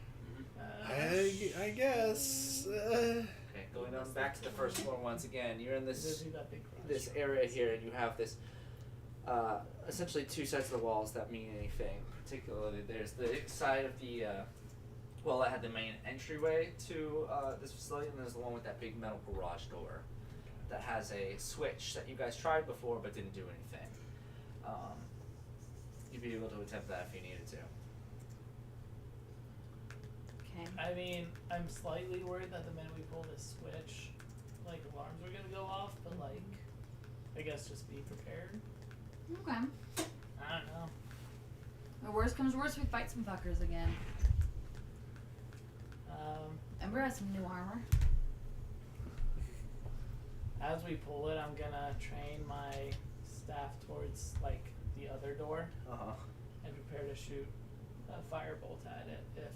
I guess. Okay, going on back to the first floor once again. You're in this area here, and you have this essentially two sides of the walls that mean anything. Particularly, there's the side of the that had the main entryway to this facility, and there's the one with that big metal garage door that has a switch that you guys tried before but didn't do anything. You'd be able to attempt that if you needed to. Okay. I mean, I'm slightly worried that the minute we pull this switch, like alarms are gonna go off, but like, I guess just be prepared. Okay. I don't know. The worst comes worst, we fight some fuckers again. Ember has some new armor. As we pull it, I'm gonna train my staff towards like the other door and prepare to shoot a firebolt at it if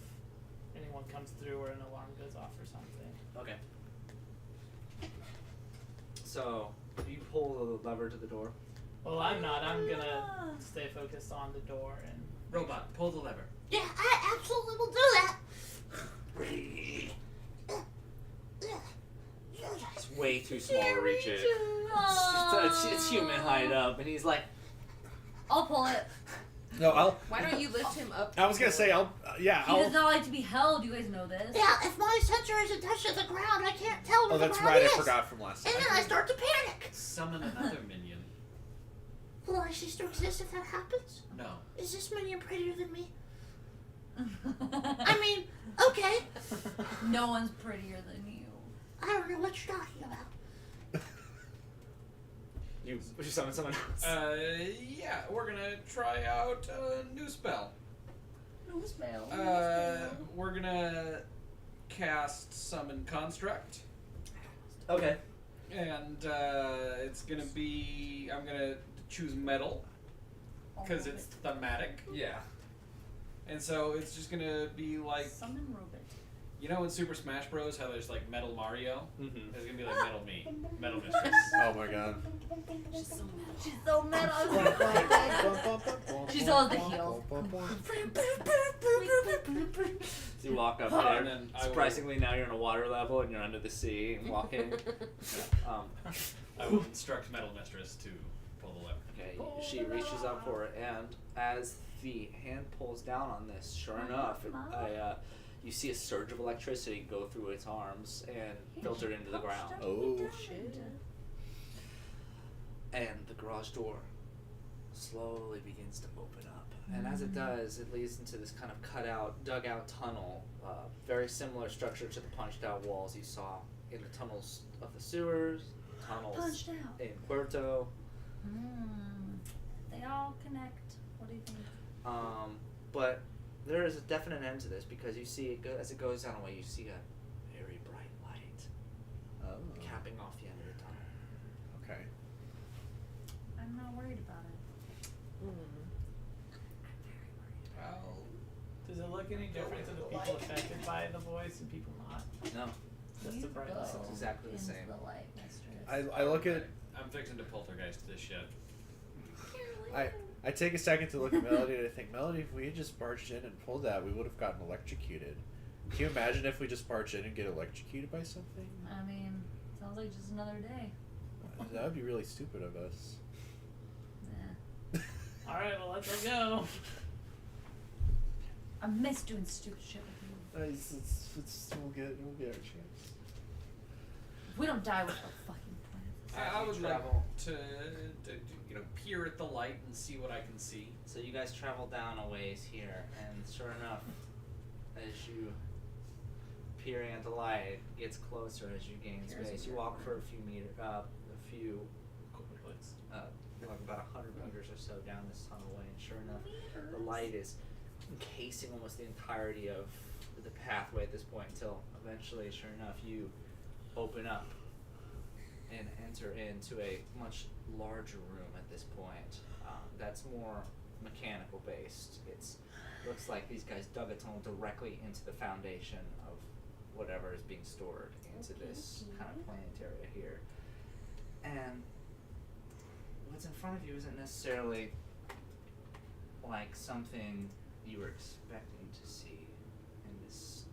anyone comes through or an alarm goes off or something. Okay. So you pull the lever to the door. Well, I'm not. I'm gonna stay focused on the door and. Robot, pull the lever. Yeah, I absolutely will do that. It's way too small to reach it. It's human height up, and he's like, I'll pull it. No, I'll. Why don't you lift him up? I was gonna say I'll. Yeah, He I'll. does not like to be held. You guys know this. Yeah, if my sensor isn't touched to the ground, I can't tell where Oh, the that's ground right. is. I forgot from last time. And then I start to panic. Summon another minion. Will I cease to exist if that happens? No. Is this minion prettier than me? I mean, okay. No one's prettier than you. I don't know what you're talking about. you summon someone else. Yeah, we're gonna try out a new spell. No smell. We're gonna cast Summon Construct. Okay. And it's gonna be. I'm gonna choose metal because it's thematic. Yeah. And so it's just gonna be like, Summon Robot. you know in Super Smash Bros. How there's like Metal Mario? Mm-hmm. There's gonna be like Metal Me, Metal Mistress. Oh my god. She's so metal. She's so metal. She still has the heel. So you walk up And there. then I will, Surprisingly, now you're in a water level and you're under the sea and walking. I will instruct Metal Mistress to pull the lever. Okay, she reaches up for it, and as the hand pulls down on this, sure enough, you see a surge of electricity go through its arms and filter into the ground. Oh. Shit. And the garage door slowly begins to open up. And as it does, it leads into this kind of cutout, dugout tunnel, very similar structure to the punched out walls you saw in the tunnels of the sewers, tunnels Punched out. in Puerto. They all connect. What do you think? But there is a definite end to this because you see it as it goes down a way, you see a very bright light capping off the end of the tunnel. Okay. I'm not worried about it. Well, Does it look any different to the people affected by the voice and people not? No, Just the bright light. It's exactly the Into same. the light, mistress. I look at. I'm fixing to poltergeist this shit. I take a second to look at Melody and I think, Melody, if we had just barged in and pulled that, we would have gotten electrocuted. Can you imagine if we just barged in and get electrocuted by something? I mean, sounds like just another day. That would be really stupid of us. Yeah. Alright, well, let's go. I miss doing stupid shit with you. We'll get our chance. If we don't die, what's the fucking point? I would travel. like to peer at the light and see what I can see. So you guys travel down a ways here, and sure enough, as you peering at the light, it gets closer as you gain space. You walk for a few like about 100 meters or so down this tunnel way, and sure enough, the light is encasing almost the entirety of the pathway at this point until eventually, sure enough, you open up and enter into a much larger room at this point. That's more mechanical based. Looks like these guys dug a tunnel directly into the foundation of whatever is being stored into this kind of plant area here. And what's in front of you isn't necessarily like something you were expecting to see in this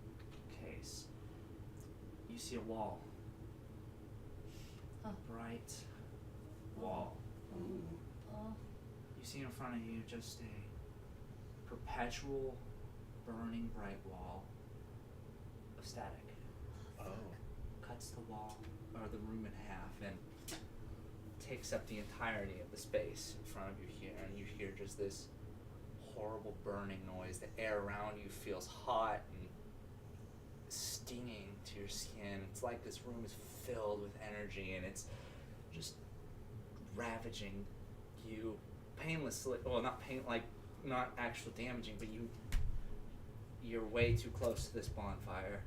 case. You see a wall. A bright wall. You see in front of you just a perpetual burning bright wall of static. Cuts the wall or the room in half and takes up the entirety of the space in front of you here, and you hear just this horrible burning noise. The air around you feels hot and stinging to your skin. It's like this room is filled with energy and it's just ravaging you painlessly. Well, not actual damaging, but you're way too close to this bonfire.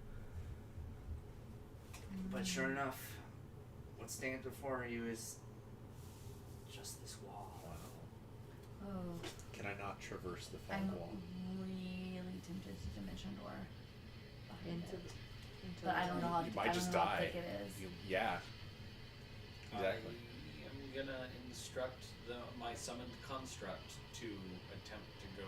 But sure enough, what stands before you is just this wall. Oh. Can I not traverse the fog I'm wall? really tempted to dimension door. Into But I don't know how You might just how die. thick it is. Yeah. Exactly. I am gonna instruct my summoned construct to attempt to go,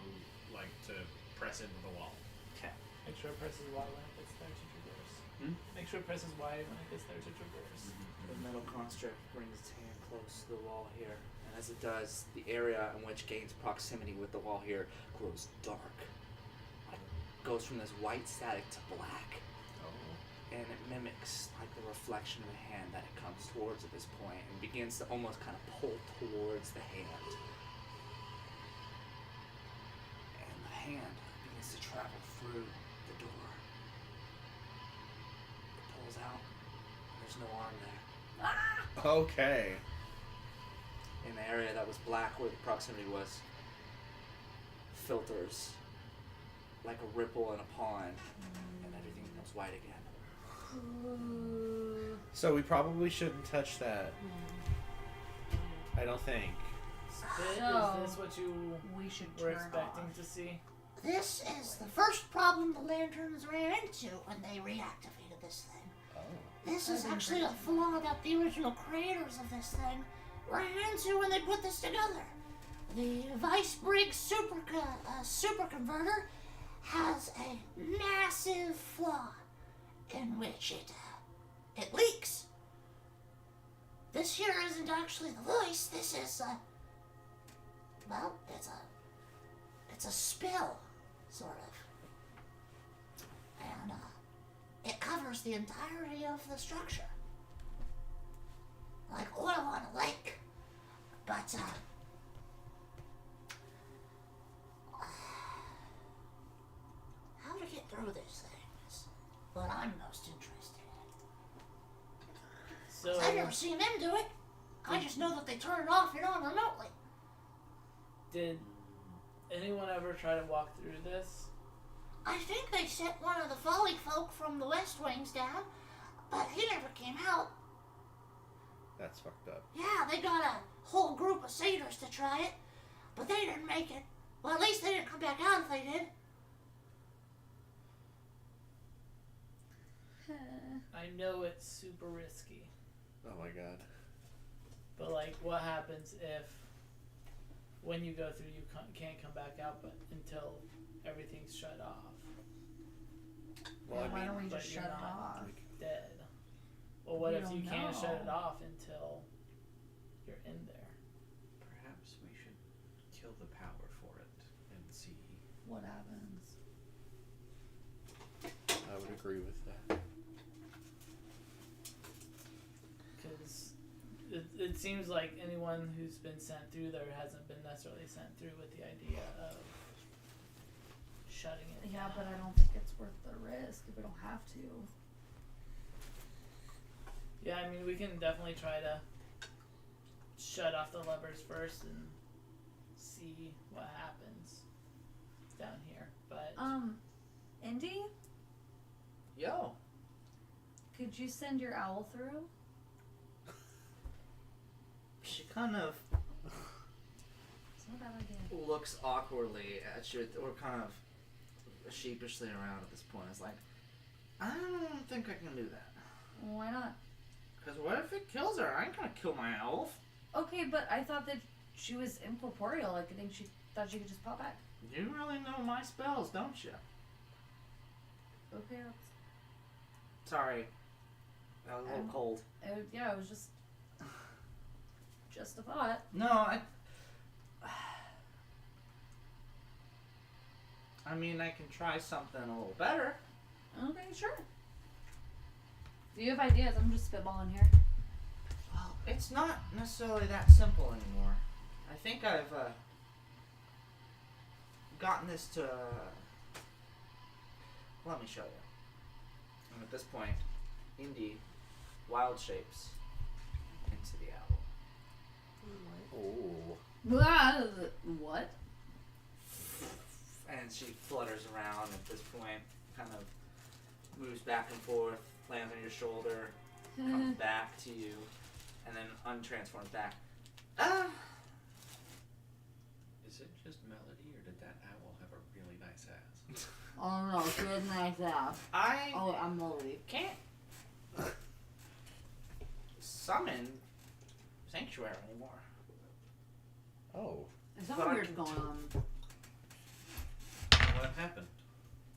to press into the wall. Okay. Make sure it presses Y when it gets there to traverse. Make sure it presses Y when it gets there to traverse. The metal construct brings its hand close to the wall here, and as it does, the area in which gains proximity with the wall here glows dark. Like goes from this white static to black. And it mimics like the reflection of a hand that it comes towards at this point and begins to almost kind of pull towards the hand. And the hand begins to travel through the door. It pulls out. There's no arm there. Okay. In the area that was black where the proximity was, filters like a ripple in a pond, and everything becomes white again. So we probably shouldn't touch that. I don't think. Is this what you We should were turn expecting off. to see? This is the first problem the Lanterns ran into when they reactivated this thing. This is actually a flaw that the original creators of this thing ran into when they put this together. The Vice Briggs super converter has a massive flaw in which it leaks. This here isn't actually the voice. This is it's a spill, sort of, and it covers the entirety of the structure, like oil on a lake. But how to get through this thing is what I'm most interested in. So I've never seen them do it. I just know that they turn it off and on remotely. did anyone ever try to walk through this? I think they sent one of the Folly folk from the West Wings down, but he never came out. That's fucked up. Yeah, they got a whole group of satyrs to try it, but they didn't make it. Well, at least they didn't come back out if they did. I know it's super risky, Oh my god. but what happens if when you go through you can't come back out, but until everything's shut off? Well, Why I don't mean, we but just you're shut it not off? dead. Well, what We if you don't can't shut it know. off until you're in there? Perhaps we should kill the power for it and see. What happens? I would agree with that. Because it seems like anyone who's been sent through there hasn't been necessarily sent through with the idea of shutting it Yeah, down. but I don't think it's worth the risk if we don't have to. Yeah, I mean, we can definitely try to shut off the levers first and see what happens down here. But Indy, Yo. could you send your owl through? She kind of It's not a bad idea. looks awkwardly at you, or kind of sheepishly around at this point. It's like, I don't think I can do that. Why not? Because what if it kills her? I ain't gonna kill my elf. Okay, but I thought that she was incorporeal. Like, I think she thought she could just pop back. You really know my spells, don't you? Okay, Sorry. That was a little cold. yeah, it was just a thought. No, I mean, I can try something a little better. Okay, sure. Do you have ideas? I'm just spitballing here. Well, it's not necessarily that simple anymore. I think I've gotten this to. Let me show you. And at this point, Indy wild shapes into the owl. Oh. What? And she flutters around at this point, kind of moves back and forth, lands on your shoulder, comes back to you, and then untransforms back. Is it just Melody, or did that owl have a really nice ass? Oh no, she was nice ass. Oh, I'm Melody. Can't summon Sanctuary anymore. Oh. There's something weird going on. What happened?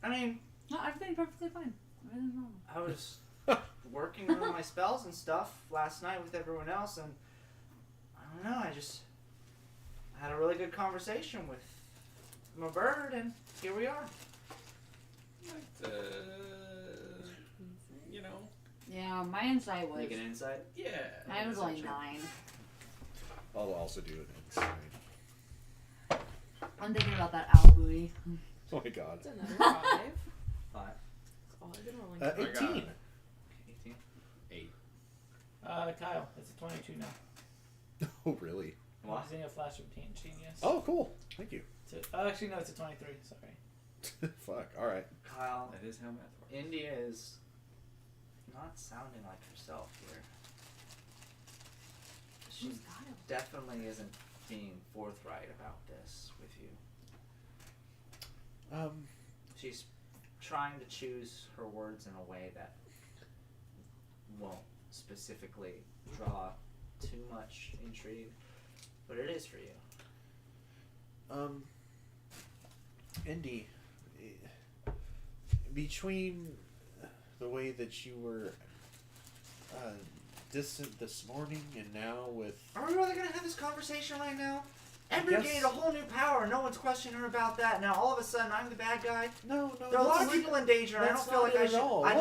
I mean, No, everything's perfectly fine. Everything's normal. I was working on my spells and stuff last night with everyone else, and I don't know, I just had a really good conversation with my bird, and here we are. You know. Yeah, my insight was. Make an insight? Yeah. Mine was only 9. I'll also do an insight. I'm thinking about that owl booty. Oh my god. It's another 5. 5. Oh, I've been rolling. 18. 18. 8. Kyle, it's a 22 now. Oh, really? I'm using a flash of genius. Oh, cool. Thank you. Actually, no, it's a 23. Sorry. Fuck. All right. Kyle, That is how math works. India is not sounding like herself here. She Who's Kyle? definitely isn't being forthright about this with you. She's trying to choose her words in a way that won't specifically draw too much intrigue, but it is for you. Indy, between the way that you were distant this morning and now with... Are we really going to have this conversation right now? Ember gained a whole new power. No one's questioning her about that. Now all of a sudden I'm the bad guy. No. There are a lot of people in danger. And I don't feel like I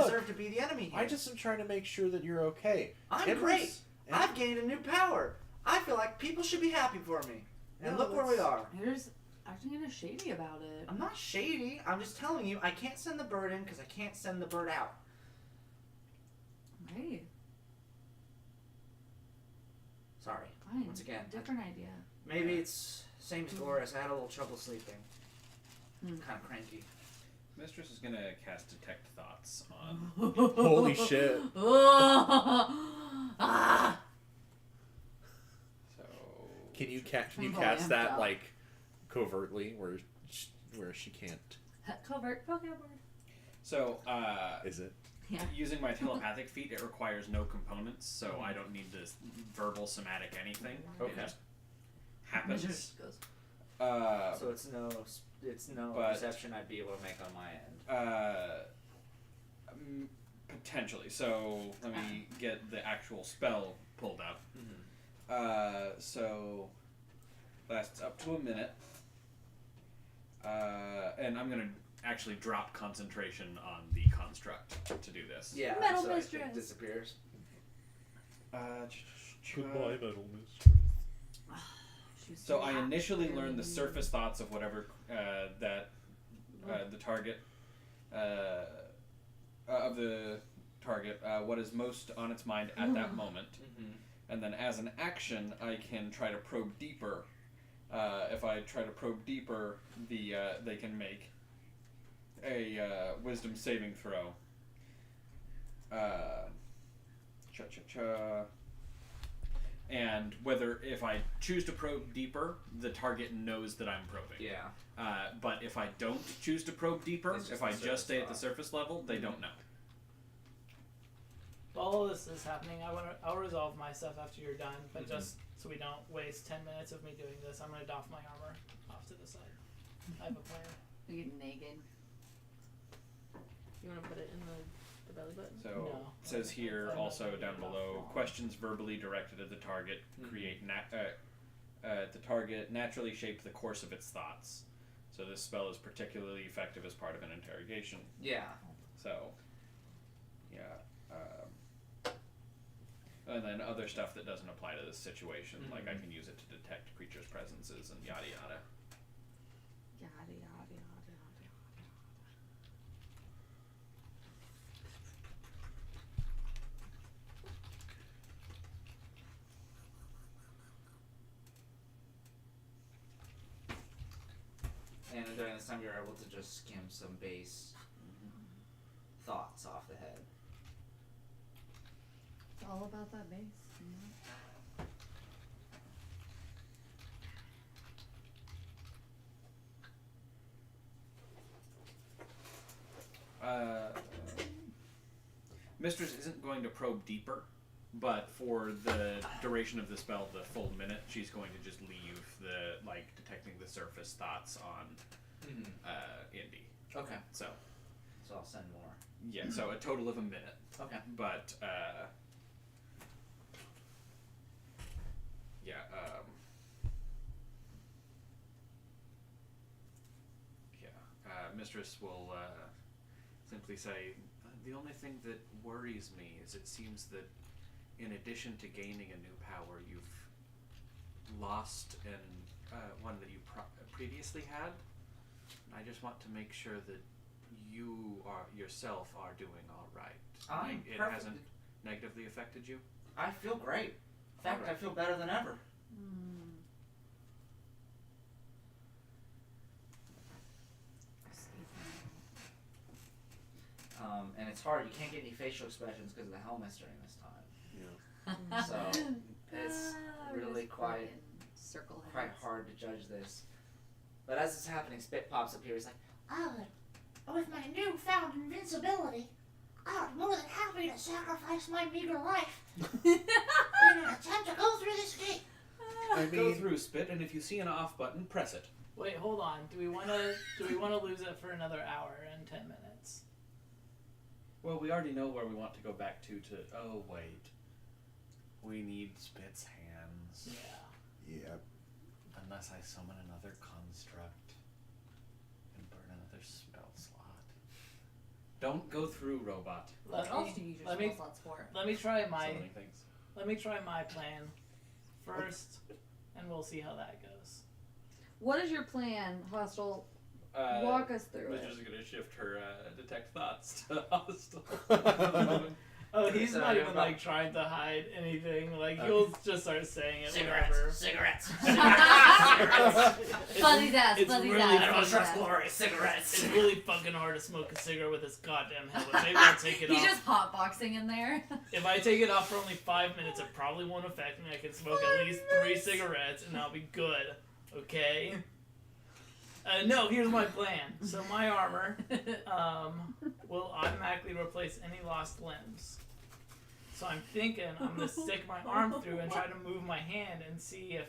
deserve to be the enemy here. I just am trying to make sure that you're okay. I'm great. I've gained a new power. I feel like people should be happy for me. And look where we are. You're just acting kind of shady about it. I'm not shady. I'm just telling you I can't send the bird in because I can't send the bird out. Right. Sorry. Fine. Once again. Different idea. Maybe it's same as Glorious. I had a little trouble sleeping. Kind of cranky. Mistress is gonna cast Detect Thoughts on. Holy shit. So. Can you cast that like covertly where she can't? Covert vocab word. So Is it? Yeah. using my telepathic feat, it requires no components, so I don't need this verbal somatic anything. Okay. It just happens. Just goes. So it's no but- perception I'd be able to make on my end. Potentially. So let me get the actual spell pulled up. So lasts up to a minute, and I'm gonna actually drop concentration on the construct to do this. Yeah, Metal so it Mistress. disappears. Goodbye, Metal Mistress. So I initially learned the surface thoughts of whatever that the target of the target, what is most on its mind at that moment, and then as an action, I can try to probe deeper. If I try to probe deeper, they can make a wisdom saving throw. And if I choose to probe deeper, the target knows that I'm probing. Yeah. But if I don't choose to probe deeper, It's just if I the just stay at the surface surface level, they don't know. While all this is happening, I'll resolve my stuff after you're done, but just so we don't waste 10 minutes of me doing this, I'm going to doff my armor off to the side. I have a plan. You get naked. You want to put it in the belly button? So No. it says here I'm also not down gonna below, doff questions verbally directed at the target create the target naturally shape the course of its thoughts. So this spell is particularly effective as part of an interrogation. Yeah. So, yeah. And then other stuff that doesn't apply to this situation, like I can use it to detect creatures' presences and yada yada. Yada yada yada yada. then during this time you're able to just skim some base thoughts off the head. It's all about that base. Mistress isn't going to probe deeper, but for the duration of the spell, the full minute, she's going to just leave the detecting the surface thoughts on Indy. Okay. So I'll send more. yeah, so a total of a minute. Okay. But Mistress will simply say, the only thing that worries me is it seems that in addition to gaining a new power, you've lost one that you previously had. And I just want to make sure that you yourself are doing all right. It hasn't negatively affected you? I feel great. In fact, I feel better than ever. And it's hard. You can't get any facial expressions because of the helmets during this time. Yeah. So it's really quite hard to judge this. But as it's happening, Spit pops up here. He's like, With my newfound invincibility, I would more than happy to sacrifice my meager life in an attempt to go through this gate. Go through, Spit, and if you see an off button, press it. Wait, hold on. Do we want to lose it for another hour and 10 minutes? Well, we already know where we want to go back to. Oh wait, we need Spit's hands. Yeah. Yep. Unless I summon another construct and burn another spell slot. Don't go through, robot. What else do you use your spell slots for? Let me try my. So many things. Let me try my plan first, and we'll see how that goes. What is your plan, Hostile? Walk us through We're it. just gonna shift her detect thoughts to hostile. Oh, he's So not you're even about- trying to hide anything. He'll just start saying it. Whenever. Cigarettes. Fuzzy's ass, It's Fuzzy's really ass. I don't Fuzzy's trust ass. glory. Cigarettes. It's really fucking hard to smoke a cigarette with this goddamn helmet. Maybe I'll take it He's off. just hotboxing in there. If I take it off for only 5 minutes, it probably won't affect me. I can smoke at least 3 cigarettes, and I'll be good. Okay? No, here's my plan. So my armor will automatically replace any lost limbs. So I'm thinking I'm going to stick my arm through and try to move my hand and see if,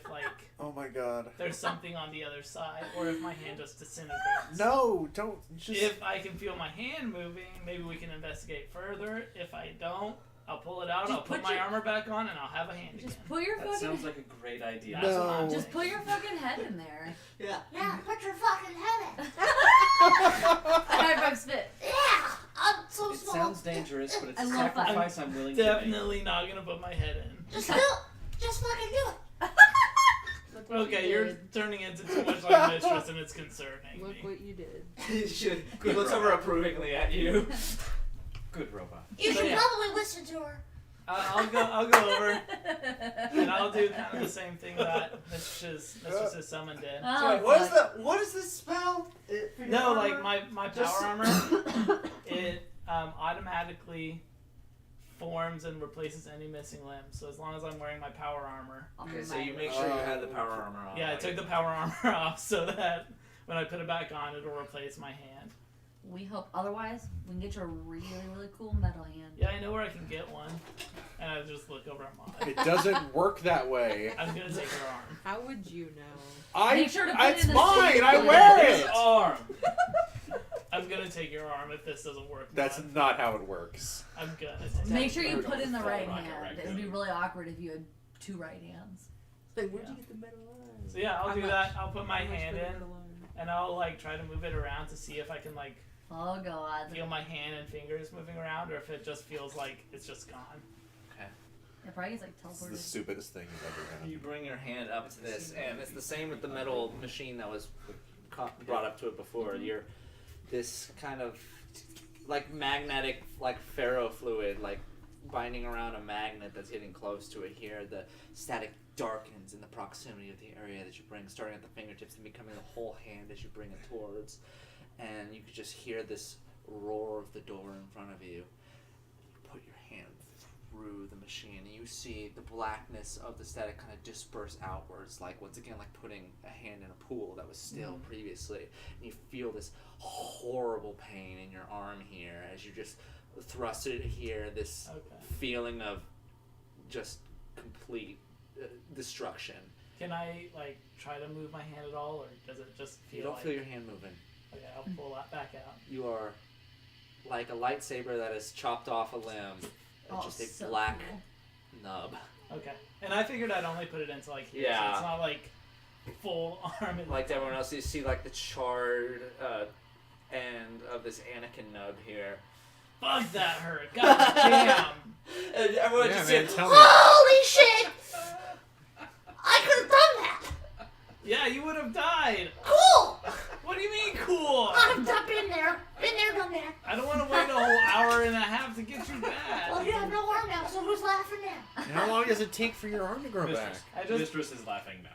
Oh my god. there's something on the other side, or if my hand just disintegrates. No, don't just. If I can feel my hand moving, maybe we can investigate further. If I don't, I'll pull it out, Just I'll put put my your- armor back on, and I'll have a hand again. Just put your That fucking sounds like a great idea. That's what I'm No. just put your fucking head in there. Yeah. Yeah, put your fucking head in. High five Spit. Yeah, I'm so It small. sounds dangerous, but it's I a love that. sacrifice I'm willing to make. Definitely not gonna put my head in. Just do it. Just fucking do it. Look what Okay, you you're did. turning into too much like Mistress, and it's concerning Look me. what you did. He looks over approvingly at you. Good robot. You So should yeah. probably listen to her. I'll go over, and I'll do kind of the same thing that Mistress' summon did. Oh, Sorry, what is this spell? No, like my power armor, it automatically forms and replaces any missing limbs. So as long as I'm wearing my power armor, Okay, so you make sure you have the power armor on. yeah, I took the power armor off so that when I put it back on, it'll replace my hand. We hope. Otherwise, we can get you a really, really cool metal hand. Yeah, I know where I can get one, and I just look over at mine. It doesn't work that way. I'm gonna take her arm. How would you know? Make sure to put It's in the mine. seat. I wear His it. arm. I'm gonna take your arm if this doesn't work. That's man. not how it works. I'm gonna take Make sure you Brutal. put in the Full right rocket hand. raccoon. It would be really awkward if you had 2 right hands. Like, where'd Yeah. you get the metal arm? So yeah, I'll How do much? that. I'll put my How much hand for the in, metal arm? and I'll try to move it around to see if I can Oh god. feel my hand and fingers moving around, or if it just feels like it's just gone. It probably gets It's the teleported. stupidest thing you've ever done. You bring your hand up to this, and it's the same with the metal machine that was brought up to it before. You're this kind of magnetic, ferrofluid, binding around a magnet that's getting close to it here. The static darkens in the proximity of the area that you bring, starting at the fingertips and becoming the whole hand as you bring it towards. And you could just hear this roar of the door in front of you. You put your hand through the machine and you see the blackness of the static kind of disperse outwards, like once again like putting a hand in a pool that was still previously. And you feel this horrible pain in your arm here as you just thrust it here, this feeling of just complete destruction. Can I like try to move my hand at all, or does it just feel? You don't feel your hand moving. Okay, I'll pull that back out. You are like a lightsaber that has chopped off a limb. Just a so black cool. nub. Okay, and I figured I'd only put it into like here, Yeah. so it's not like full arm. And Like everyone else, you see like the charred end of this Anakin nub here. Fuck, that hurt. God damn. And everyone Yeah, just man, said, tell me. Holy shit! I could have done that. Yeah, you would have died. Cool. What do you mean cool? I've been there, done that. I don't want to wait a whole hour and a half to get you back. Well, you have no arm now, so who's laughing now? And how long does it take for your arm to grow back? Mistress is laughing now.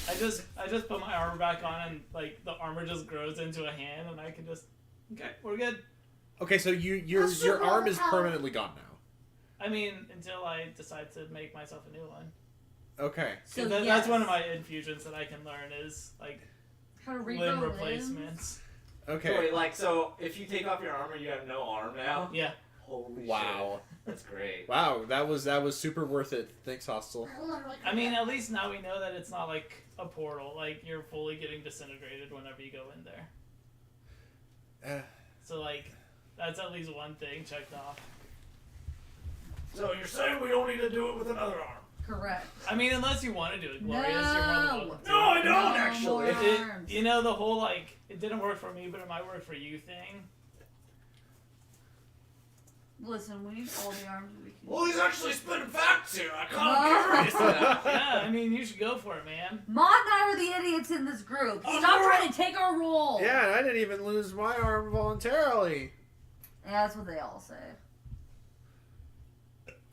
I just put my armor back on and like the armor just grows into a hand and I can just we're good. Okay, so your arm is permanently gone now. I mean, until I decide to make myself a new one. Okay. So That's one of my infusions that I can learn is like How to limb regrow replacements. Okay. Wait, like, so if you take off your armor, you have no arm now? Yeah. Holy Wow. shit. That's great. Wow, that was super worth it. Thanks, Hostel. I mean, at least now we know that it's not like a portal. Like you're fully getting disintegrated whenever you go in there. So like, that's at least one thing checked off. So you're saying we don't need to do it with another arm? Correct. I mean, unless you want to do it, Glorious, you're more than welcome to. No, I don't No actually. more It, arms. you know, the whole like, it didn't work for me, but it might work for you thing. Listen, we need all the arms we can. Well, he's actually spitting facts here. I kind of curious now. Yeah, I mean, you should go for it, man. Maud and I are the idiots in this group. Oh, Stop no. trying to take our role. Yeah, and I didn't even lose my arm voluntarily. Yeah, that's what they all say.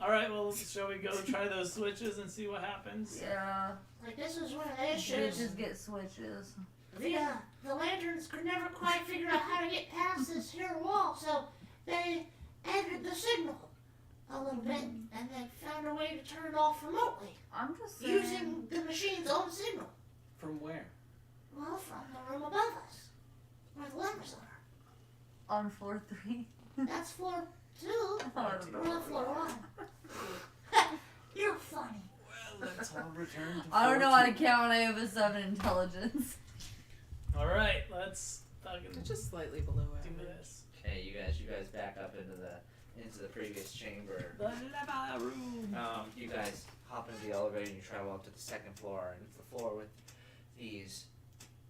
All right, well, shall we go try those switches and see what happens? Yeah. Like, this is one of the Switches issues. get switches. The lanterns could never quite figure out how to get past this here wall, so they edited the signal a little bit, and they found a way to turn it off remotely I'm just saying. using the machine's own signal. From where? Well, from the room above us, where the levers are. On floor 3. That's floor 2. Oh, We're on floor 1. You're funny. Well, let's all return to I don't know how to count when I have a 7 intelligence. All right, let's fucking It's just slightly below do average. this. Okay, you guys back up into the previous chamber. The lava room. You guys hop into the elevator and you travel up to the second floor, and it's the floor with these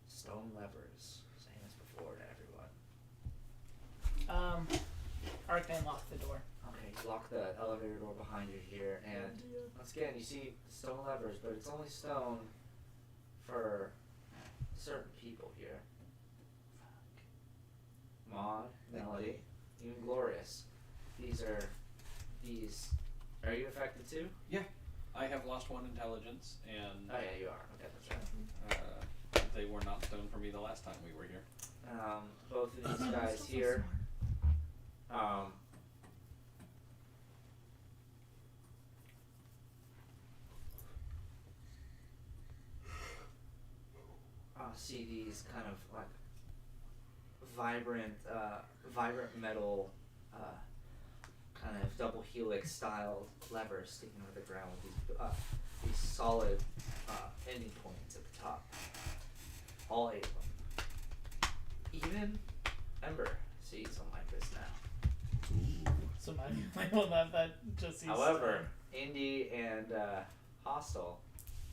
stone levers, same as before to everyone. Arcane lock the door. Okay, you lock the elevator door behind you here, and once again you see stone levers, but it's only stone for certain people here. Maud, Melody, even Glorious. Are you affected too? I have lost 1 intelligence, and Oh yeah, you are. Okay, that's right. they were not stoned for me the last time we were here. Both of these guys here. See these kind of like vibrant metal, kind of double helix style levers sticking out of the ground with these solid ending points at the top. All 8 of them. Even Ember sees something like this now. So my one left that just sees. However, Indy and Hostel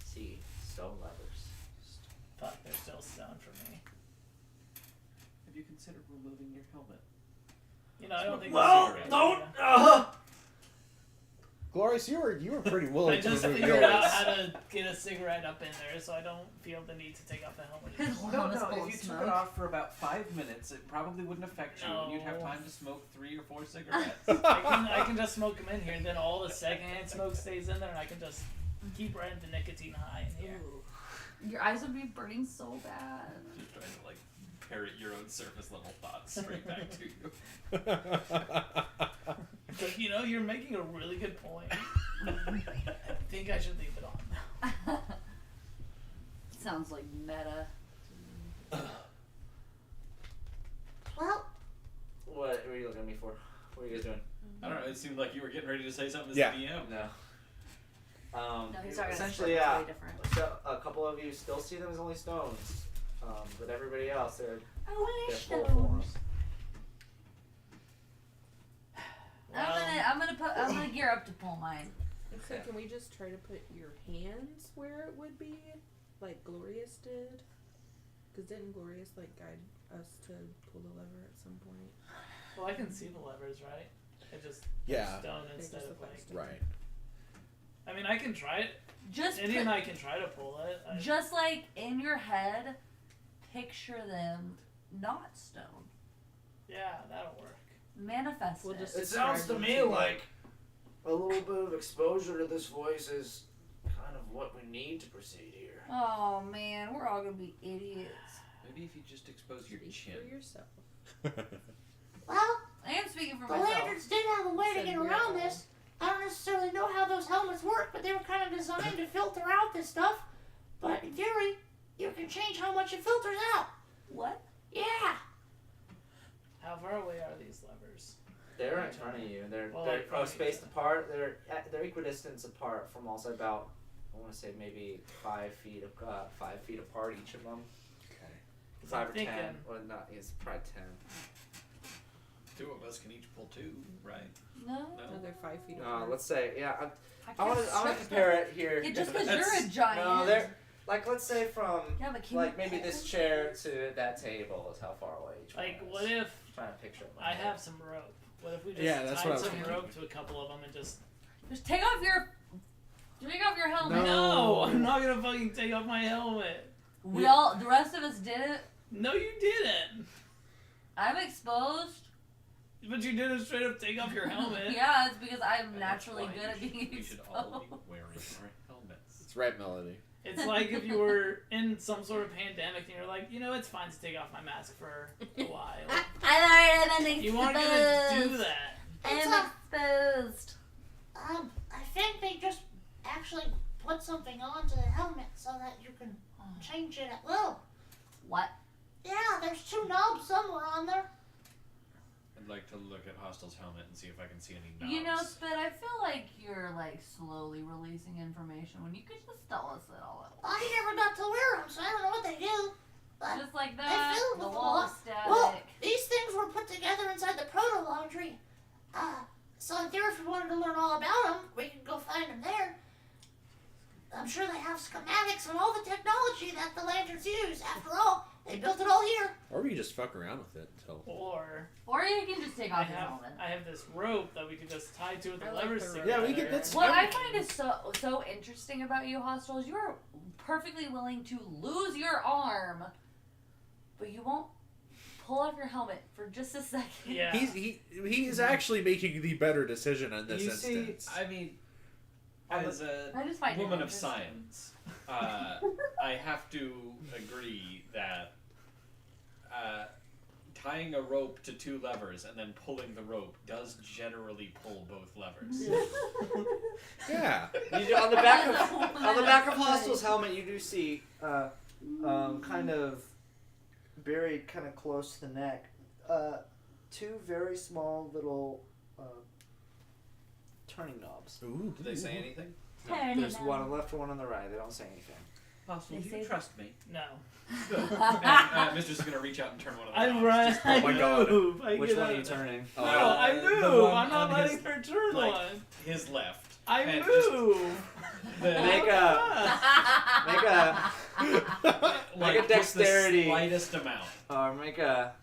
see stone levers. fuck, they're still stoned for me. Have you considered removing your helmet? You know, I don't think. Well, that's a great don't. idea. Glorious Royce, you were pretty willing I to just remove figured yours. out how to get a cigarette up in there, so I don't feel the need to take off the helmet. His No, helmet's full if of you took smoke. it off for about 5 minutes, it probably wouldn't affect you, and you'd have No. time to smoke 3 or 4 cigarettes. I can just smoke them in here, and then all the secondhand smoke stays in there, and I can just keep riding the nicotine high in here. Your eyes would be burning so bad. Just trying to like parrot your own surface level thoughts straight back to you. But you know, you're making a really good point. I think I should leave it on. Sounds like meta. Well, what are you looking at me for? What are you guys doing? I don't know. It seemed like you were getting ready to say something as Yeah. a DM. No. No, he's talking essentially, about yeah. way different. So a couple of you still see them as only stones, but everybody else, they're full forms. I'm gonna gear up to pull mine. So can we just try to put your hands where it would be, like Glorious did? Because didn't Glorious like guide us to pull the lever at some point? Well, I can see the levers, right? I just Yeah. stone They instead just of look like like. stone. Right. I mean, I can try it. Just Indy and I can try to pull it. just like in your head, picture them not stone. Yeah, that'll work. Manifest We'll it. just- It sounds to me like a little bit of exposure to this voice is kind of what we need to proceed here. Oh man, we're all gonna be idiots. Maybe if you just expose your Speak chin. for yourself. Well, I am speaking for the myself. lanterns did have a way to Said get we're around all- this. I don't necessarily know how those helmets work, but they were kind of designed to filter out this stuff. But in theory, you can change how much it filters out. What? Yeah. How far away are these levers? They're in front of you. They're Well, they're like from spaced each apart. They're equidistance apart from also about, I want to say maybe 5 feet 5 feet apart each of them. Okay. 5 or thinking- 10. Well, not. It's probably 10. 2 of us can each pull 2, right? No. No, they're 5 feet No, apart. let's say I can't want to stretch compare it here. Yeah, just because That's- you're a giant. No, they're like let's say from Yeah, but can like you maybe pull this them? chair to that table is how far away each one Like, is. what if trying to picture it. in my I head. have some rope? What if we just Yeah, that's tied what I was some thinking. rope to a couple of them and just? Just take off your helmet. No, I'm not gonna fucking take off my helmet. The rest of us did it. No, you didn't. I'm exposed. But you didn't straight up take off your helmet. Yeah, it's because I'm And naturally that's good why at being we should all exposed. be wearing our helmets. That's right, Melody. It's like if you were in some sort of pandemic and you're like, you know, it's fine to take off my mask for a while. I'm exposed. You aren't gonna do that. It's I'm exposed. I think they just actually put something onto the helmet so that you can change it at will. What? Yeah, there's 2 knobs somewhere on there. I'd like to look at Hostel's helmet and see if I can see any knobs. You know, Spit, I feel like you're like slowly releasing information when you could just tell us it all at once. I never got to wear them, so I don't know what they do. But Just like they that, fill the with wall a is static. Well, these things were put together inside the proto laundry. So in theory, if we wanted to learn all about them, we could go find them there. I'm sure they have schematics and all the technology that the lanterns use. After all, they built it all here. Or we can just fuck around with it until. Or you can just take off your helmet. I have this rope that we could just tie to with the I like levers the rope. together. Yeah, we could- that's- What I find is so interesting about you, Hostel, is you're perfectly willing to lose your arm, but you won't pull off your helmet for just a second. Yeah. He is actually making the better decision in this You see- instance. I mean, as a I just find it woman of interesting. science, I have to agree that tying a rope to 2 levers and then pulling the rope does generally pull both levers. Yeah. You do, on the back of Hostel's helmet, you do see kind of buried, kind of close to the neck, 2 very small little turning knobs. Ooh. Do they say anything? Turn There's it one on. on the left, one on the right. They don't say anything. Hostel, They do say- you trust me? No. Good. And Mistress is gonna reach out and turn one of the I knobs. run. Just- I oh my God. move. I Which get one out are you of there. turning? No, I the move. one I'm not on his- letting her turn like, one. his left. I and just move. the- Make like, a just dexterity. The slightest amount. or make a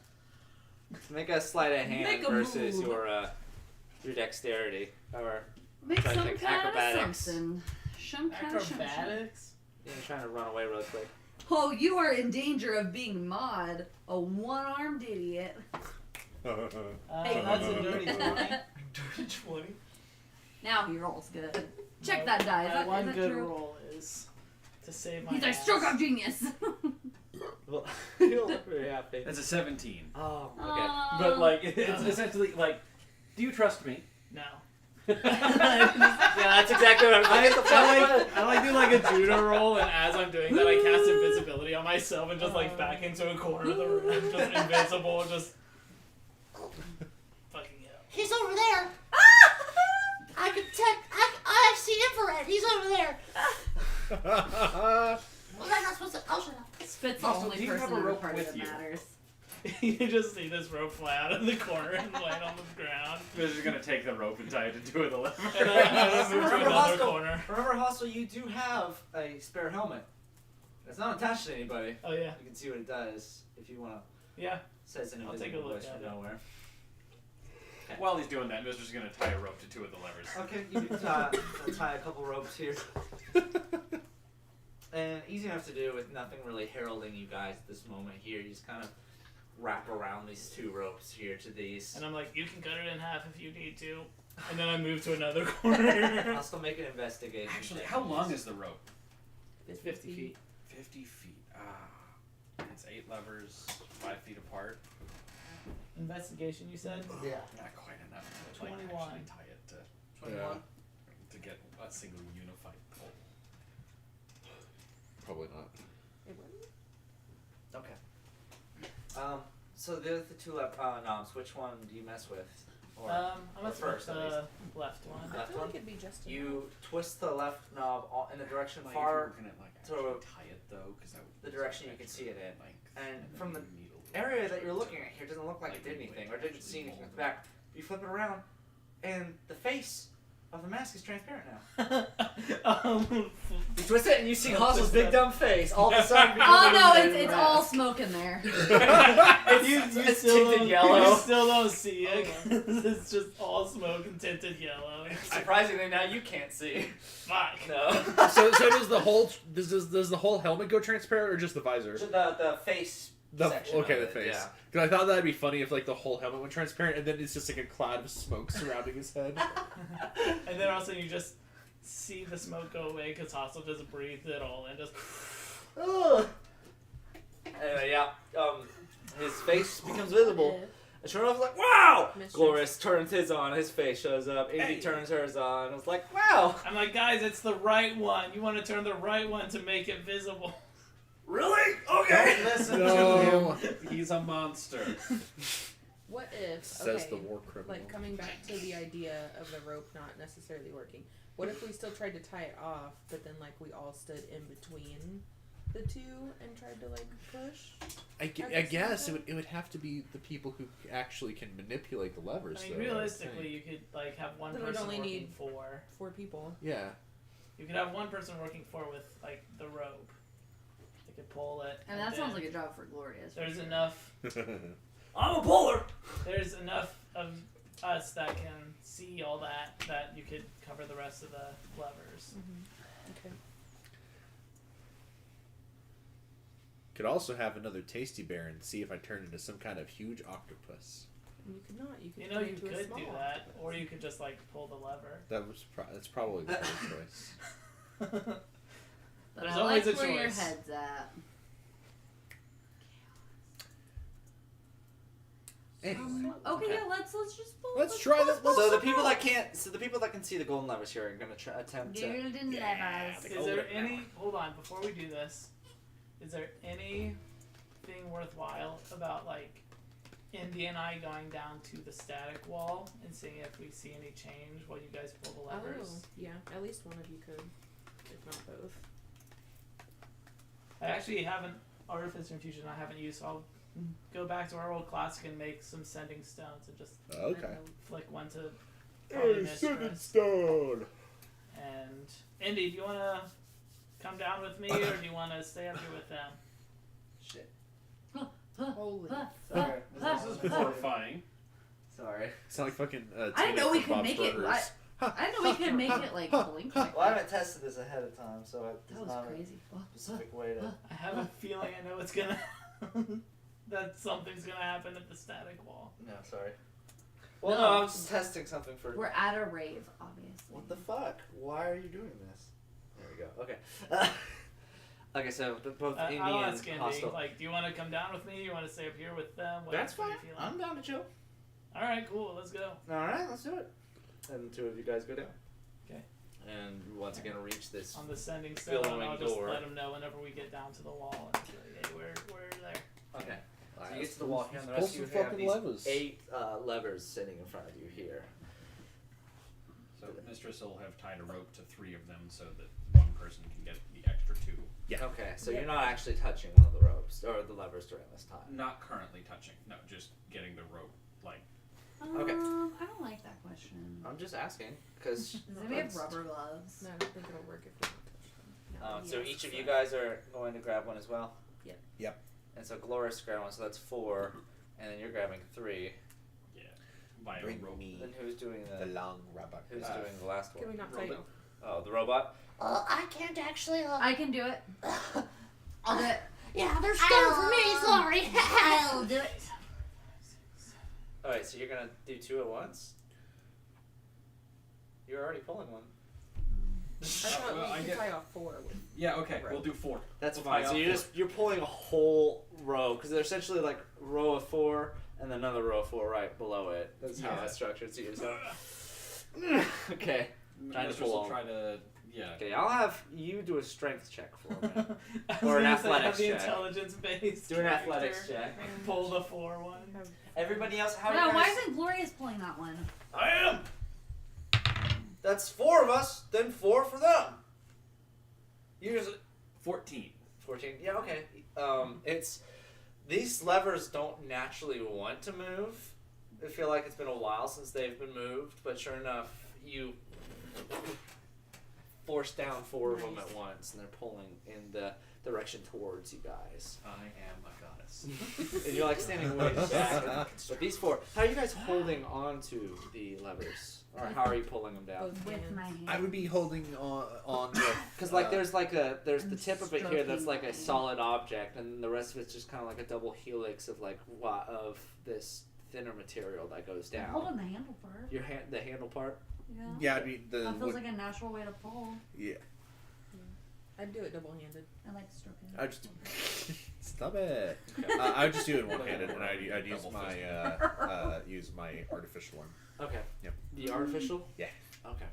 sleight of hand Make a versus move. your dexterity, or Make Try to some think kind acrobatics. of something. Some kind of something. Acrobatics? You're trying to run away real quick. Oh, you are in danger of being Maud, a one-armed idiot. Hey, That's a dirty 20. Dirty 20. Now he rolls good. Check that die. Is My that, one is that good true? roll is to save my He's like ass. stroke of genius. Well, you don't look very happy. That's a 17. Oh, okay. But like, it's essentially like, do you trust me? No. Yeah, that's exactly what I was like. I like do like a judo roll, and as I'm doing that, I cast invisibility on myself and just like back into a corner of the room, just invisible, just fucking hell. He's over there. I can I see infrared. He's over there. Was I not supposed to? Oh, shut up. Spit's the Also, only do you have person a in the rope party with that you? matters. You just see this rope fly out of the corner and land on the ground. We're just gonna take the rope and tie it to two of the levers. And I move to Remember, another Hostel, corner. remember, Hostel, you do have a spare helmet. It's not attached to anybody. Oh yeah, You can see what it does if you want to. yeah. Says an I'll take a invisible look voice at from it. nowhere. While he's doing that, Mister's gonna tie a rope to two of the levers. Okay, you can tie a couple ropes here. And easy enough to do with nothing really heralding you guys at this moment here. You just kind of wrap around these two ropes here to these. And I'm like, you can cut it in half if you need to. And then I move to another corner. I'll still make an investigation. Actually, check. how long is the rope? 50 feet. 50 feet. Ah. It's 8 levers, 5 feet apart. Investigation, you said? Yeah. Not quite enough to like 21. actually tie it to 21. to get a single unified pole. Probably not. It wouldn't? Okay. So the two knobs, which one do you mess with? Or I'm gonna first, first at least. the left one. I Left feel one? like it'd be just You twist the left knob in the direction Like, far, if you were gonna like to actually tie it though, because that would the direction you can see it in. like, And then from the needle area that you're looking at here doesn't look like it did anything, or didn't see anything at the back. You flip it around, and the face of the mask is transparent now. You twist it, and you see Hostle's big dumb face all of a sudden. Oh no, become it's a all mask. smoke in there. It's still tinted don't, yellow. You still don't see it 'cause it's just all smoke and tinted yellow. Surprisingly, now you can't see. Fuck. No. So does the whole does the whole helmet go transparent or just the visor? The face section. Okay, of the it, face. Yeah. Because I thought that'd be funny if like the whole helmet went transparent and then it's just like a cloud of smoke surrounding his head. And then also you just see the smoke go away because Hostel just breathed it all and just. Ugh. Anyway, yeah. His face becomes visible. And sure enough, like, wow! Mischief. Glorious turns his on, his face shows up. Indy turns hers on. It's like, wow! I'm like, guys, it's the right one. You want to turn the right one to make it visible. Really? Okay! Listen No. to him. He's a monster. What if, Says okay, the war criminal. like coming back to the idea of the rope not necessarily working, what if we still tried to tie it off, but then like we all stood in between the two and tried to like push? I At the guess same it would have to be the people who actually can manipulate the levers. I mean, though, realistically, think. you could like have one Then we'd person only working need- for. 4 people. Yeah. You could have one person working for with like the rope. They could pull it. And that sounds like a job for Glorious. There's enough. I'm a puller! There's enough of us that can see all that you could cover the rest of the levers. Okay. Could also have another tasty bear and see if I turn into some kind of huge octopus. And you could not. You could You know, turn you into a could small do that, octopus. or you could just like pull the lever. That's probably the better choice. But There's I always like a where your choice. head's at. Anyway, Okay, yeah, let's just pull. let's try that. So the people that can't, so the people that can see the golden levers here are gonna attempt to. Golden Yeah, levers. the Is golden there hour. any? Hold on, before we do this, is there anything worthwhile about like Indy and I going down to the static wall and seeing if we see any change while you guys pull the levers? Oh, yeah. At least one of you could, if not both. I actually haven't Artifice Infusion. I haven't used, so I'll go back to our old classic and make some sending stones and just Okay. flick one to probably Mistress. stone. And Indy, do you want to come down with me, or do you want to stay up here with them? Shit. Holy. Sorry. This is horrifying. Sorry. Sound like fucking. I didn't know we Teenage could Bob's make it. Burgers. I didn't know we could make it like blink. Like Well, I that. haven't tested this ahead of time, so That there's was not crazy. a specific way to. I have a feeling I know what's gonna that something's gonna happen at the static wall. No, sorry. Well, No. no, I'm just testing something for. We're at a rave, obviously. What the fuck? Why are you doing this? There we go. Okay. Okay, so both I'll Indian ask Andy, hostile. like, do you want to come down with me? You want to stay up here with them? That's what are fine. you feeling? I'm down to chill. All right, cool. Let's go. All right, let's do it. And the two of you guys go down. Okay. And once again, reach this. On the sending stone, Billowing I'll just door. let them know whenever we get down to the wall and say, hey, we're there. Okay. So Alright, you get to the wall here, and the pull rest of you some have fucking these levers. 8 levers sitting in front of you here. So Mistress will have tied a rope to 3 of them so that one person can get the extra 2. Yeah. Okay, so you're not actually touching one of the ropes or the levers during this time. Not currently touching. No, just getting the rope. Like, Okay. I don't like that question. I'm just asking because. Does anybody have rubber gloves? No, I don't think it'll work if we don't touch them. So each of you guys are going to grab one as well. Yep. Yep. And so Glorious grab one, so that's 4, and then you're grabbing 3. yeah, by a Bring rope. me Then who's doing the the? long rubber. Who's doing the last Can one? we not tie you? Oh, the robot. I can't actually. I can do it. I'll do it. Yeah, they're scared for me. Sorry. I'll do it. All right, so you're gonna do 2 at once. You're already pulling one. I thought well, we I could get- tie off 4 with Yeah, okay, Right. we'll do 4. That's We'll fine. tie So off you're pulling a whole row because they're essentially like row of 4 and then another row of 4 right below it. That's how Yeah. it's structured. So you're just okay. Trying to Mistress pull will on. try to, yeah. Okay, I'll have you do a strength check for me. I was Or an gonna say, athletics have the check. intelligence based. Do an athletics check. Pull the 4 one. Everybody else, how No, you why guys? isn't Glorious pulling that one? I am. That's 4 of us. Then 4 for them. Usually 14. 14. Yeah, okay. It's these levers don't naturally want to move. I feel like it's been a while since they've been moved, but sure enough, you force down 4 of them at once, and they're pulling in the direction towards you guys. I am a goddess. And you're like standing way back. But these 4, how are you guys holding on to the levers, or how are you pulling them down? both With hands. my hand. I would be holding on with. Because like there's the tip of it here that's stroking like a mine. solid object, and the rest of it's just kind of like a double helix of like of this thinner material that goes I'm down. holding the handle part. Your the handle part. Yeah. Yeah, I'd be the. That feels wood- like a natural way to pull. yeah, I'd do it double-handed. I like stroking. I just stop it. I would just do it one-handed, and I'd use my artificial one. Okay. Yep. The artificial. Yeah. Okay.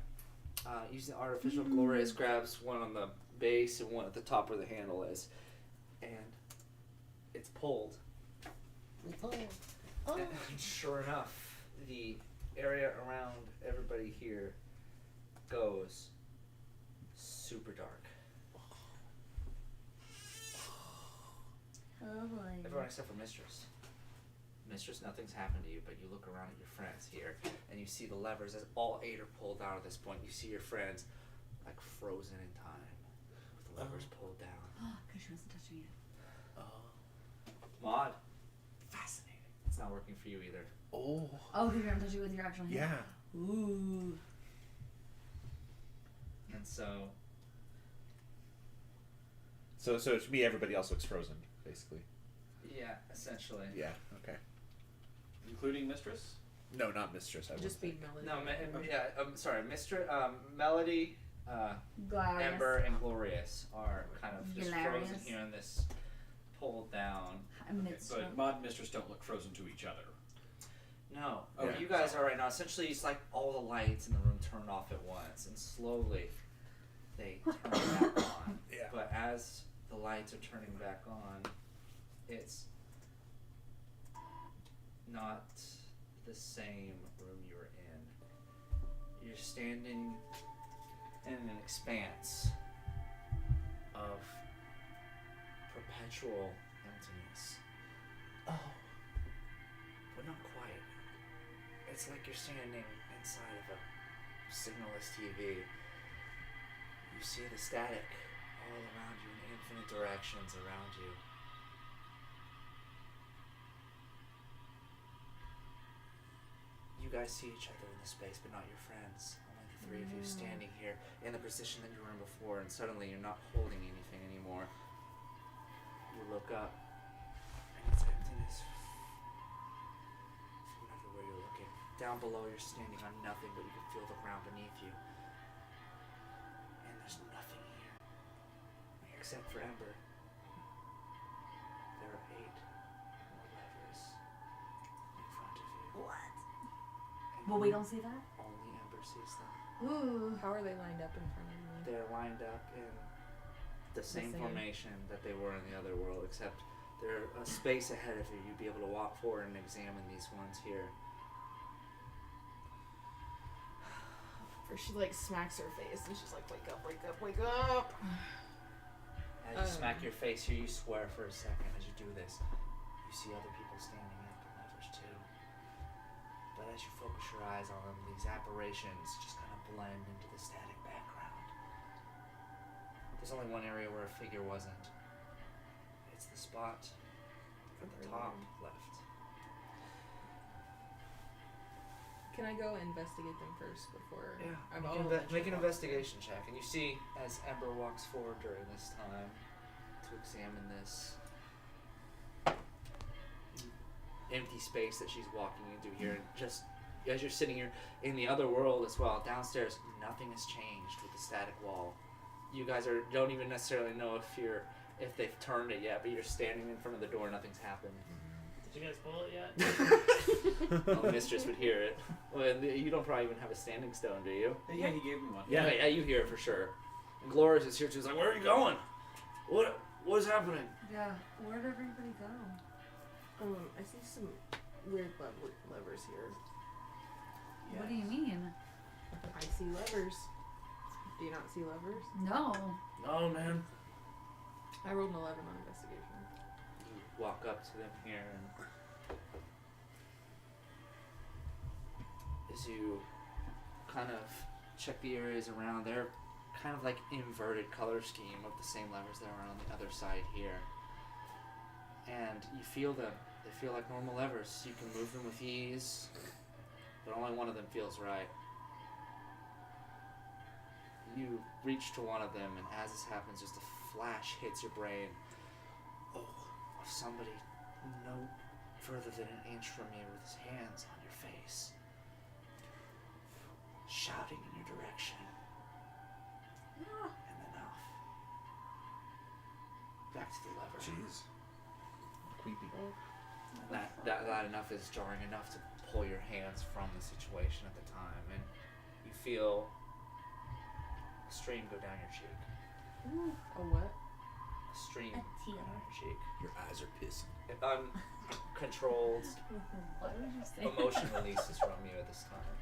Using the artificial, Glorious grabs one on the base and one at the top where the handle is, and it's pulled. And sure enough, the area around everybody here goes super dark. Oh boy. Everyone except for Mistress. Mistress, nothing's happened to you, but you look around at your friends here, and you see the levers as all 8 are pulled out at this point. You see your friends like frozen in time, with the levers pulled down. Because she wasn't touching it. Maud, fascinating. It's not working for you either. Oh. Oh, because you're not touching it with your actual hand? Yeah. Ooh. And so, So to me, everybody else looks frozen, basically. yeah, essentially. Yeah. Okay. Including Mistress? No, not Mistress. I Just wouldn't be think. Melody. No, yeah. Sorry, Melody, Glorious. Ember, and Glorious are kind of just frozen Hilarious. here in this pulled down. I'm Okay, mid-stroke. but Mod and Mistress don't look frozen to each other. No, Okay. you guys are right now. Essentially, it's like all the lights in the room turn off at once, and slowly they turn back on. Yeah. But as the lights are turning back on, it's not the same room you were in. You're standing in an expanse of perpetual emptiness. Oh. But not quite. It's like you're standing inside of a signalless TV. You see the static all around you in infinite directions around you. You guys see each other in the space, but not your friends. Only the three of you standing here in the position that you were in before, and suddenly you're not holding anything anymore. You look up, and it's emptiness from everywhere you're looking. Down below, you're standing on nothing, but you can feel the ground beneath you. And there's nothing here, except for Ember. There are 8 more levers in front of you. What? And Well, we don't see that? only Ember sees them. Ooh. How are they lined up in front of me? They're lined up in the same same. formation that they were in the other world, except they're a space ahead of you. You'd be able to walk forward and examine these ones here. Or she like smacks her face and she's like, wake up, wake up, wake up. As you smack your face here, you swear for a second as you do this. You see other people standing at the levers too. But as you focus your eyes on them, these apparitions just kind of blend into the static background. There's only one area where a figure wasn't. It's the spot at the top left. Can I go investigate them first before? I'm Make an investigation check, and you see as Ember walks forward during this time to examine this empty space that she's walking into here, and just as you're sitting here in the other world as well, downstairs, nothing has changed with the static wall. You guys don't even necessarily know if they've turned it yet, but you're standing in front of the door, nothing's happened. Did you guys pull it yet? Well, Mistress would hear it. Well, you don't probably even have a standing stone, do you? Yeah, he gave me one. Yeah, you hear it for sure. And Glorious is here too. She's like, "Where are you going? What is happening?" Yeah, where'd everybody go? I see some weird levers here. What do you mean? I see levers. Do you not see levers? No. No, man. I rolled an 11 on investigation. You walk up to them here, and as you kind of check the areas around, they're kind of like inverted color scheme of the same levers that are on the other side here. And you feel them. They feel like normal levers. You can move them with ease, but only one of them feels right. You reach to one of them, and as this happens, just a flash hits your brain. Oh, of somebody no further than an inch from you with his hands on your face, shouting in your direction. And then off. Back to the lever. Jeez. Creepy. That enough is jarring enough to pull your hands from the situation at the time, and you feel a stream go down your cheek. A what? A stream A tear. down your cheek. Your eyes are pissing. Uncontrolled What did you say? emotion releases from you at this time.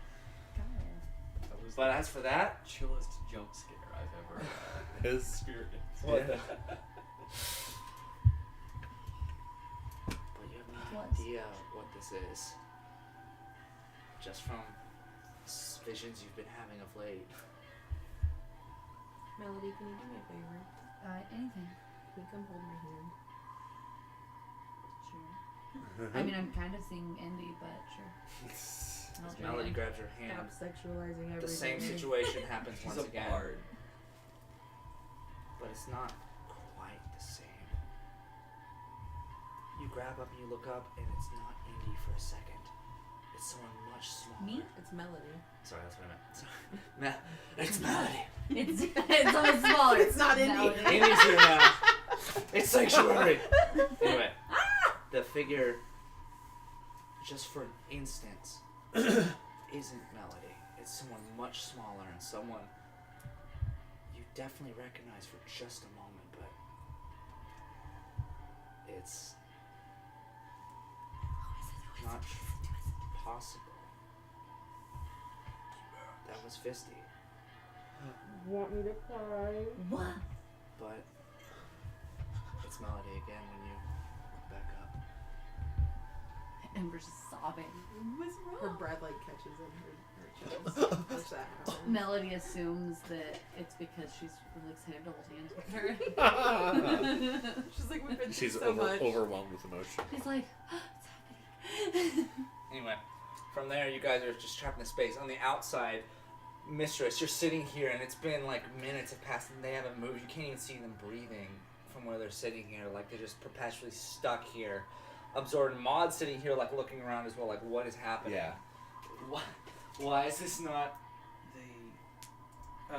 God. That was But as for that, the chillest jump scare I've ever His experienced. But you have no What? idea what this is. Just from visions you've been having of late. Melody, can you do me a favor? Anything. Can you come hold my hand? Sure. I mean, I'm kind of seeing Indy, but sure. I'll As join Melody in. grabs your hand, Stop sexualizing everything. the same situation happens She's once a again. bard. But it's not quite the same. You grab up and you look up, and it's not Indy for a second. It's someone much smaller. Me? It's Melody. Sorry, that's what I meant. Sorry. It's Melody. It's always smaller. It's not Indy. Melody. Indy's here now. It's sanctuary. Anyway, the figure, just for an instant, isn't Melody. It's someone much smaller and someone you definitely recognize for just a moment, but it's not possible. That was Fisty, Want me to cry? What? but it's Melody again when you look back up. Ember's just sobbing. What's Her wrong? breath like catches in her chest. What's that happen? Melody assumes that it's because she's really excited to hold hands with her. She's like, we've been She's so much. overwhelmed with emotion. She's like, it's happening. Anyway, from there you guys are just trapped in the space. On the outside, Mistress, you're sitting here, and it's been like minutes have passed, and they haven't moved. You can't even see them breathing from where they're sitting here. Like they're just perpetually stuck here, absorbed. Maud's sitting here, like looking around as well. Like, what is happening? Yeah. Why is this not?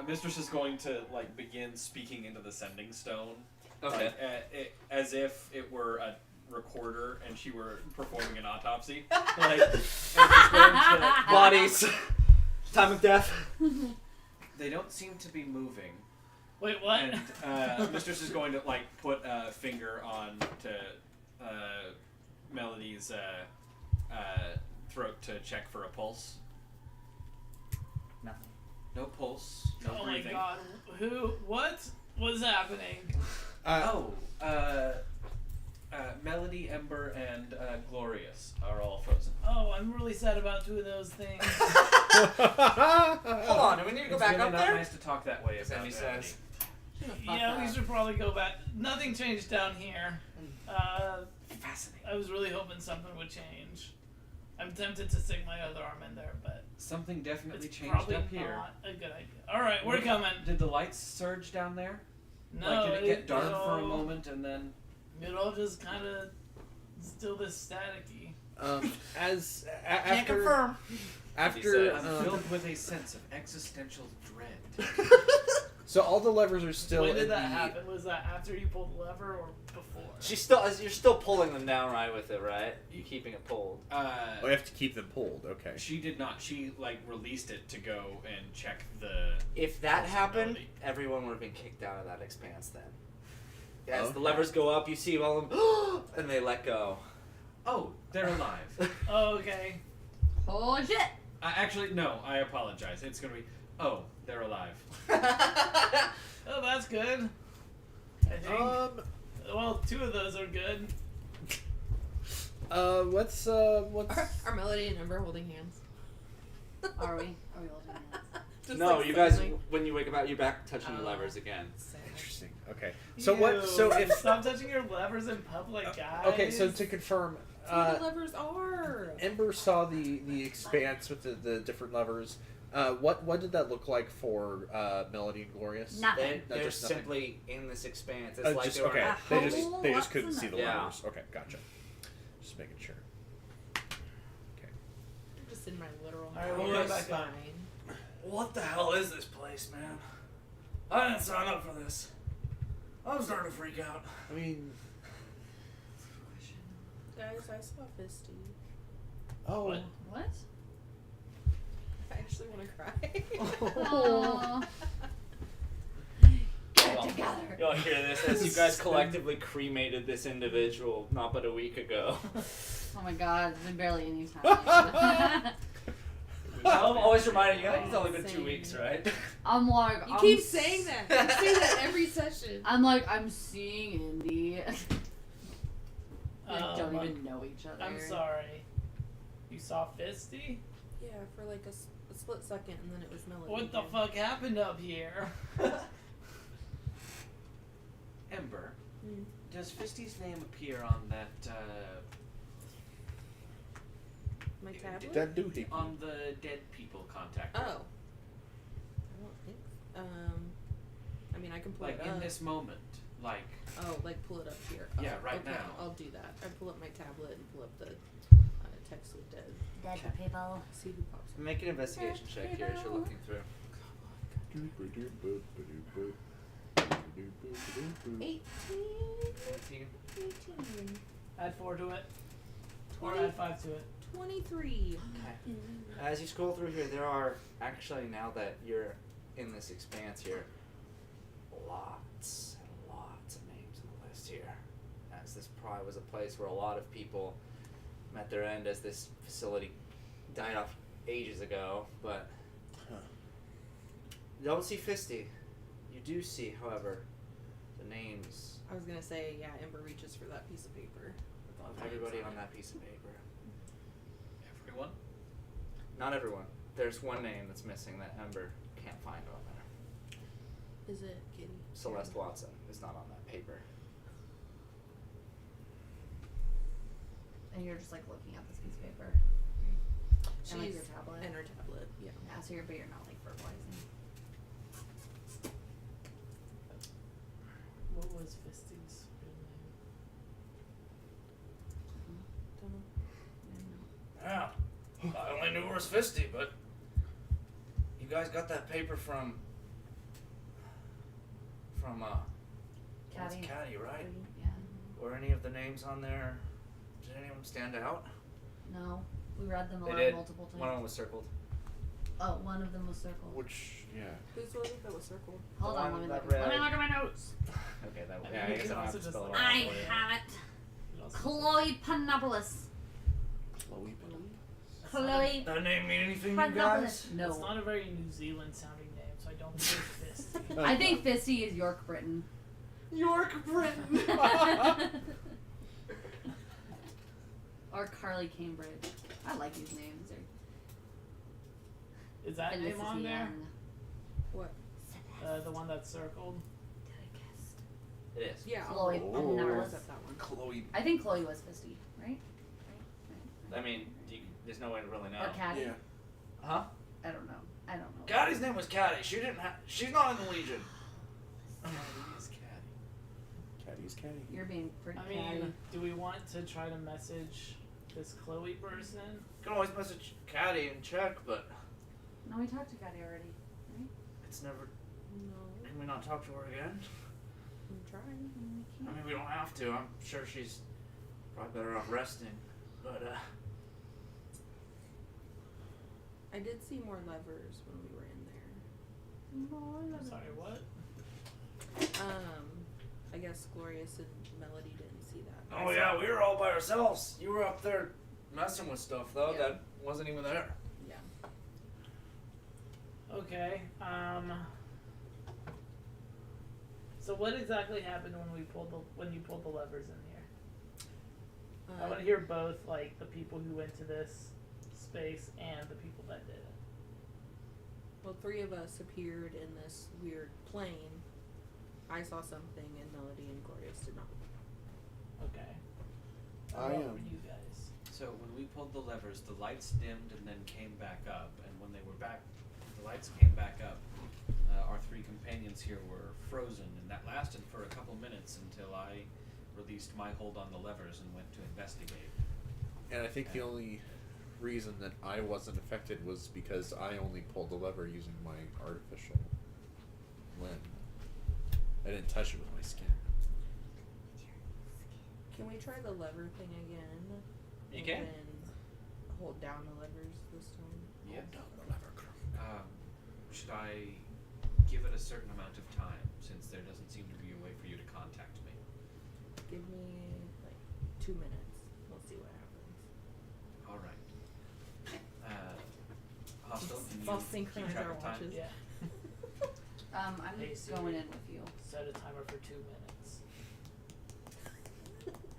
Mistress is going to like begin speaking into the sending stone, Okay. like, as if it were a recorder and she were performing an autopsy. Like, and she's going to, Bodies. Time of death. they don't seem to be moving. Wait, what? And Mistress is going to like put a finger on to Melody's throat to check for a pulse. Nothing. No pulse. No Oh breathing. my god. Who? What was happening? Melody, Ember, and Glorious are all frozen. Oh, I'm really sad about 2 of those things. Hold on, do we need to go It's back really up not there? nice to talk that way about Sammy Melody. says. Yeah, we should probably go back. Nothing changed down here. Fascinating. I was really hoping something would change. I'm tempted to stick my other arm in there, but Something definitely it's changed probably up here. not a good idea. All right, we're coming. Did the lights surge down there? No, Like, did it get dark all, for a moment and then? It all just kind of still this staticky. Can't After confirm. after I'm filled with a sense of existential dread. so all the levers are still When in did that the happen? Was that after you pulled the lever or before? You're still pulling them down, right? With it, right? You keeping it pulled. we have to keep them pulled. Okay. She did not. She like released it to go and check the. If that happened, Possibility. everyone would have been kicked out of that expanse then. As Okay. the levers go up, you see all of them, and they let go. Oh, they're alive. Oh, okay. Oh shit! Actually, no. I apologize. It's gonna be. Oh, they're alive. Oh, that's good. I think. Well, 2 of those are good. What's Are Melody and Ember holding hands? Are we? Are we holding hands? Just, No, like, you guys. suddenly- When you wake up, you're back touching the Oh. levers again. Sad. interesting? Okay. So what? So Ew. if Stop touching your levers in public, guys. okay, so to confirm, That's where the levers are. Ember saw the expanse with the different levers. What did that look like for Melody and Glorious? Nothing. They're just nothing. simply in this expanse. It's like Just they were okay. not They holding- just couldn't see the Yeah. levers. Okay, gotcha. Just making sure. Okay. I'm just in my literal. All right, we'll house. go back up. Fine. What the hell is this place, man? I didn't sign up for this. I'm starting to freak out. I mean, Guys, I saw Fisty. oh. What? What? I actually want to cry. Aww. Get it together. You'll hear this as you guys collectively cremated this individual not but a week ago. Oh my god, there's been barely any time. I'm always reminding you, it's only been 2 Same. weeks, right? I'm like, You I'm keep saying that. You say that every session. I'm like, I'm seeing Indy. They don't Um, even know each other. I'm sorry. You saw Fisty? Yeah, for like a split second, and then it was Melody. What the again. fuck happened up here? Ember, Mm. does Fisty's name appear on that My tablet? That doohickey. on the dead people contact? Oh. I don't think. I mean, I can pull Like it in up. this moment, like Oh, like pull it up here. Yeah, Oh, right okay, now. I'll do that. I pull up my tablet and pull up the text with dead. Dead people. See who pops up. Make an investigation check here as you're looking through. 18. 18. 18. Add 4 to it. Or 20. add 5 to it. 23. As you scroll through here, there are actually, now that you're in this expanse here, lots and lots of names on the list here. As this probably was a place where a lot of people met their end as this facility died off ages ago, but you don't see Fisty. You do see, however, the names I was gonna say, yeah, Ember reaches for that piece of paper. With all of the everybody names on it. that piece of paper. Everyone. Not everyone. There's one name that's missing that Ember can't find on there. Is it Kitty? Celeste Watson is not on that paper. And you're just like looking at this piece of paper. And like She's your tablet. and her tablet. Yeah. Yeah, so you're not like verbalizing. What was Fisty's real name? Yeah. I only knew it was Fisty, but you guys got that paper from Caddy. Caddy, right? Yeah. Were any of the names on there? Did any of them stand out? No, we read them They aloud did. multiple times. One of them was circled. Oh, one of them was circled. Which, yeah. Whose was it that was circled? Hold The on, one let me that look. Let me read- look at my notes. Okay, that I one. mean, Yeah, you I guess can I don't have also to just spell it like- out I for you. have it. You also Chloe Panopoulos. Chloe. Chloe That name mean anything, you Panopoulos. guys? It's No. not a very New Zealand sounding name, so I don't think Fisty. I think Fisty is York, Britain. York, Britain. Or Carly Cambridge. I like these names. Is that And name Mrs. on there? Young. What? The one that's circled? It is. Yeah. Chloe I'll Panopoulos. accept that one. Chloe. I think Chloe was Fisty, right? I mean, there's no way to really know. Or Caddy. Yeah. Huh? I don't know. I don't know. Caddy's name was Caddy. She's not in the Legion. Caddy's Caddy. Caddy's Caddy. You're being pretty I catty. mean, do we want to try to message this Chloe person? You can always message Caddy and check, but No, we talked to Caddy already. it's never. No. Can we not talk to her again? I'm trying. I mean, we don't have to. I'm sure she's probably better off resting. But I did see more levers when we were in there. I'm sorry, what? I guess Glorious and Melody didn't see that. oh yeah, we were all by ourselves. You were up there messing with stuff though Yeah. that wasn't even there. Yeah. Okay, so what exactly happened when you pulled the levers in here? I want to hear both, like, the people who went to this space and the people that did it. Well, three of us appeared in this weird plane. I saw something, and Melody and Glorious did not. Okay. I What am. were you guys? So when we pulled the levers, the lights dimmed and then came back up. And when they were back, the lights came back up. Our three companions here were frozen, and that lasted for a couple minutes until I released my hold on the levers and went to investigate. And I think the only reason that I wasn't affected was because I only pulled the lever using my artificial limb. I didn't touch it with my skin. Can we try the lever thing again? You can. And then hold down the levers this time. Yeah. Hold down the lever. Should I give it a certain amount of time, since there doesn't seem to be a way for you to contact me? Give me like 2 minutes. We'll see what happens. All right. Hostile, can I'll you keep synchronize track our of time? watches. Yeah. I'm Hey, Siri. going in with you. Set a timer for 2 minutes.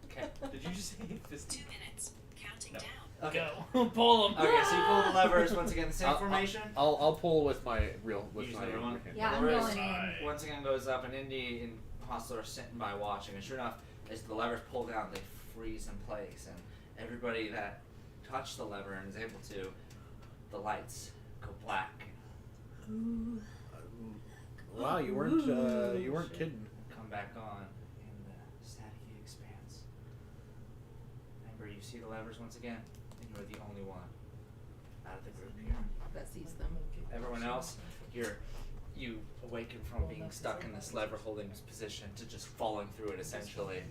Okay. Did you just say 15? 2 minutes. Counting No. down. Okay. Go. Pull them. Okay, so you pull the levers once again. The same formation. I'll pull with my real Use my the real one? hand. Yeah, I'm Glorious going in. once again goes up, and Indy and Hostile are sitting by watching. And sure enough, as the levers pull down, they freeze in place, and everybody that touched the lever and is able to, the lights go black. Wow, you weren't kidding. Come back on in the staticky expanse. Remember, you see the levers once again, and you're the only one out of the group here. That sees them. Everyone else, you awaken from being stuck in this lever holding position to just falling through it essentially.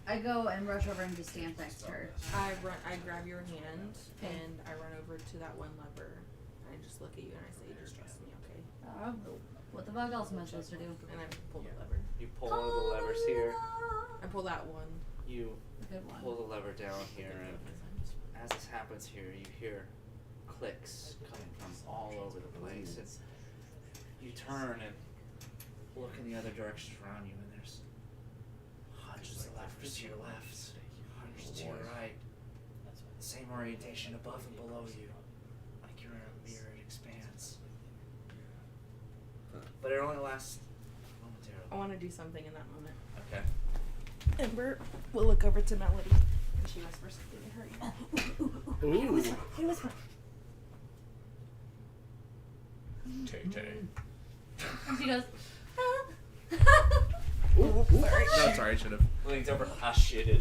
I go and rush over and just stand next to her. I grab your hand and I run over to that one lever. I just look at you and I say, "Just trust me, okay?" What the fuck else am I supposed to do? And I pull the lever. You pull one of the levers here, I pull that one. you Good one. pull the lever down here, and as this happens here, you hear clicks coming from all over the place. And you turn and look in the other direction around you, and there's hundreds of levers to your left, hundreds to your right. The same orientation above and below you, like you're in a mirrored expanse. But it only lasts momentarily. I want to do something in that moment. Okay. Ember will look over to Melody and she whispers something to her ear. Ooh. Hey, whisper. Tay-Tay. And she goes, No, sorry, I should have. Leans over. I shitted.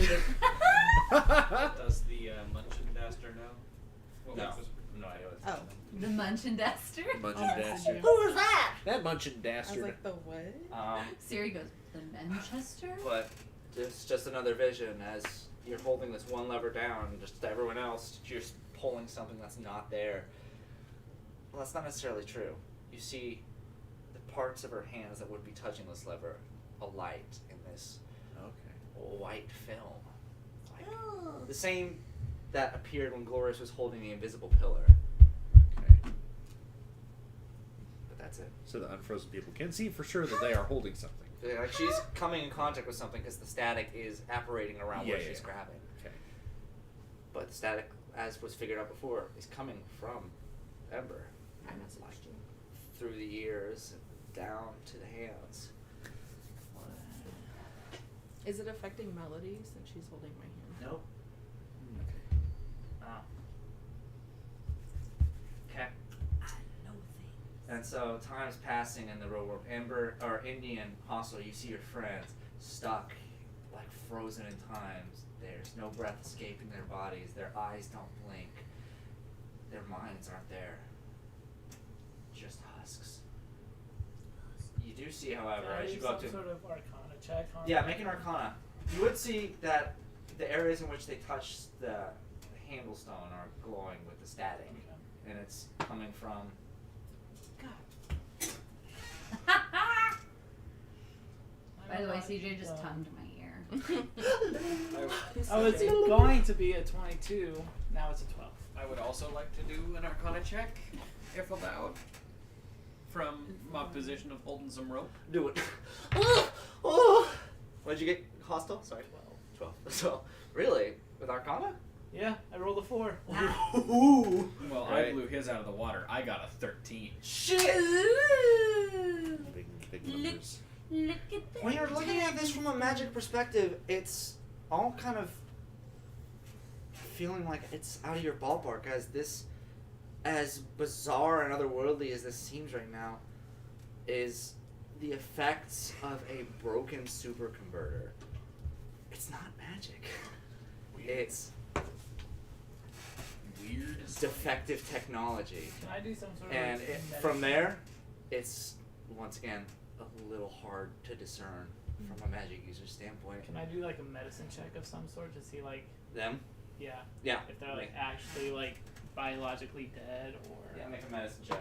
Does the Munchendaster know? What No. was- No idea what it's Oh. the Munchendaster. Munchendaster. Who was that? That I was Munchendaster. like, the what? Siri goes, the Manchester? But it's just another vision as you're holding this one lever down, and just everyone else, you're just pulling something that's not there. Well, that's not necessarily true. You see the parts of her hands that would be touching this lever alight in this Okay. white film. Like Oh. the same that appeared when Glorious was holding the invisible pillar. Okay. But that's it. So the unfrozen people can see for sure that they are holding something. Like she's coming in contact with something because the static is apparating around where Yeah, she's yeah. grabbing. Okay. But the static, as was figured out before, is coming from Ember. I And it's like messaged you. through the ears and down to the hands. Is it affecting Melody since she's holding my hand? Nope. Okay. Oh. Okay. No thing. And so time's passing in the real world. Ember or Indian hostile, you see your friends stuck, like frozen in time. There's no breath escaping their bodies. Their eyes don't blink. Their minds aren't there. Just husks. You do see, however, Can I as do you go up some to sort of Arcana check on yeah, that? make an Arcana. You would see that the areas in which they touch the handle stone are glowing with the static, Okay. and it's coming from. By the way, CJ just tongued my ear. I was going to be a 22. Now it's a 12. I would also like to do an Arcana check, if allowed, from my position of holding some rope. Do it. Oh. What did you get? Hostile? Sorry. 12. So, really? With Arcana? Yeah, I rolled a 4. Ooh. Well, I Right. blew his out of the water. I got a 13. Shit! Big numbers. Look at that. When you're looking at this from a magic perspective, it's all kind of feeling like it's out of your ballpark, as this, as bizarre and otherworldly as this seems right now, is the effects of a broken super converter. It's not magic. It's Weird. defective technology. Can I do some sort And of from there, it's once again a little hard to discern from a magic user standpoint. Can I do like a medicine check of some sort to see like Them? yeah Yeah. if they're like actually like biologically dead or Yeah, make a medicine check.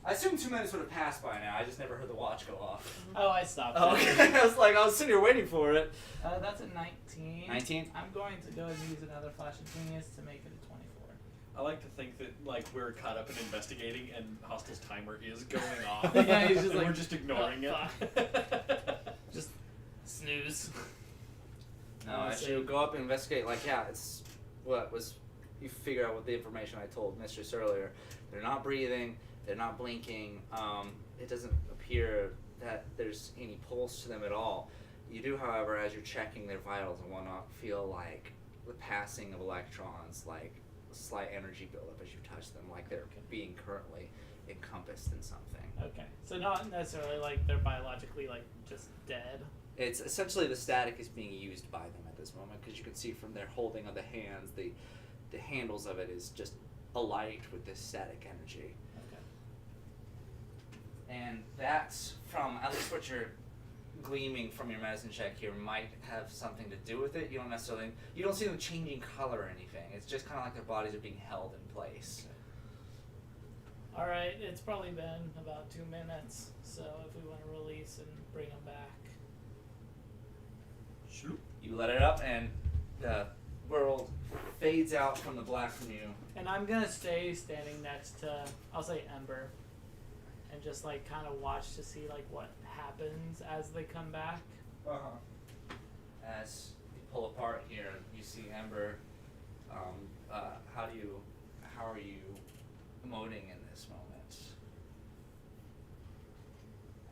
I assume 2 minutes would have passed by now. I just never heard the watch go off. Oh, I stopped. Oh, it. okay. I was sitting here waiting for it. That's a 19. 19? I'm going to go ahead and use another flash of genius to make it a 24. I like to think that like we're caught up in investigating and Hostel's timer is going off. Yeah, he's just and like, we're just ignoring "Oh, it. Just snooze. No, as you go up and investigate, like, yeah, it's what was. You figure out what the information I told Mistress earlier. They're not breathing. They're not blinking. It doesn't appear that there's any pulse to them at all. You do, however, as you're checking their vitals and whatnot, feel like the passing of electrons, like a slight energy buildup as you touch them, like they're being currently encompassed in something. Okay, so not necessarily like they're biologically like just dead. It's essentially the static is being used by them at this moment, because you can see from their holding of the hands, the handles of it is just alight with this static energy. Okay. And that's from, at least what you're gleaming from your medicine check here, might have something to do with it. You don't see them changing color or anything. It's just kind of like their bodies are being held in place. All right, it's probably been about 2 minutes. So if we want to release and bring them back. You let it up, and the world fades out from the black from you. And I'm gonna stay standing next to, I'll say Ember, and just like kind of watch to see like what happens as they come back. As you pull apart here, you see Ember. How are you emoting in this moment?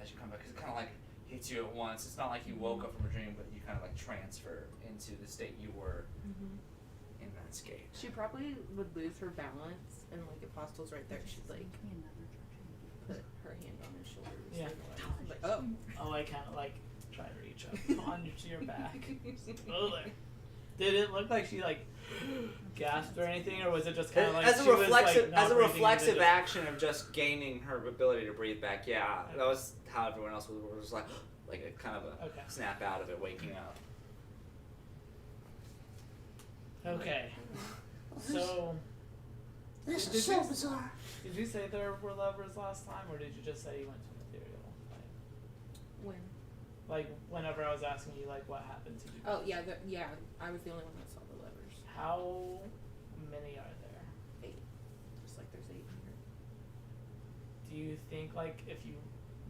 As you come back, because it kind of like hits you at once. It's not like you woke up from a dream, but you kind of like transfer into the state you were in that state. She probably would lose her balance, and like if Hostel's right there, she's like put her hand on his shoulder. Yeah. Like, oh. Oh, I kind of like try to reach up onto your back. Oh, there. Did it look like she like gasped or anything, or was it just kind of like as a she reflexive, was, like, as a not breathing reflexive into action of just gaining her ability to breathe back? Yeah, that was how everyone else was like a kind of a Okay. snap out of it, waking up. Okay. So, This Did is you- so bizarre. did you say there were levers last time, or did you just say you went to material? When? Like whenever I was asking you, like what happened to you? Oh yeah, yeah. I was the only one that saw the levers. How many are there? 8. Just like there's 8 here. Do you think like if you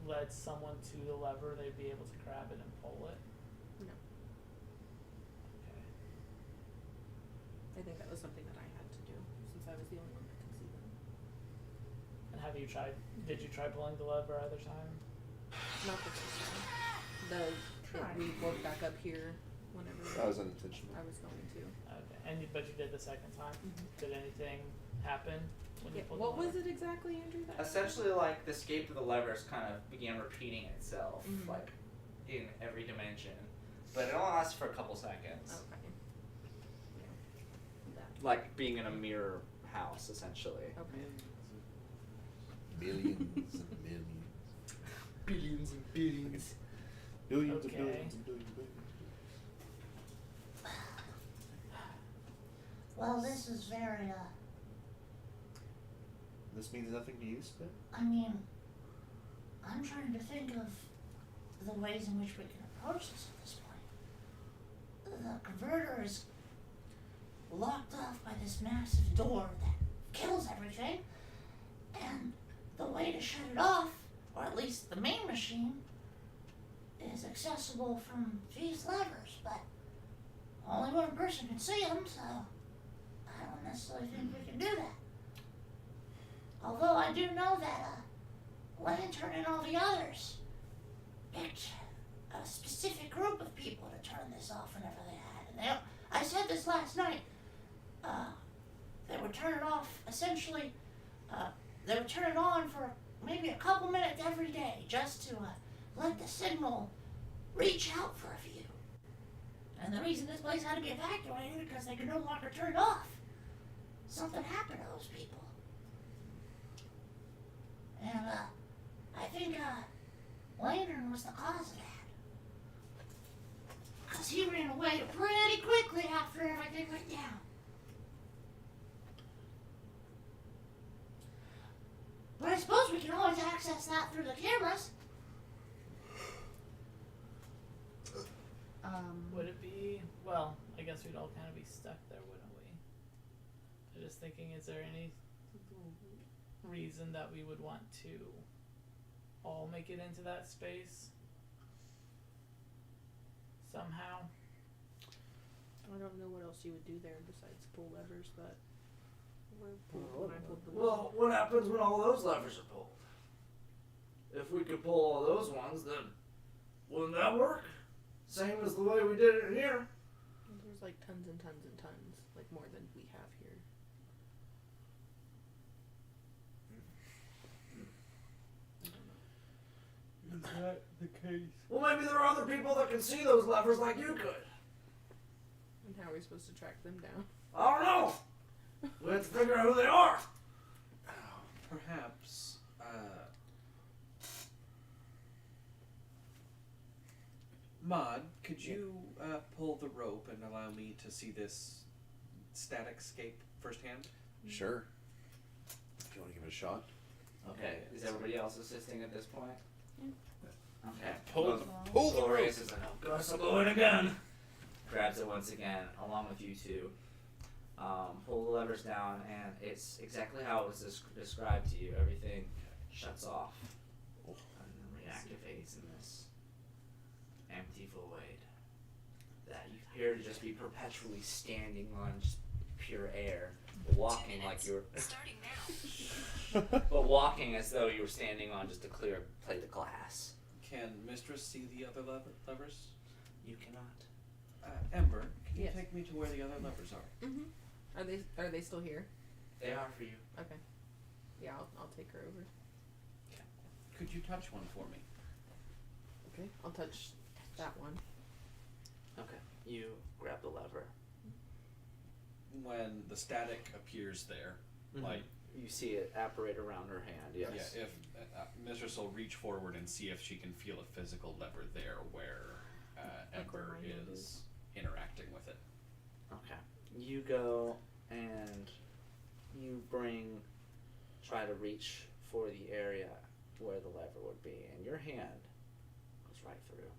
led someone to the lever, they'd be able to grab it and pull it? No. Okay. I think that was something that I had to do since I was the only one that could see them. And have you tried? Did you try pulling the lever either time? Not the first time. We woke back up here whenever That was unintentional. I was going to. Okay. But you did the second time. Mhm. Did anything happen when you Yeah, pulled what the was lever? it exactly, Andrew? That Essentially, like the scape of the levers kind of began repeating itself, Mhm. like in every dimension, but it only lasted for a couple seconds. Okay. Yeah. That. Like being in a mirror house, essentially. Okay. Millions and millions. Billions and billions. Billions Okay. and billions and billions and billions. Well, this is very, This means nothing to you, Spit? I mean, I'm trying to think of the ways in which we can approach this at this point. The converter is locked off by this massive door that kills everything, and the way to shut it off, or at least the main machine, is accessible from these levers, but only one person can see them, so I don't necessarily think we can do that. Although I do know that Lantern and all the others picked a specific group of people to turn this off whenever they had. And I said this last night. They would turn it off, essentially, they would turn it on for maybe a couple minutes every day just to let the signal reach out for a few. And the reason this place had to be evacuated because they could no longer turn it off. Something happened to those people. And I think Lantern was the cause of that. Because he ran away pretty quickly after everything went down. But I suppose we can always access that through the cameras. Would it be? Well, I guess we'd all kind of be stuck there, wouldn't we? I'm just thinking, is there any reason that we would want to all make it into that space somehow? I don't know what else you would do there besides pull levers, but when I pulled the Well, what happens when all those levers are pulled? If we could pull all those ones, then wouldn't that work? Same as the way we did it here. there's like tons and tons and tons, like more than we have here. I don't know. Is that the case? Well, maybe there are other people that can see those levers like you could. And how are we supposed to track them down? I don't know. We have to figure out who they are. Perhaps, Maud, could you pull the rope and allow me to see this static scape firsthand? Sure. If you want to give it a shot. Okay, is everybody else assisting at this point? Okay. Pull the rope. Glorious is like, oh gosh, I'm going again. Grabs it once again, along with you two. Pull the levers down, and it's exactly how it was described to you. Everything shuts off and reactivates in this empty void that you appear to just be perpetually standing on just pure air, walking like you're Starting now. but walking as though you were standing on just a clear plate of glass. Can Mistress see the other levers? You cannot. Ember, can you Yes. take me to where the other levers are? Mm-hmm. Are they still here? They are for you. Okay. Yeah, I'll take her over. Could you touch one for me? Okay, I'll touch that one. Okay. You grab the lever. When the static appears there, like you see it apparate around her hand. Yes. yeah, if Mistress will reach forward and see if she can feel a physical lever there where Like where Ember my hand is interacting with it. Okay. You go and you try to reach for the area where the lever would be, and your hand goes right through.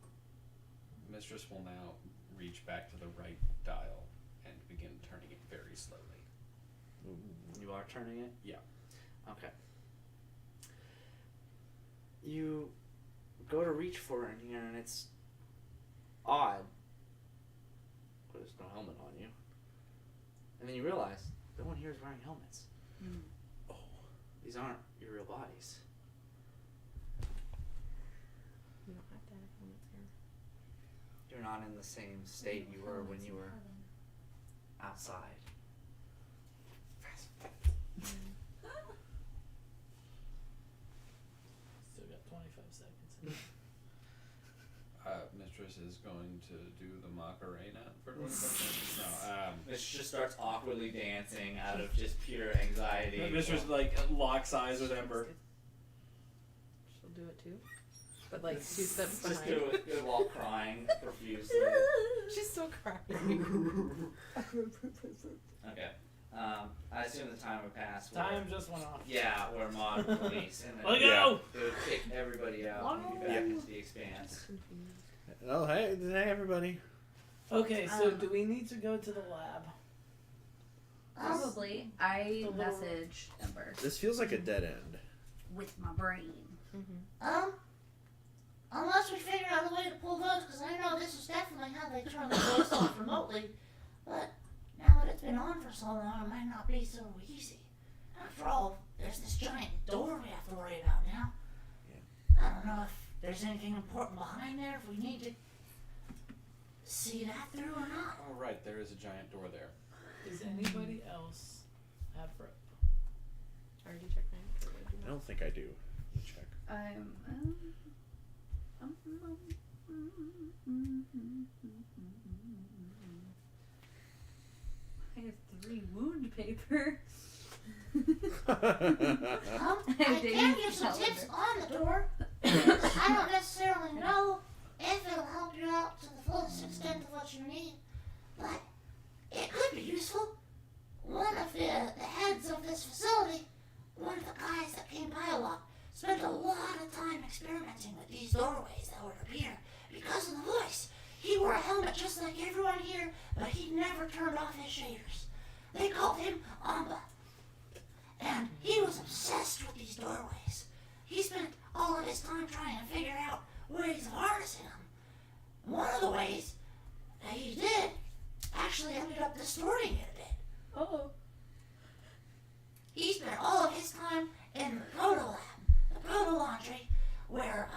Mistress will now reach back to the right dial and begin turning it very slowly. You are turning it? Yeah. Okay. You go to reach for it in here, and it's odd. There's no helmet on you. And then you realize no one here is wearing helmets. Oh, these aren't your real bodies. You don't have to have helmets here. You're not in the same state you were when you were outside. Still got 25 seconds. Mistress is going to do the Macarena for 25 seconds. No, Mistress just starts awkwardly dancing out of just pure anxiety. Mistress like locks eyes with Ember. She'll do it too. But like 2 steps Just behind. do it while crying profusely. She's still crying. Okay. I assume the time would pass. Time just went off. Yeah, we're mod police, and then Let go! it would kick everybody out and be back into the expanse. Oh, hey everybody. Okay, so do we need to go to the lab? Probably. I The little- message Ember This feels like a dead end. with my brain. Unless we figure out a way to pull those, because I know this is definitely how they turn the voice off remotely. But now that it's been on for so long, it might not be so easy. After all, there's this giant door we have to worry about now. I don't know if there's anything important behind there, if we need to see that through or not. Oh right, there is a giant door there. Does anybody else have rope? I already checked my inventory. I don't think I do. Let me check. I have 3 wound paper. I can give some tips on the door. I don't necessarily know if it'll help you out to the fullest extent of what you need, but it could be useful. One of the heads of this facility, one of the guys that came by a lot, spent a lot of time experimenting with these doorways that would appear because of the voice. He wore a helmet just like everyone here, but he never turned off his shaders. They called him Amba. And he was obsessed with these doorways. He spent all of his time trying to figure out ways of harnessing them. One of the ways that he did actually ended up distorting it a bit. Oh. He spent all of his time in the proto lab, the proto laundry, where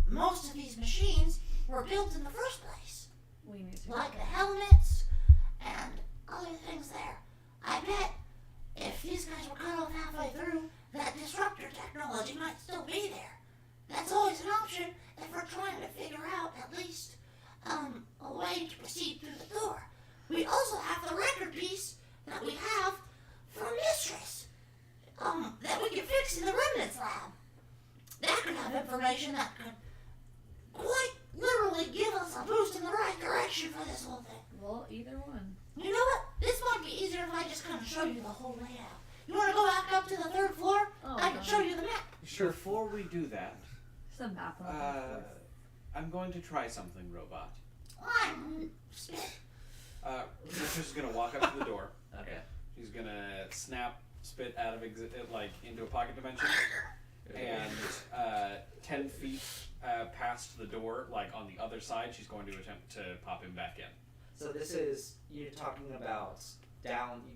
most of these machines were built in the first place. We need to Like the helmets and other things there. I bet if these guys were cut off halfway through, that disruptor technology might still be there. That's always an option if we're trying to figure out at least a way to proceed through the door. We also have the record piece that we have from Mistress that we can fix in the remnants lab. That could have information that could quite literally give us a boost in the right direction for this whole thing. Well, either one. You know what? This might be easier if I just kind of show you the whole layout. You want to go back up to the 3rd floor? Oh, I can show you the map. Sure. Before we do that, There's a map on the floor. I'm going to try something, robot. Spit. Mistress is gonna walk up to the door. Okay. She's gonna snap spit out of into a pocket dimension, and 10 feet past the door, like on the other side, she's going to attempt to pop him back in. So this is, you're talking about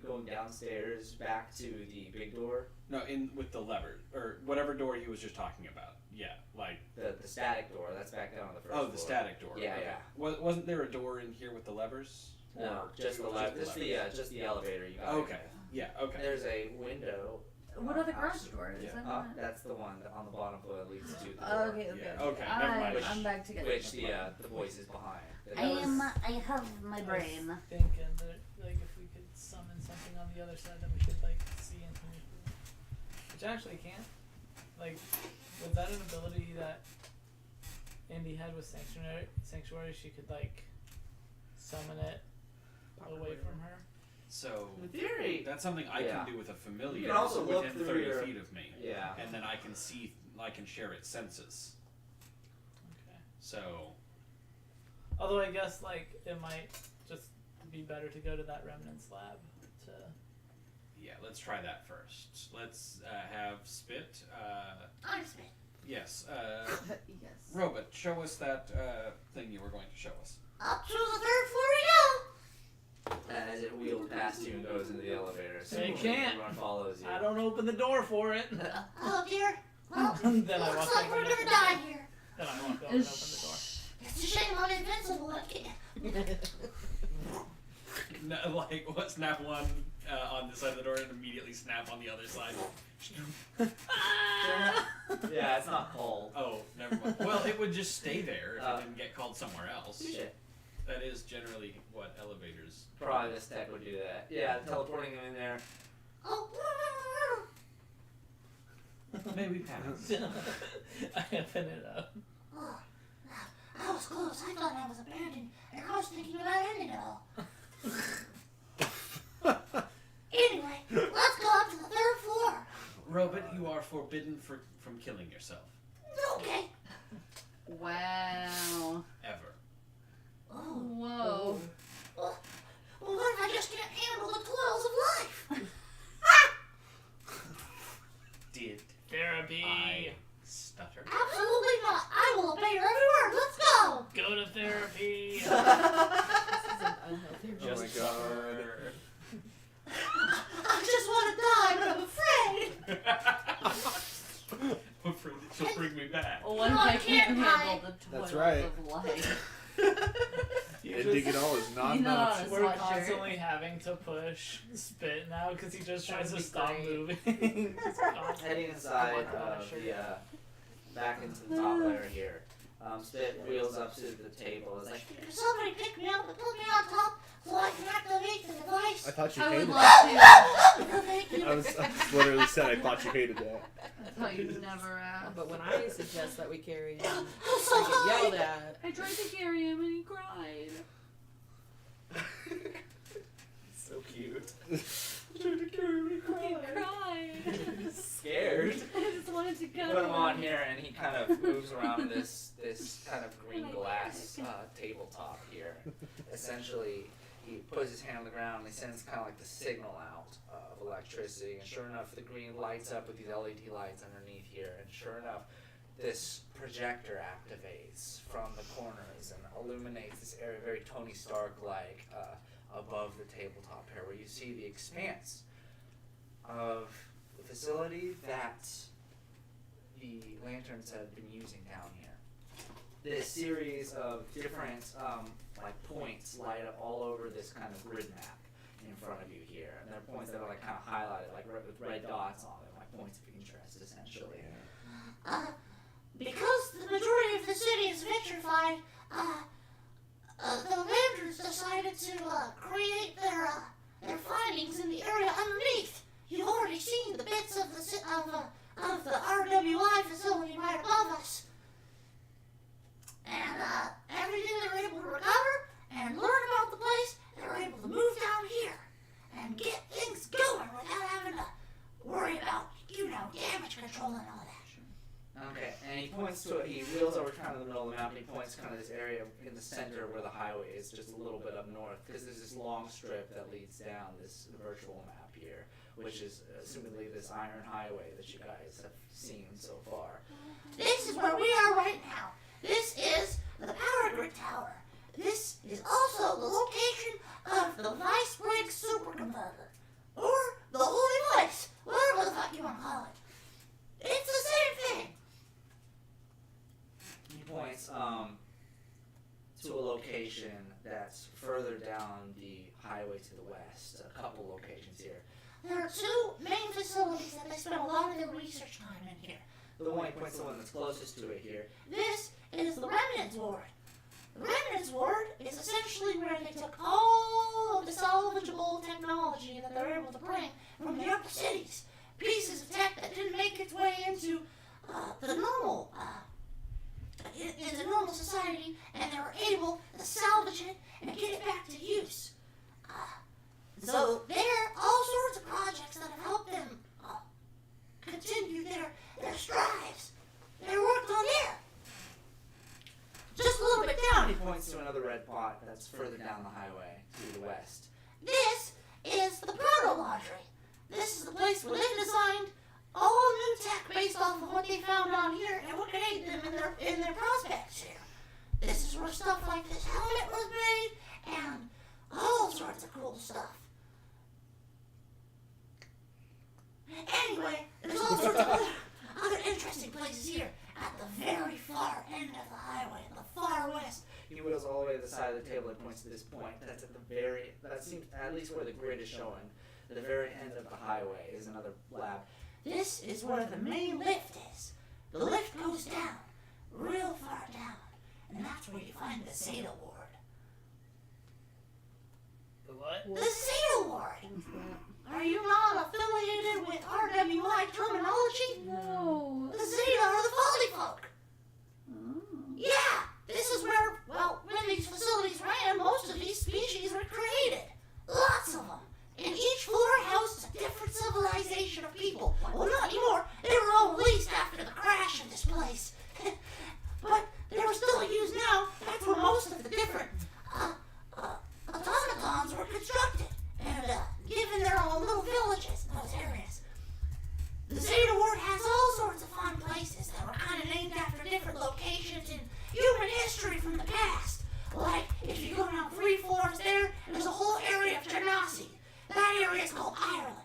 going downstairs back to the big door? No, in with the lever or whatever door he was just talking about. Yeah, like The static door, that's back down on the first oh, floor. the static door. Yeah, okay. yeah. Wasn't there a door in here with the levers? No, Or just the it was lever. Just the elevator you got. Okay. Yeah. Okay. There's a window What are the garage doors? Yeah. Is that not- That's the one that on the bottom floor that leads to the door. Okay, okay. Yeah, okay, never mind. I'm back together. Which the voice is behind. I have my brain. I was thinking that like if we could summon something on the other side, then we could like see and hear through. Which I actually can't. Like, was that an ability that Indy had with Sanctuary? She could like summon it away from her. So In theory, that's something I Yeah. can do with a familiar You can also look within through 30 your- feet of me, yeah. and then I can see, I can share its senses. Okay. So Although I guess like it might just be better to go to that remnants lab to. yeah, let's try that first. Let's have Spit. I'm Smith. Yes. Yes. Robot, show us that thing you were going to show us. Up to the 3rd floor we go. As it wheels past you and goes into the elevator. So They can't. Everyone follows you. I don't open the door for it. Oh dear. Well, Then I looks walk like over we're and gonna open die the door. here. Then I walk over and open the door. It's a shame I'm invincible. I can't. No, like, what? Snap one on this side of the door and immediately snap on the other side. Yeah, it's not cold. Oh, never mind. Well, it would just stay there if Uh, it didn't get called somewhere else. Shit. That is generally what elevators. Probably this tech would do that. Yeah, teleporting him in there. Oh. May we pass? I open it up. Oh, I was close. I thought I was abandoned, and I was thinking about ending it all. Anyway, let's go up to the 3rd floor. Robot, you are forbidden from killing yourself. Okay. Wow. Ever. Oh. Whoa. Well, what if I just can't handle the toils of life? Did Therapy. I stutter? Absolutely not. I will obey your every word. Let's go. Go to therapy. This is an unhealthy Oh my god. I just want to die, but I'm afraid. I'm afraid that she'll bring me back. What if No, I I can't can't handle the That's toils right. of life? Ending it all is not an Not option. a We're sweatshirt. constantly having to push Spit now because he just tries to That'd be stop great. moving. Just constantly. Heading inside I want a of shirt. the back into the top layer here. Spit wheels up to the table. It's like, Can somebody pick me up and put me on top so I can activate the device? I thought you I would hated love that. to. Thank you. I was literally said I thought you hated that. I thought you'd never ask. But when I suggest that we carry him, I'm so I get yelled hungry. at. I tried to carry him and he cried. so cute. He cried. Scared. I just wanted to You go. put him on here, and he kind of moves around this kind of green glass tabletop here. Essentially, he puts his hand on the ground and he sends kind of like the signal out of electricity. And sure enough, the green lights up with these LED lights underneath here. And sure enough, this projector activates from the corners and illuminates this area very Tony Stark-like above the tabletop here, where you see the expanse of the facility that the lanterns have been using down here. This series of different like points light up all over this kind of grid map in front of you here, and they're points that are like kind of highlighted, like with red dots on them, like points of interest essentially. Because the majority of the city is vitrified, the lanterns decided to create their findings in the area underneath. You've already seen the bits of the RWI facility right above us. And everything they were able to recover and learn about the place, they were able to move down here and get things going without having to worry about, damage control and all that. Okay, and he points to it. He wheels over kind of the middle of the map, and he points to kind of this area in the center where the highway is, just a little bit up north, because there's this long strip that leads down this virtual map here, which is assumedly this iron highway that you guys have seen so far. This is where we are right now. This is the power grid tower. This is also the location of the Vice Briggs superconverter, or the Holy Vice, whatever the fuck you want to call it. It's the same thing. He points to a location that's further down the highway to the west, a couple locations here. there are two main facilities that they spend a lot of their research time in here. The one he points to the one that's closest to it here. This is the Remnants Ward. The Remnants Ward is essentially where they took all of the salvageable technology that they're able to bring from the upper cities. Pieces of tech that didn't make its way into the normal, into normal society, and they were able to salvage it and get it back to use. So there are all sorts of projects that have helped them continue their strives. They worked on there. Just a little bit down. He points to another red pot that's further down the highway to the west. This is the Proto Laundry. This is the place where they designed all new tech based off of what they found on here and what could aid them in their prospects here. This is where stuff like this helmet was made and all sorts of cool stuff. Anyway, there's all sorts of other interesting places here at the very far end of the highway, at the far west. He wheels all the way to the side of the table and points to this point. That's at the very, that seems at least where the grid is showing. The very end of the highway is another lab. This is where the main lift is. The lift goes down, real far down, and that's where you find the Zeta Ward. The what? The Zeta Ward! Are you not affiliated with RWI terminology? No. The Zeta are the Folly Folk. Yeah, this is where, well, when these facilities ran, most of these species were created. Lots of them. And each floor housed a different civilization of people. Well, not anymore. They were all released after the crash of this place. But they were still used now. That's where most of the different automatons were constructed and given their own little villages in those areas. The Zeta Ward has all sorts of fun places that were kind of named after different locations in human history from the past. Like, if you go down 3 floors there, there's a whole area of Genasi. That area is called Ireland.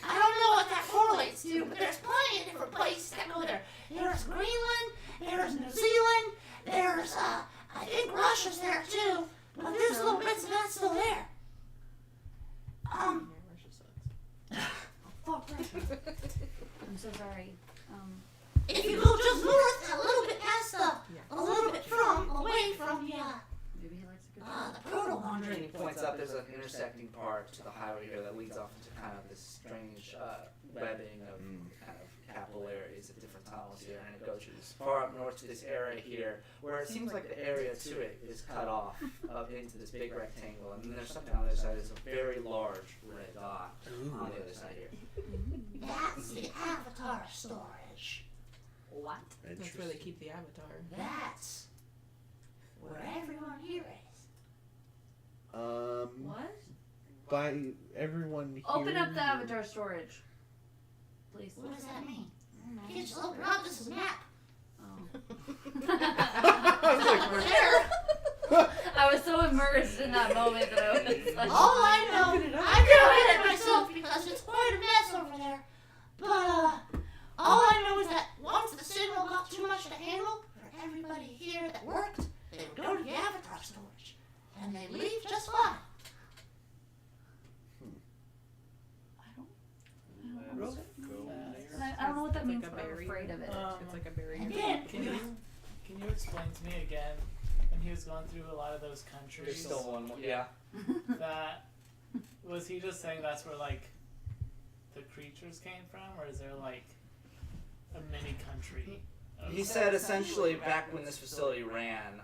I don't know what that correlates to, but there's plenty of different places that go there. There's Greenland, there's New Zealand, there's, I think Russia's there too, but there's little bits of that still there. Fuck Russia. I'm so sorry. If you go just north, a little bit past a little bit away from Maybe he likes a good the Proto Laundry. And he points out there's an intersecting part to the highway here that leads off into kind of this strange webbing of kind of capillaries at different tunnels here, and it goes far up north to this area here, where it seems like the area to it is cut off up into this big rectangle, and then there's something on the other side. There's a very large red dot on the other side here. That's the Avatar storage. What? That's where they keep the avatar. That's where everyone here is. What? By everyone here. Open up the avatar storage. Please. What does that mean? You can't just open it up. This is a map. We're there. I was so immersed in that moment that I was like, All I know, I'm doing it myself because it's quite a mess over there. But all I know is that once the signal got too much to handle for everybody here that worked, they would go to the avatar storage, and they leave just fine. I don't know what that means, like a but I'm berry. afraid of it. It's like a berry. Again, Can you explain to me again, when he was going through a lot of those countries, There's still one more. Yeah. that, was he just saying that's where, like, the creatures came from, or is there, like, a mini country? He said essentially back when this facility ran,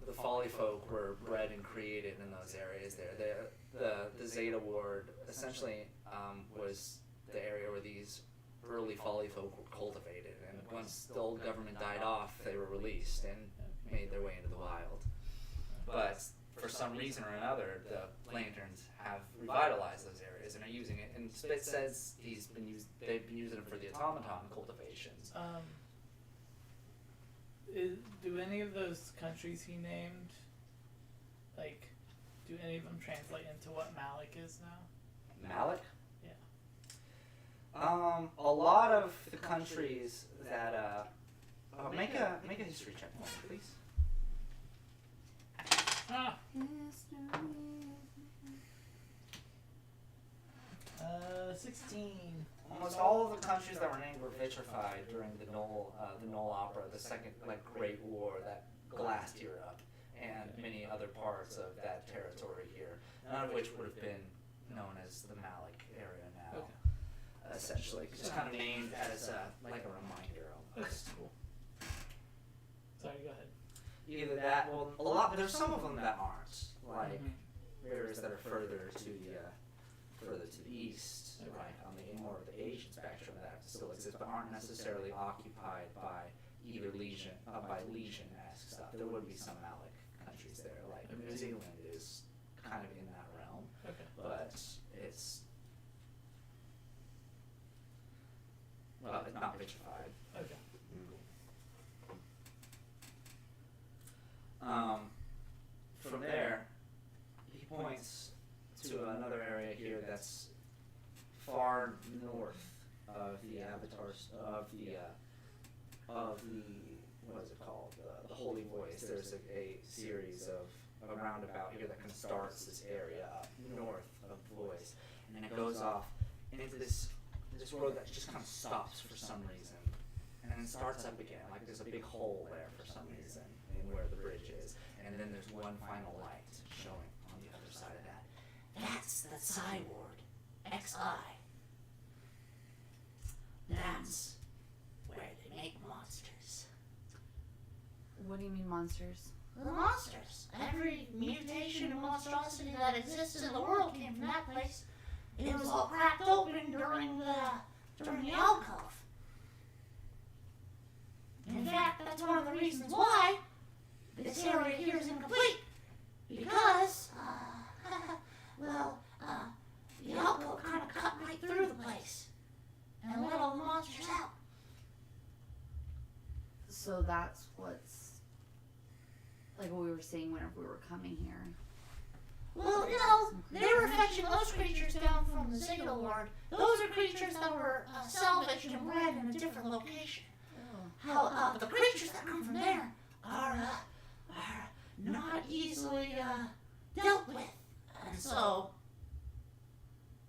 the Folly Folk were bred and created in those areas there. The Zeta Ward essentially was the area where these early Folly Folk were cultivated, and once the old government died off, they were released and made their way into the wild. But for some reason or another, the Lanterns have revitalized those areas and are using it. And Spitz says they've been using it for the automaton cultivations. Do any of those countries he named, like, do any of them translate into what Malik is now? Malik? Yeah. A lot of the countries that make a history check for me, please. Ah, 16. Almost all of the countries that were named were vitrified during the Knoll Opera, the second Great War that glassed Europe, and many other parts of that territory here, none of which would have been known as the Malik area now. Okay. Essentially, just kind of named as a reminder almost. Okay, cool. Sorry, go ahead. Either that, well, there's some of them that aren't, like areas that are further to the east, Okay. right, on the more of the Asian spectrum that still exist, but aren't necessarily occupied by either legion-esque stuff. There would be some Malik countries there, like New Zealand is kind of in that realm, Okay. but it's not vitrified. Okay. From there, he points to another area here that's far north of the avatars of the what is it called? The Holy Voice. There's a series of a roundabout here that kind of starts this area up north of Voice, and it goes off into this road that just kind of stops for some reason, and then starts up again. Like there's a big hole there for some reason in where the bridge is, and then there's one final light showing on the other side of that. That's the Psy Ward. XI. That's where they make monsters. What do you mean monsters? The monsters. Every mutation and monstrosity that exists in the world came from that place. It was all cracked open during the alcove. In fact, that's one of the reasons why this area here is incomplete. Because, the alcove kind of cut right through the place and let all the monsters out. So that's what's like what we were seeing whenever we were coming here. Well, they were fetching those creatures down from the Zeta Ward. Those are creatures that were salvaged and bred in a different location. How the creatures that come from there are not easily dealt with, and so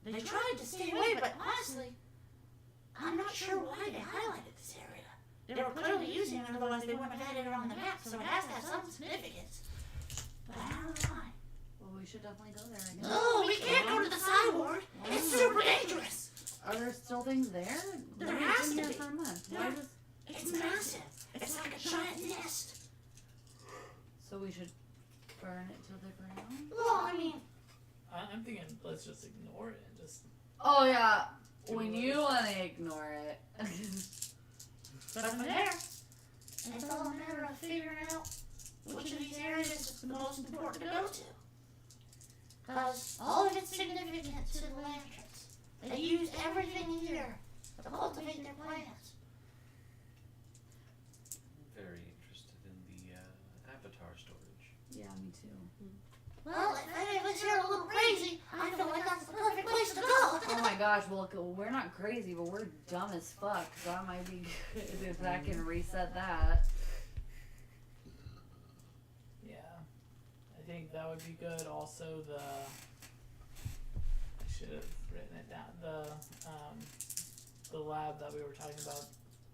they tried to stay away. But honestly, I'm not sure why they highlighted this area. They were clearly using it, otherwise they wouldn't have had it on the map. So it has to have some significance. But I don't know why. Well, we should definitely go there, I guess. No, we can't go to the Psy Ward. It's super dangerous. Are there still things there? There We've has been to here be. for a month. Yeah. Why does... It's massive. It's like a giant nest. So we should burn it to the ground? Well, I mean, I'm thinking let's just ignore it and just. Oh yeah, when you want to ignore it. but from there, it's all a matter of figuring out which of these areas is the most important to go to. Because all of it's significant to the lanterns. They use everything here to cultivate their plants. Very interested in the avatar storage. Yeah, me too. Well, if any of us here are a little crazy, I feel like that's the perfect place to go. Oh my gosh, well, we're not crazy, but we're dumb as fuck, so that might be good if that can reset that. Yeah, I think that would be good. Also, I should have written it down. The lab that we were talking about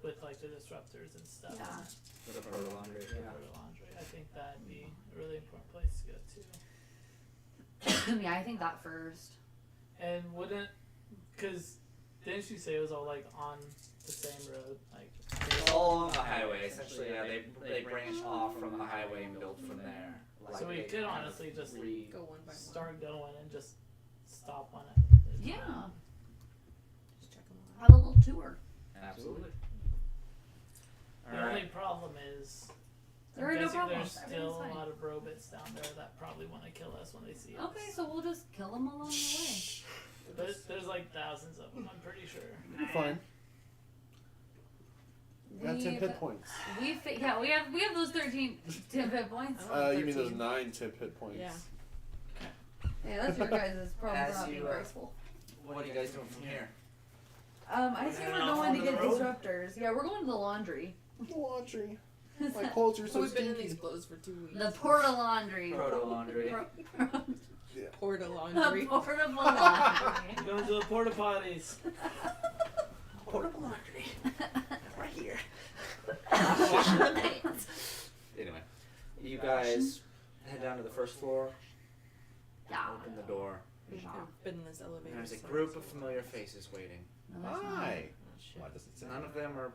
with like the disruptors and stuff. Yeah. For the proto laundry, yeah. Laundry. I think that'd be a really important place to go to. Yeah, I think that first. And wouldn't, cause didn't you say it was all like on the same road? Like It's all along the highway, essentially. Yeah, they branch off from the highway and build from there. so we could honestly just Go one by one. start going and just stop on it. Yeah. Just check them all Have a little tour. Absolutely. The only problem is There I'm are no guessing problems. there's Everything's still fine. a lot of robots down there that probably want to kill us when they see us. Okay, so we'll just kill them along the way. There's like thousands of them, I'm pretty sure. Fine. We got 10 We've- hit points. we have those 13 10 hit points. You mean those 9 tip hit points? Yeah. Yeah, that's your guys' problem As for not you, being graceful. What are you guys doing from here? I say we're going to get disruptors. Yeah, we're going to the laundry. Laundry. My clothes are so We've been in stinky. these clothes for 2 weeks. The porta laundry. Proto laundry. Porta laundry. Portable laundry. Going to the porta potties. Portable laundry. Right here. Washing the pants. Anyway, you guys head down to the first floor. Yeah. Open the door. I've been in this elevator. There's a so- group of familiar faces waiting. No, there's not. Hi. Oh, shit. Why does it sound None of them are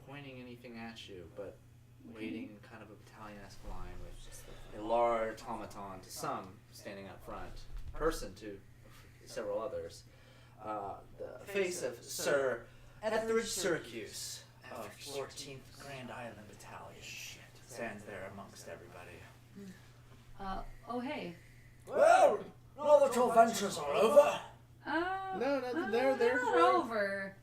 pointing anything at you, but waiting in kind of a battalion-esque line with a large automaton to some standing up front, person to several others. The face of Sir Etheridge Syracuse of 14th Grand Island Battalion stands there amongst everybody. Oh hey. Well, now that your ventures are over, No, nothing. They're They're not over.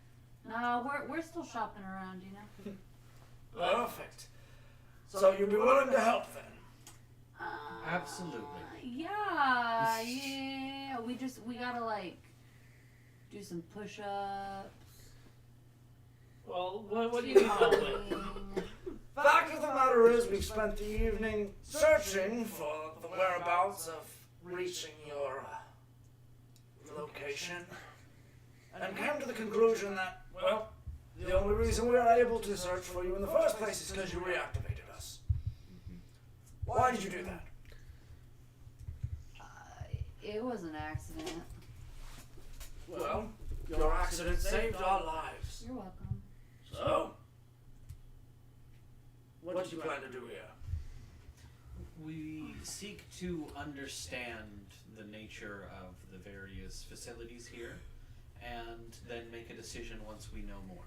No, we're still shopping around, you know. perfect. So you'd be willing to help then? Absolutely. Yeah. We gotta like do some push-ups. Well, what do you need help with? Fact of the matter is, we've spent the evening searching for the whereabouts of reaching your location, and came to the conclusion that, well, the only reason we were able to search for you in the first place is because you reactivated us. Why did you do that? It was an accident. Well, your accident saved our lives. You're welcome. So, what do you plan to do here? We seek to understand the nature of the various facilities here, and then make a decision once we know more.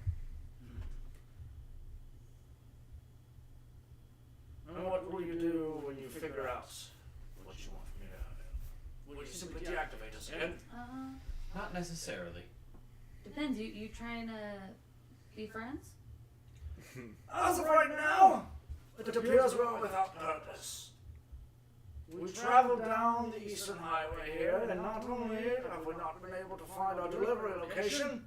And what will you do when you figure out what you want from me to do? Will you simply deactivate us again? Not necessarily. Depends. You trying to be friends? As of right now, it appears we're without purpose. We traveled down the eastern highway here, and not only have we not been able to find our delivery location,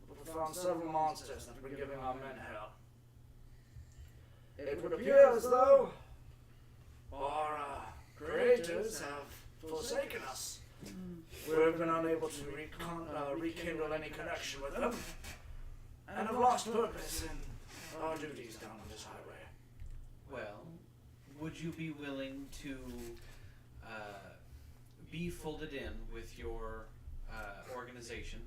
but we found several monsters that have been giving our men hell. It would appear as though our creators have forsaken us. We've been unable to rekindle any connection with them, and have lost purpose in our duties down on this highway. Well, would you be willing to be folded in with your organization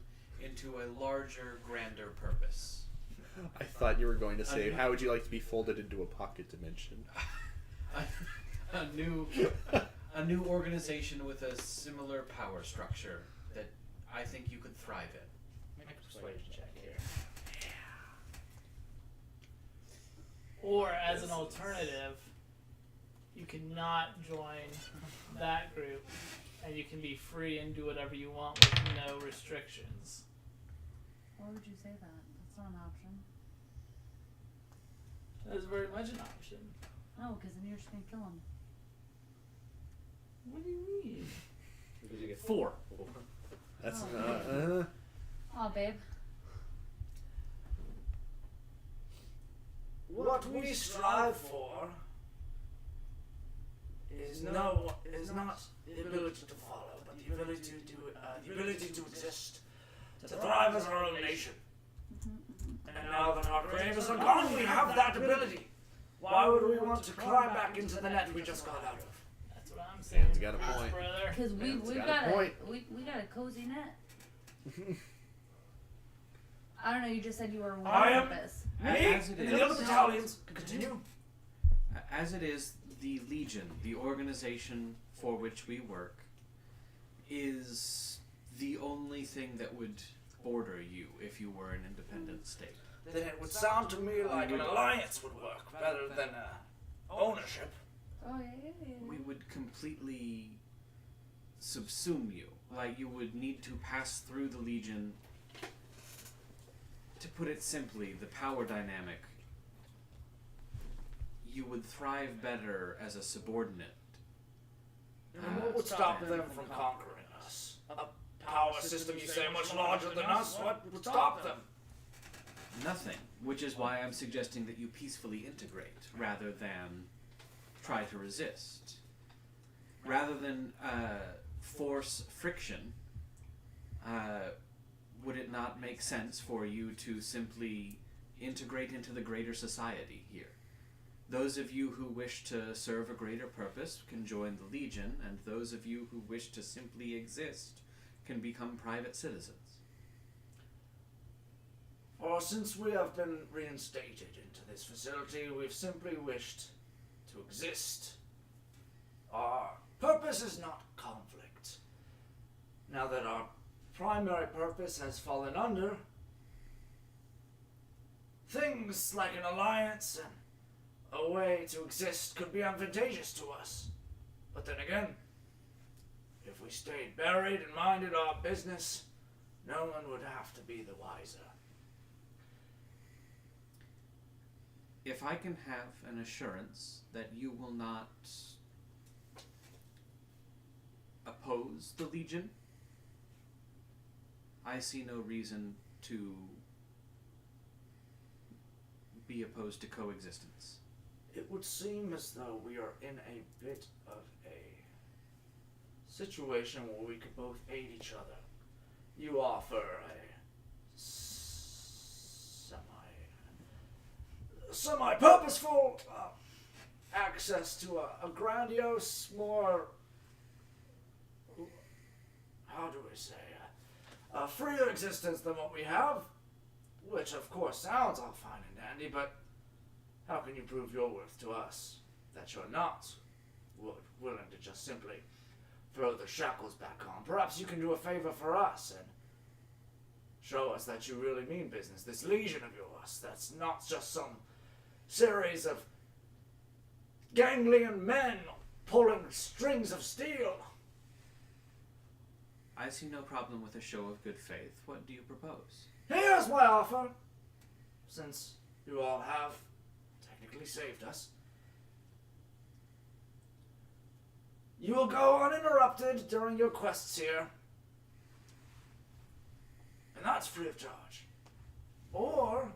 into a larger, grander purpose? I thought you were going to say, how would you like to be folded into a pocket dimension? a new organization with a similar power structure that I think you could thrive in. Make a persuasion check here. Or as an alternative, you cannot join that group, and you can be free and do whatever you want with no restrictions. Why would you say that? That's not an option. That is very much an option. No, because then you're just gonna kill him. What do you mean? Did you get 4. That's Oh, babe. What we strive for is not the ability to follow, but the ability to exist, to thrive as our own nation. And now that our creators are gone, we have that ability. Why would we want to climb back into the net we just got out of? That's what I'm saying. Dan's got a point. Brother. Because Man's we've got got a point. we got a cozy net. I don't know. You just said you were one I am- purpose. Me As and it the other is. battalions continue. As it is, the Legion, the organization for which we work, is the only thing that would order you if you were an independent state. Then it would sound to me like an alliance would work better than ownership. Oh yeah. We would completely subsume you. Like, you would need to pass through the Legion. To put it simply, the power dynamic, you would thrive better as a subordinate. And what would stop them from conquering us? A power system you say much larger than us? What would stop them? Nothing, which is why I'm suggesting that you peacefully integrate rather than try to resist. Rather than force friction, would it not make sense for you to simply integrate into the greater society here? Those of you who wish to serve a greater purpose can join the Legion, and those of you who wish to simply exist can become private citizens. Or since we have been reinstated into this facility, we've simply wished to exist. Our purpose is not conflict. Now that our primary purpose has fallen under, things like an alliance and a way to exist could be advantageous to us. But then again, if we stayed buried and minded our business, no one would have to be the wiser. If I can have an assurance that you will not oppose the Legion, I see no reason to be opposed to coexistence. It would seem as though we are in a bit of a situation where we could both aid each other. You offer a semi-purposeful access to a grandiose, more, how do we say, a freer existence than what we have, which of course sounds all fine and dandy, but how can you prove your worth to us that you're not willing to just simply throw the shackles back on? Perhaps you can do a favor for us and show us that you really mean business. This Legion of yours, that's not just some series of ganglion men pulling strings of steel. I see no problem with a show of good faith. What do you propose? Here's my offer. Since you all have technically saved us, you will go uninterrupted during your quests here. And that's free of charge. Or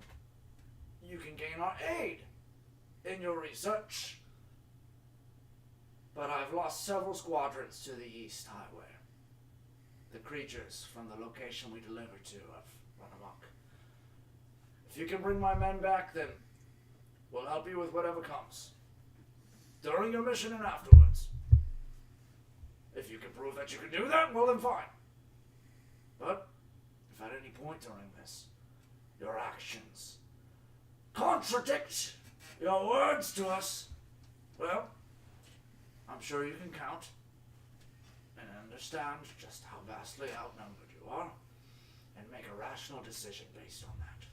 you can gain our aid in your research. But I've lost several squadrons to the East Highway. The creatures from the location we delivered to have run amok. If you can bring my men back, then we'll help you with whatever comes. During your mission and afterwards. If you can prove that you can do that, well then fine. But if at any point during this, your actions contradict your words to us, well, I'm sure you can count and understand just how vastly outnumbered you are and make a rational decision based on that.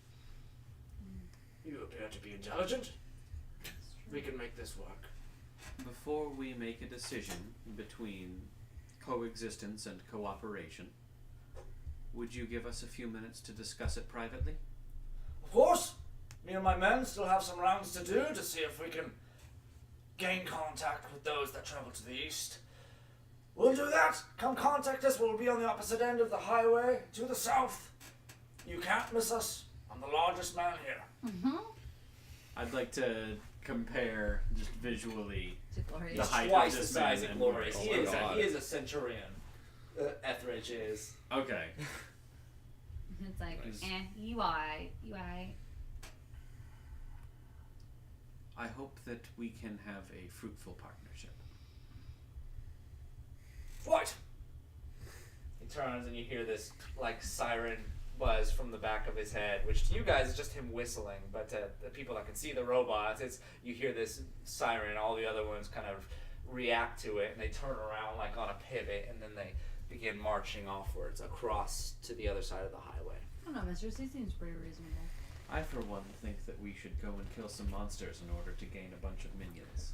You appear to be intelligent. We can make this work. Before we make a decision between coexistence and cooperation, would you give us a few minutes to discuss it privately? Of course, me and my men still have some rounds to do to see if we can gain contact with those that travel to the east. We'll do that. Come contact us. We'll be on the opposite end of the highway to the south. You can't miss us. I'm the largest man here. Mm-hmm. I'd like to compare just visually Glorious. the height Twice of the this size man of and Glorious. oh He my is God. a centurion. Etheridge is. Okay. It's like, Is- you I. I hope that we can have a fruitful partnership. What? He turns and you hear this like siren buzz from the back of his head, which to you guys is just him whistling, but to the people that can see the robots, it's you hear this siren and all the other ones kind of react to it and they turn around like on a pivot and then they begin marching offwards across to the other side of the highway. I don't know, Mr. C seems pretty reasonable. I, for one, think that we should go and kill some monsters in order to gain a bunch of minions.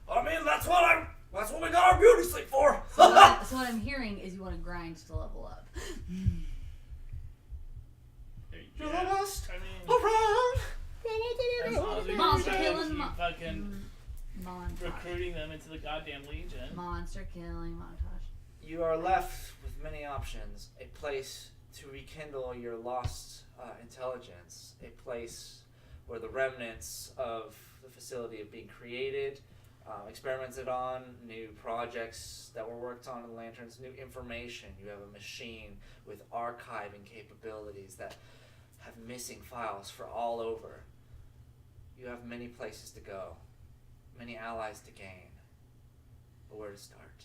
I mean, that's what we got our beauty sleep for. So what I'm hearing is you want to grind to level up. You're the best I mean, around. as long as we Monster keep killing fucking montage. recruiting them into the goddamn Legion. Monster killing montage. You are left with many options. A place to rekindle your lost intelligence. A place where the remnants of the facility have been created. experimented on, new projects that were worked on in Lanterns, new information. You have a machine with archiving capabilities that have missing files for all over. You have many places to go, many allies to gain. But where to start?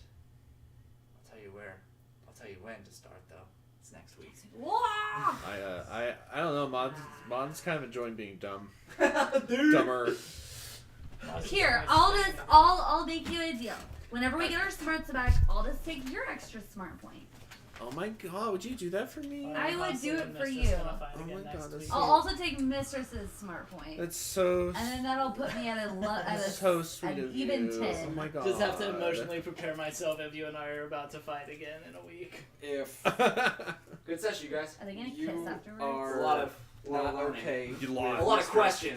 I'll tell you where. I'll tell you when to start, though. It's next week. I don't know. Mon's kind of enjoying being dumb. Dumber. Here, I'll make you a deal. Whenever we get our smarts back, I'll just take your extra smart point. Oh my god, would you do that for me? I would do it for you. Oh my god, that's I'll also take Mistress's smart point. That's so. And then that'll put me at so sweet an of even you. 10. Oh my god. Just have to emotionally prepare myself if you and I are about to fight again in a week. If Good session, you guys. Are they gonna you kiss afterwards? are A lot of not learning. okay, You with lost. A lot of questions.